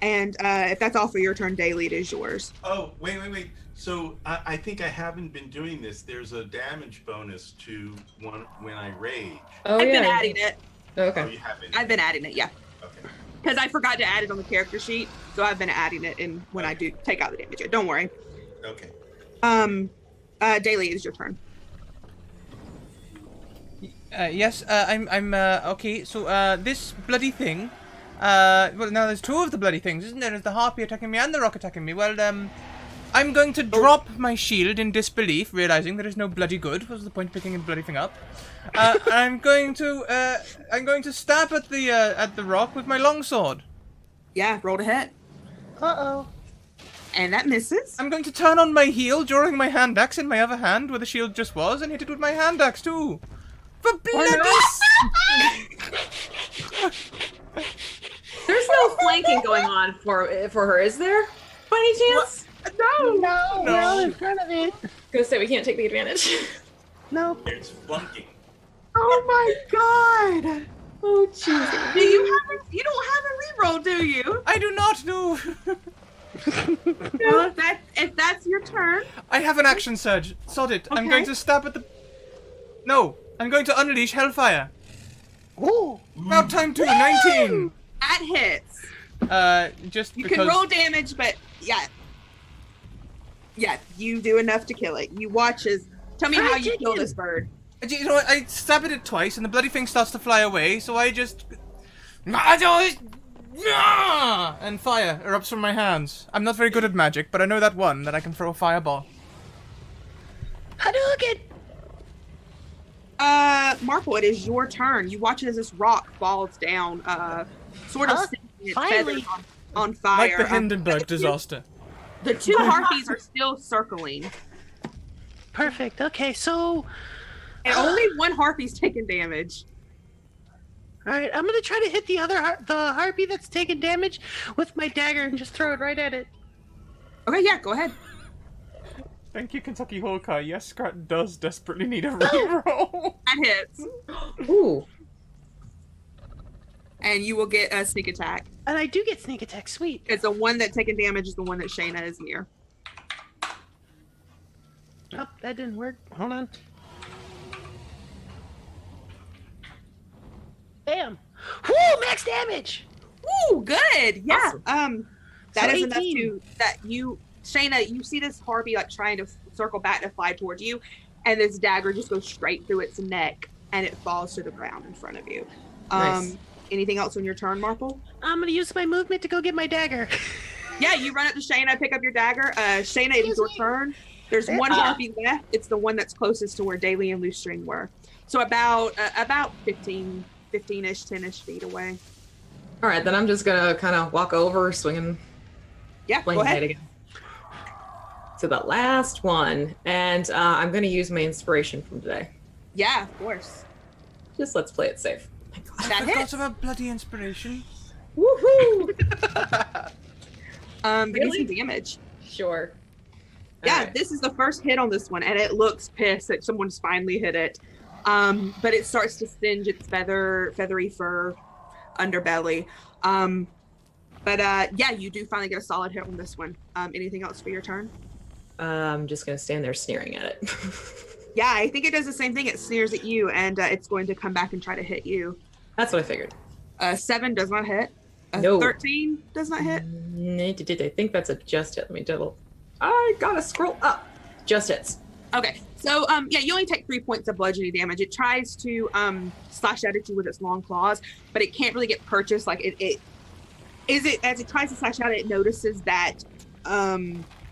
if that's all for your turn, Daily, it is yours. Oh, wait. So I think I haven't been doing this. There's a damage bonus to when I rage. Oh, I've yeah. been adding it. Okay. Oh, you haven't? I've been adding it, yeah. Okay. Because I forgot to add it on the character sheet, so I've been adding it in when I do take out the damage. Don't worry. Okay. Daily, it is your turn. Yes, I'm okay, so, this bloody thing, well, now there's 2 of the bloody things, isn't there? There's the harpy attacking me and the rock attacking me. Well, I'm going to drop my shield in disbelief, realizing there is no bloody good. What's the point of picking a bloody thing up? I'm going to stab at the rock with my longsword. Yeah, roll to hit. Uh-oh. And that misses. I'm going to turn on my heel, drawing my hand axe in my other hand, where the shield just was, and hit it with my hand axe, too. For bloody There's no flanking going on for her, is there? By any chance? No, we're all in front of it. Gonna say we can't take the advantage. No. It's flunking. Oh my god! Oh Jesus. You don't have a reroll, do you? I do not know. No, if that's your turn. I have an action surge. Sod it. I'm Okay. going to stab at the... No, I'm going to unleash Hellfire. Ooh. About time to 19. That hits. Just You because... can roll damage, but yeah, you do enough to kill it. You watch as. Tell me how you kill this bird. You know what? I stab at it twice, and the bloody thing starts to fly away. So I just, and fire erupts from my hands. I'm not very good at magic, but I know that I can throw a fireball. Hadouken! Marple, it is your turn. You watch as this rock falls down, sort of setting its finally. feathers on fire. Like the Hindenburg disaster. The 2 harpies are still circling, Perfect. Okay, so and only 1 harpy's taking damage. all right, I'm gonna try to hit the harpy that's taking damage with my dagger and just throw it right at it. Okay, yeah, go ahead. Thank you, Kentucky Hawkeye. Yes, Scrat does desperately need a reroll. That hits, Ooh. and you will get a sneak attack. And I do get sneak attack. Sweet. It's the one that taking damage is the one that Shayna is near. Oh, that didn't work. Hold on. Bam. Woo! Max damage. Ooh, good. Yeah. Awesome. That So is enough 18. to that you, Shayna. You see this harpy like trying to circle back to fly towards you, and this dagger just goes straight through its neck, and it falls to the ground in front of you. Nice. Anything else on your turn, Marple? I'm gonna use my movement to go get my dagger. Yeah, you run up to Shayna, pick up your dagger. Shayna, it is your turn. There's one harpy left. It's the one that's closest to where Daly and Loose String were. So about 15-ish, 10-ish feet away. All right, then I'm just gonna kind of walk over, swinging, Yeah, playing go the ahead. again. To the last one, and I'm gonna use my inspiration from today. Yeah, of course. Just let's play it safe. I That forgot hits. about bloody inspiration. Woohoo! Give me Really? some damage. Sure. Yeah, Alright. this is the first hit on this one, and it looks pissed that someone's finally hit it. But it starts to singe its feathery fur underbelly. But yeah, you do finally get a solid hit on this one. Anything else for your turn? I'm just gonna stand there sneering at it. Yeah, I think it does the same thing. It sneers at you, and it's going to come back and try to hit you. That's what I figured. 7 does not hit. No. 13 does not hit. I think that's a just hit. Let me double. I gotta scroll up. Just hits. Okay, so yeah, you only take 3 points of bludgeoning damage. It tries to slash out at you with its long claws, but it can't really get purchased. Like as it tries to slash out, it notices that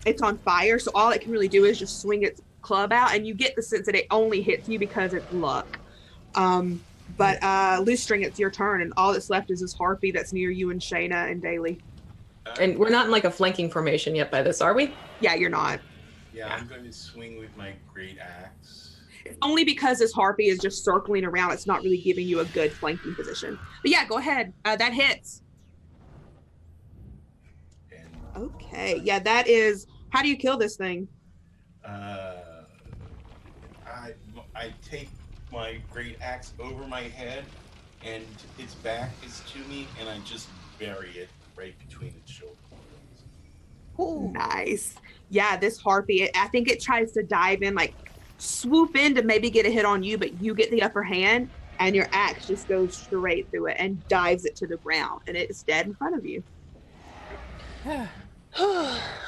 it's on fire. So all it can really do is just swing its club out, and you get the sense that it only hits you because it's luck. But Loose String, it's your turn, and all that's left is this harpy that's near you and Shayna and Daly. And we're not in like a flanking formation yet by this, are we? Yeah, you're not. Yeah, I'm going to swing with my great axe. Only because this harpy is just circling around. It's not really giving you a good flanking position. But yeah, go ahead. That hits. And Okay. Yeah, that is. How do you kill this thing? I take my great axe over my head, and its back is to me, and I just bury it right between its shoulders. Ooh. Nice. Yeah, this harpy, I think it tries to dive in, like swoop in to maybe get a hit on you, but you get the upper hand, and your axe just goes straight through it and dives it to the ground, and it's dead in front of you.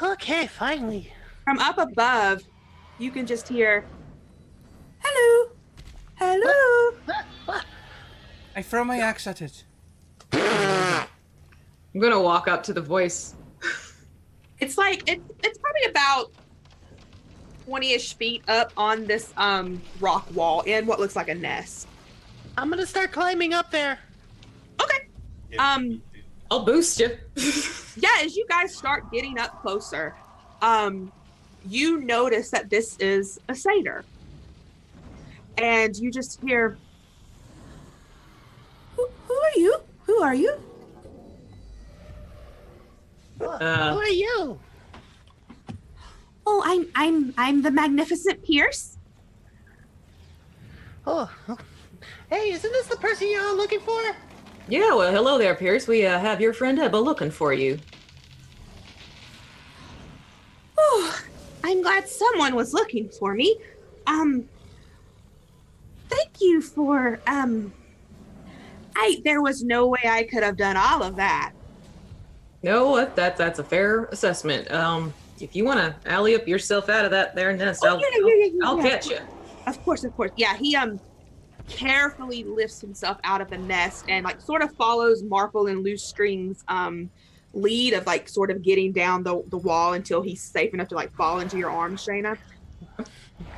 Okay, finally. From up above, you can just hear, "Hello, hello." I throw my axe at it. I'm gonna walk up to the voice. It's like it's probably about 20-ish feet up on this rock wall in what looks like a nest. I'm gonna start climbing up there. Okay. Yeah, I'll boost you. Yeah, as you guys start getting up closer, you notice that this is a satyr. And you just hear, Who are you? Who are you? Who are you? Oh, I'm the magnificent Pierce. Oh, hey, isn't this the person you're looking for? Yeah, well, hello there, Pierce. We have your friend Ebba looking for you. Oh, I'm glad someone was looking for me. Thank you for, there was no way I could have done all of that. No, that's a fair assessment. If you want to alley up yourself out of that there nest, I'll catch you. Of course. Yeah, he carefully lifts himself out of the nest and like sort of follows Marple and Loose String's lead of like sort of getting down the wall until he's safe enough to like fall into your arms, Shayna.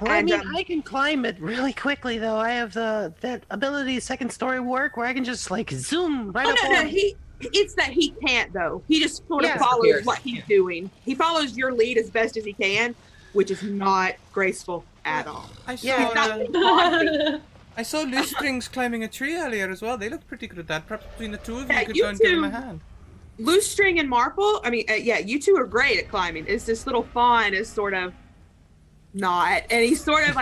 Well, I mean, I can climb it really quickly though. I have that ability, second story work, where I can just like zoom right up. No, it's that he can't though. He just sort of follows what he's doing. He follows your lead as best as he can, which is not graceful at all. I saw Loose Strings climbing a tree earlier as well. They look pretty good at that. Perhaps between the two of you could go and give them a hand. Loose String and Marple, I mean, yeah, you two are great at climbing. It's this little fawn is sort of not. And he sort of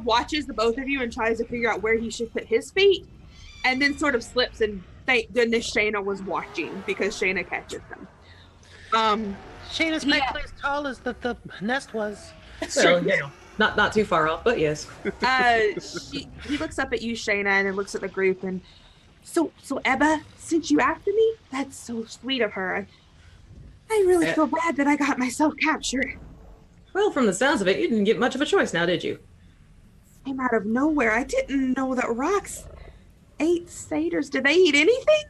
watches the both of you and tries to figure out where he should put his feet. And then sort of slips, and thank goodness Shayna was watching because Shayna catches him. Shayna's practically as tall as the nest was. So, you know, not too far off, but yes. He looks up at you, Shayna, and then looks at the group and so Ebba sent you after me? That's so sweet of her. I really feel bad that I got myself captured. Well, from the sounds of it, you didn't get much of a choice now, did you? Came out of nowhere. I didn't know that rocks ate satyrs. Did they eat anything?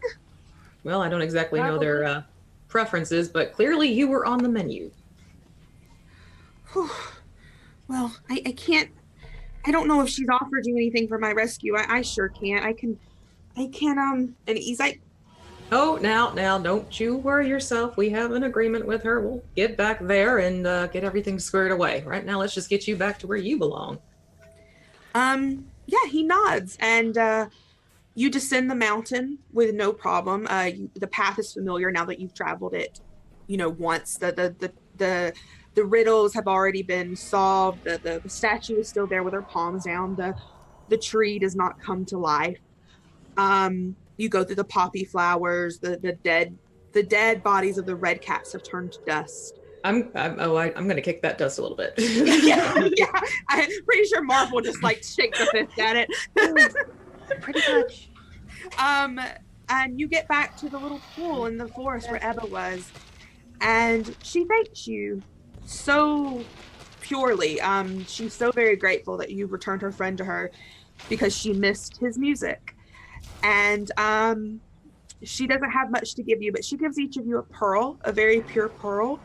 Well, I don't exactly know their preferences, but clearly you were on the menu. Well, I can't. I don't know if she's offered you anything for my rescue. I sure can't. I can. And he's like, Oh, now, don't you worry yourself. We have an agreement with her. We'll get back there and get everything squared away. Right now, let's just get you back to where you belong. Yeah, he nods, and you descend the mountain with no problem. The path is familiar now that you've traveled it, once. The riddles have already been solved. The statue is still there with her palms down. The tree does not come to life. You go through the poppy flowers, the dead the dead bodies of the red cats have turned to dust. I'm gonna kick that dust a little bit. yeah. I'm pretty sure Marv will just like shake the fist at it. Pretty much. And you get back to the little pool in the forest where Ebba was, and she thanks you so purely. She's so very grateful that you returned her friend to her because she missed his music. And she doesn't have much to give you, but she gives each of you a pearl, a very pure pearl,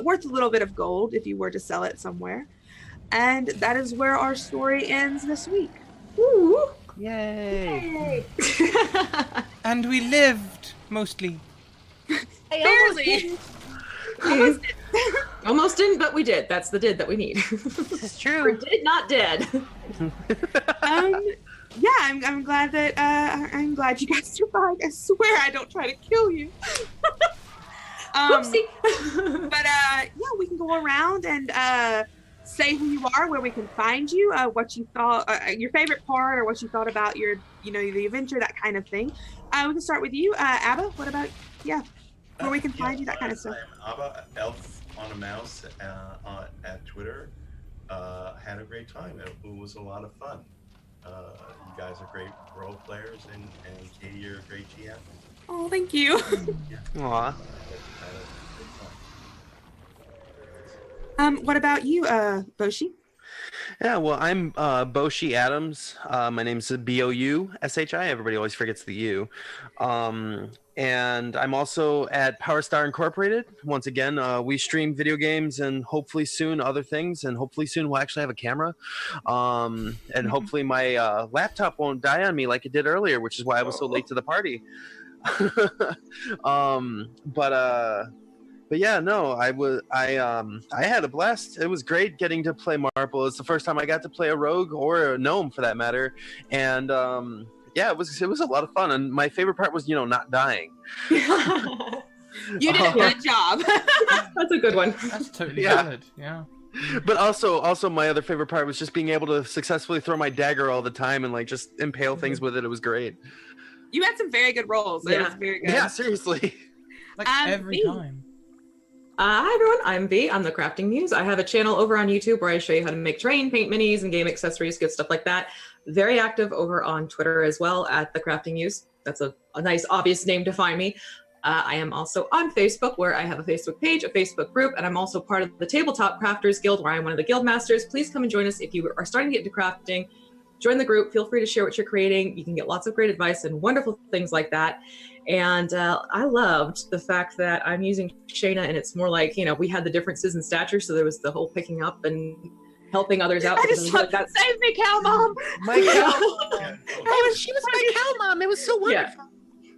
worth a little bit of gold if you were to sell it somewhere. And that is where our story ends this week. Ooh. Yay. And we lived, mostly. Barely. Almost didn't, but we did. That's the did that we need. This is We're true. did, not dead. Yeah, I'm glad that I'm glad you guys survived. I swear I don't try to kill you. Whoopsie. But yeah, we can go around and say who you are, where we can find you, what you thought, your favorite part, or what you thought about your, the adventure, that kind of thing. We can start with you, Abba. What about where we can find you, that kind of stuff. I'm Abba, Elf on a Mouse at Twitter. Had a great time. It was a lot of fun. You guys are great role players, and Katie, you're a great GM. Oh, thank you. Aw. What about you, Boshi? Yeah, well, I'm Boshi Adams. My name's Boushi. Everybody always forgets the U. And I'm also at PowerStar Incorporated. Once again, we stream video games and hopefully soon other things. And hopefully soon we'll actually have a camera. And hopefully my laptop won't die on me like it did earlier, which is why I was so late to the party. But yeah, no, I had a blast. It was great getting to play Marple. It's the first time I got to play a rogue or a gnome for that matter. And yeah, it was a lot of fun. And my favorite part was, not dying. You did a good job. That's a good one. That's totally valid. Yeah. But also my other favorite part was just being able to successfully throw my dagger all the time and like just impale things with it. It was great. You had some very good roles. It was very good. Yeah, seriously. Like every time. Hi everyone, I'm V. I'm the Crafting Muse. I have a channel over on YouTube where I show you how to make terrain, paint minis, and game accessories, good stuff like that. Very active over on Twitter as well at the Crafting Muse. That's a nice, obvious name to find me. I am also on Facebook where I have a Facebook page, a Facebook group, and I'm also part of the Tabletop Crafters Guild where I'm one of the guild masters. Please come and join us if you are starting to get into crafting. Join the group. Feel free to share what you're creating. You can get lots of great advice and wonderful things like that. And I loved the fact that I'm using Shayna, and it's more like, we had the differences in stature, so there was the whole picking up and helping others out. I just thought, save me, cow mom. My cow. She was my cow mom. It was so wonderful.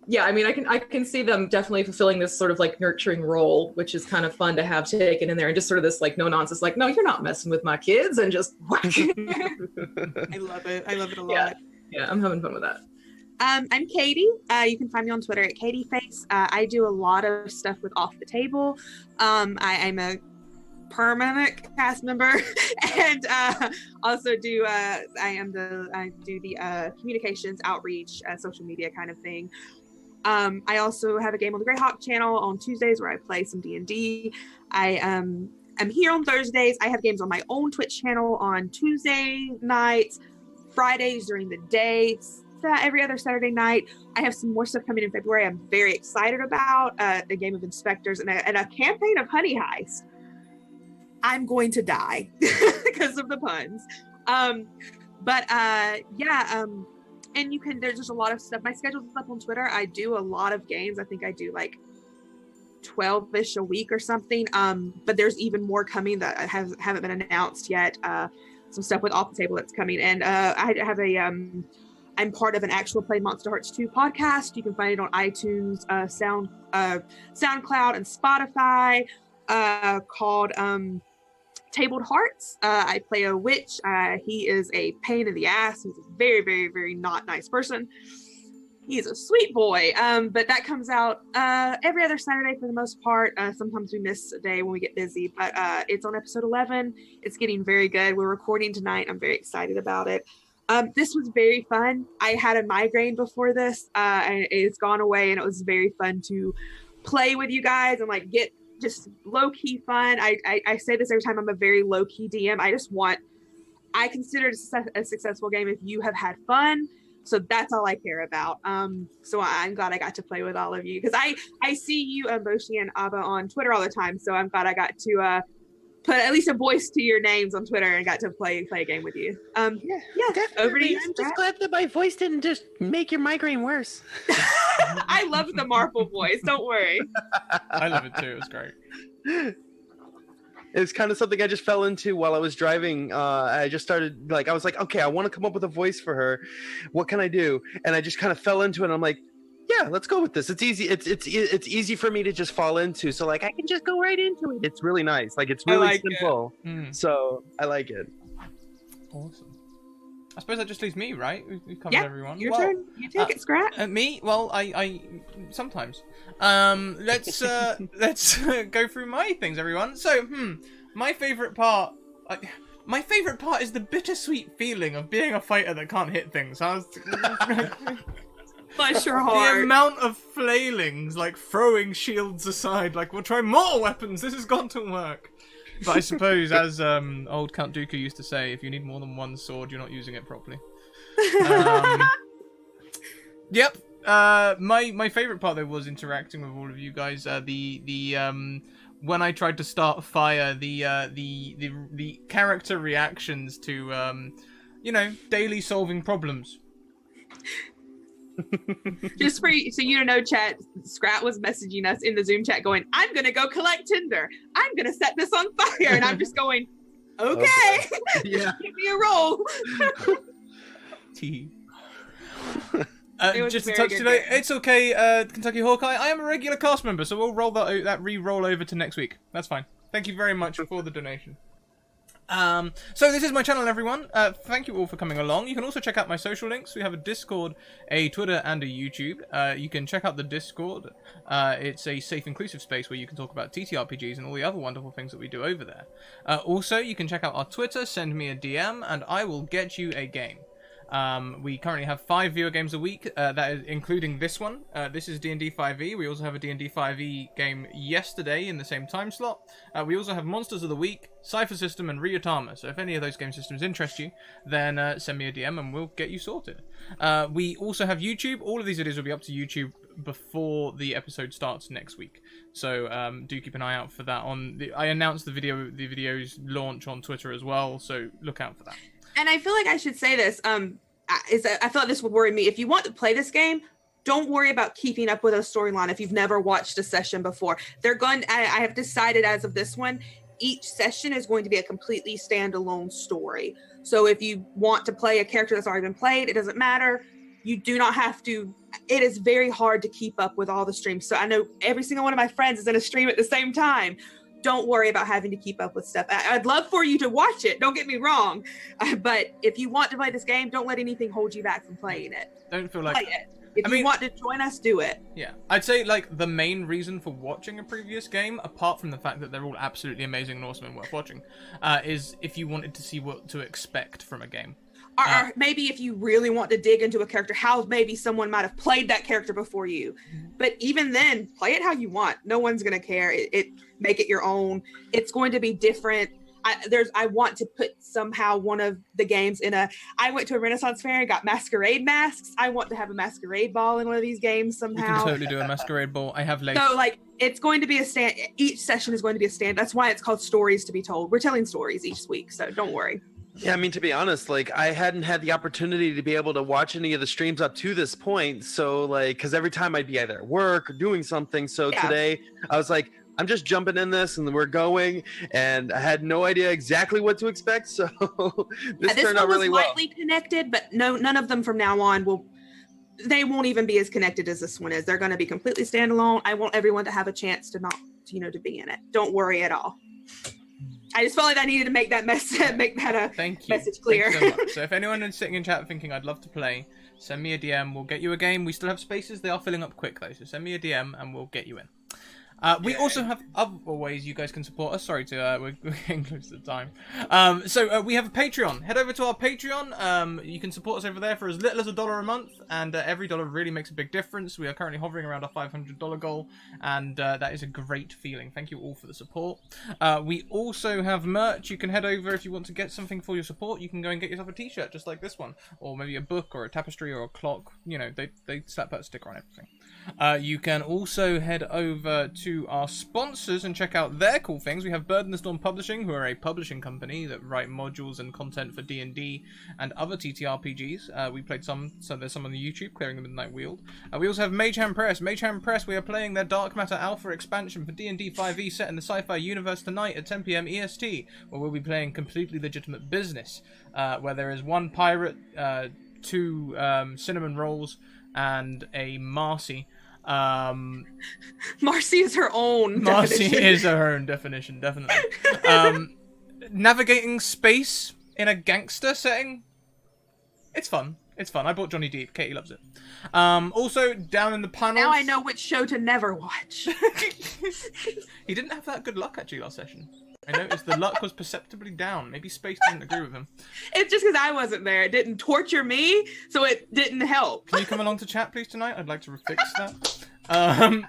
Yeah, I mean, I can see them definitely fulfilling this sort of like nurturing role, which is kind of fun to have taken in there, and just sort of this like no nonsense, like, no, you're not messing with my kids, and just whack. I love it. I love it a lot. Yeah, I'm having fun with that. I'm Katie. You can find me on Twitter at KatieFace. I do a lot of stuff with Off the Table. I'm a permanent cast member, and also do I do the communications outreach, social media kind of thing. I also have a game on the Greyhawk channel on Tuesdays where I play some D&D. I am here on Thursdays. I have games on my own Twitch channel on Tuesday nights, Fridays during the day, every other Saturday night. I have some more stuff coming in February I'm very excited about, a game of Inspectors and a campaign of Honey Heist. I'm going to die because of the puns. And there's just a lot of stuff. My schedule's up on Twitter. I do a lot of games. I think I do like 12-ish a week or something. But there's even more coming that haven't been announced yet. Some stuff with Off the Table that's coming. And I have I'm part of an actual play Monster Hearts 2 podcast. You can find it on iTunes, SoundCloud, and Spotify, called Tabled Hearts. I play a witch. He is a pain in the ass. He's a very, very, very not nice person. He's a sweet boy. But that comes out every other Saturday for the most part. Sometimes we miss a day when we get busy, but it's on episode 11. It's getting very good. We're recording tonight. I'm very excited about it. This was very fun. I had a migraine before this, and it's gone away, and it was very fun to play with you guys and like get just low-key fun. I say this every time. I'm a very low-key DM. I consider it a successful game if you have had fun. So that's all I care about. So I'm glad I got to play with all of you, because I see you, Boshi and Abba, on Twitter all the time. So I'm glad I got to put at least a voice to your names on Twitter and got to play a game with you. Yeah, Definitely. over to you. I'm just glad that my voice didn't just make your migraine worse. I love the Marple voice. Don't worry. I love it too. It was great. It's kind of something I just fell into while I was driving. I just started, like, I was like, okay, I want to come up with a voice for her. What can I do? And I just kind of fell into it. And I'm like, yeah, let's go with this. It's easy. It's easy for me to just fall into. So like, I can just go right into it. It's really nice. Like, it's really simple. So I like it. Awesome. I suppose that just leaves me, right? We've covered everyone. Your turn. You take it, Scrat. Me? Well, I sometimes. Let's go through my things, everyone. So, my favorite part. My favorite part is the bittersweet feeling of being a fighter that can't hit things. Bless your heart. The amount of flailings, like throwing shields aside, like we'll try more weapons. This has got to work. But I suppose, as old Count Dooku used to say, if you need more than one sword, you're not using it properly. Yep. My favorite part though was interacting with all of you guys. When I tried to start fire, the character reactions to daily solving problems. Just for you, so you to know, chat, Scrat was messaging us in the Zoom chat going, I'm gonna go collect tinder, I'm gonna set this on fire, and I'm just going, okay. Yeah. Give me a roll. Just to touch today, it's okay, Kentucky Hawkeye, I am a regular cast member, so we'll roll that re-roll over to next week. That's fine. Thank you very much for the donation. So this is my channel, everyone. Thank you all for coming along. You can also check out my social links. We have a Discord, a Twitter, and a YouTube. You can check out the Discord. It's a safe, inclusive space where you can talk about TTRPGs and all the other wonderful things that we do over there. Also, you can check out our Twitter, send me a DM, and I will get you a game. We currently have 5 viewer games a week, that is including this one. This is DnD5e. We also have a DnD5e game yesterday in the same time slot. We also have Monsters of the Week, Cypher System, and Ryutama. So if any of those game systems interest you, then send me a DM and we'll get you sorted. We also have YouTube. All of these videos will be up to YouTube before the episode starts next week. So do keep an eye out for that. I announced the video's launch on Twitter as well, so look out for that. And I feel like I should say this. I thought this would worry me. If you want to play this game, don't worry about keeping up with a storyline if you've never watched a session before. I have decided as of this one, each session is going to be a completely standalone story. So if you want to play a character that's already been played, it doesn't matter. You do not have to. It is very hard to keep up with all the streams. So I know every single one of my friends is in a stream at the same time. Don't worry about having to keep up with stuff. I'd love for you to watch it. Don't get me wrong. But if you want to play this game, don't let anything hold you back from playing it. Don't feel like... Play it. If you want to join us, do it. Yeah. I'd say, like, the main reason for watching a previous game, apart from the fact that they're all absolutely amazing and awesome and worth watching, is if you wanted to see what to expect from a game. Or maybe if you really want to dig into a character, how maybe someone might have played that character before you. But even then, play it how you want. No one's going to care. Make it your own. It's going to be different. I want to put somehow one of the games I went to a Renaissance fair and got masquerade masks. I want to have a masquerade ball in one of these games somehow. You can totally do a masquerade ball. I have lace. So like, it's going to be each session is going to be a stand. That's why it's called Stories to be Told. We're telling stories each week, so don't worry. Yeah, I mean, to be honest, like, I hadn't had the opportunity to be able to watch any of the streams up to this point. So, like, because every time I'd be either at work or doing something. So today I was like, I'm just jumping in this and we're going. And I had no idea exactly what to expect. So this turned out really well. This one was lightly connected, but none of them from now on they won't even be as connected as this one is. They're going to be completely standalone. I want everyone to have a chance to be in it. Don't worry at all. I just felt like I needed to make that message clear. Thank you so much. So if anyone is sitting in chat thinking I'd love to play, send me a DM. We'll get you a game. We still have spaces. They are filling up quick though, so send me a DM and we'll get you in. We also have other ways you guys can support us. Sorry to we're getting close to the time. So we have a Patreon. Head over to our Patreon. You can support us over there for as little as $1 a month, and every dollar really makes a big difference. We are currently hovering around our $500 goal, and that is a great feeling. Thank you all for the support. We also have merch. You can head over if you want to get something for your support. You can go and get yourself a T-shirt just like this one, or maybe a book or a tapestry or a clock. You know, they slap that sticker on everything. You can also head over to our sponsors and check out their cool things. We have Bird in the Storm Publishing, who are a publishing company that write modules and content for D&D and other TTRPGs. We played some, so there's some on the YouTube, Clearing the Midnight Wield. We also have Mage Hand Press. Mage Hand Press, we are playing their Dark Matter Alpha expansion for D&D5e set in the sci-fi universe tonight at 10 PM EST, where we'll be playing completely legitimate business, where there is one pirate, two cinnamon rolls, and a Marcy. Marcy is her own Marcy definition. is her own definition, definitely. Navigating space in a gangster setting. It's fun. It's fun. I bought Johnny Depp. Katie loves it. Also, down in the panels... Now I know which show to never watch. He didn't have that good luck, actually, last session. I noticed the luck was perceptibly down. Maybe space didn't agree with him. It's just because I wasn't there. It didn't torture me, so it didn't help. Can you come along to chat, please, tonight? I'd like to fix that.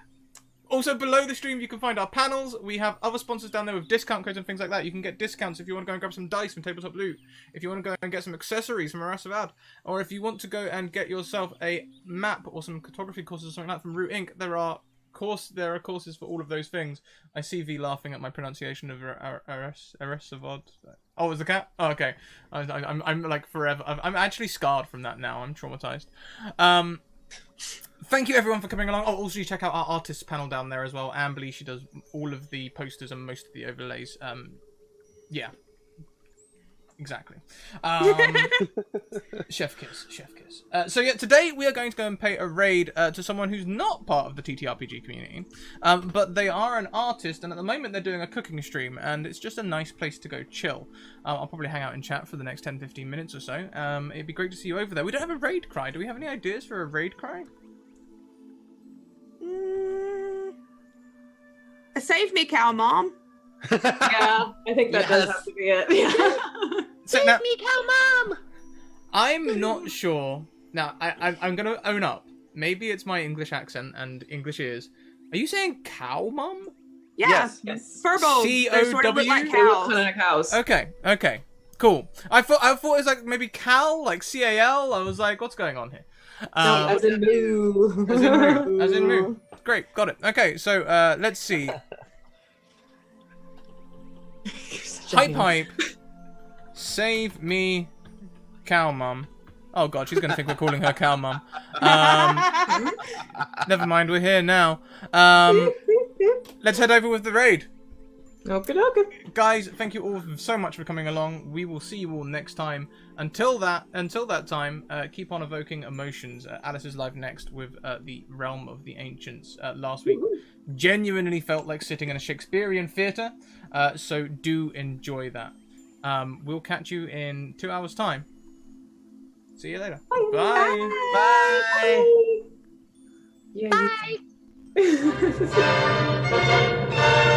Also, below the stream, you can find our panels. We have other sponsors down there with discount codes and things like that. You can get discounts if you want to go and grab some dice from Tabletop Loot. If you want to go and get some accessories from Arasavad. Or if you want to go and get yourself a map or some cartography courses or something like that from Root Inc. There are courses for all of those things. I see V laughing at my pronunciation of Arasavad. Oh, is the cat? Oh, okay. I'm like forever. I'm actually scarred from that now. I'm traumatized. Thank you everyone for coming along. Oh, also you check out our artists panel down there as well. Amberly, she does all of the posters and most of the overlays. Yeah. Exactly. Chef kiss. So yeah, today we are going to go and pay a raid to someone who's not part of the TTRPG community, but they are an artist, and at the moment they're doing a cooking stream, and it's just a nice place to go chill. I'll probably hang out and chat for the next 10-15 minutes or so. It'd be great to see you over there. We don't have a raid cry. Do we have any ideas for a raid cry? Save me, cow mom. Yeah, I think that does have to be it. Yeah. So now, me, cow mom! I'm not sure. Now, I'm going to own up. Maybe it's my English accent and English ears. Are you saying cow mom? Yeah. Yes. Furbo. They sort of look like They look cows. kind of like cows. Okay, cool. I thought it was like maybe Cal, like C-A-L. I was like, what's going on here? No, as in moo. As in moo. Great, got it. Okay, so let's see. Hype. Save me, cow mum. Oh god, she's gonna think we're calling her cow mum. Never mind, we're here now. Let's head over with the raid. Okay. Guys, thank you all so much for coming along. We will see you all next time. Until that time, keep on evoking emotions. Alice is live next with the Realm of the Ancients. Last week genuinely felt like sitting in a Shakespearean theatre, so do enjoy that. We'll catch you in 2 hours' time. See you later. Bye. Yeah, Bye!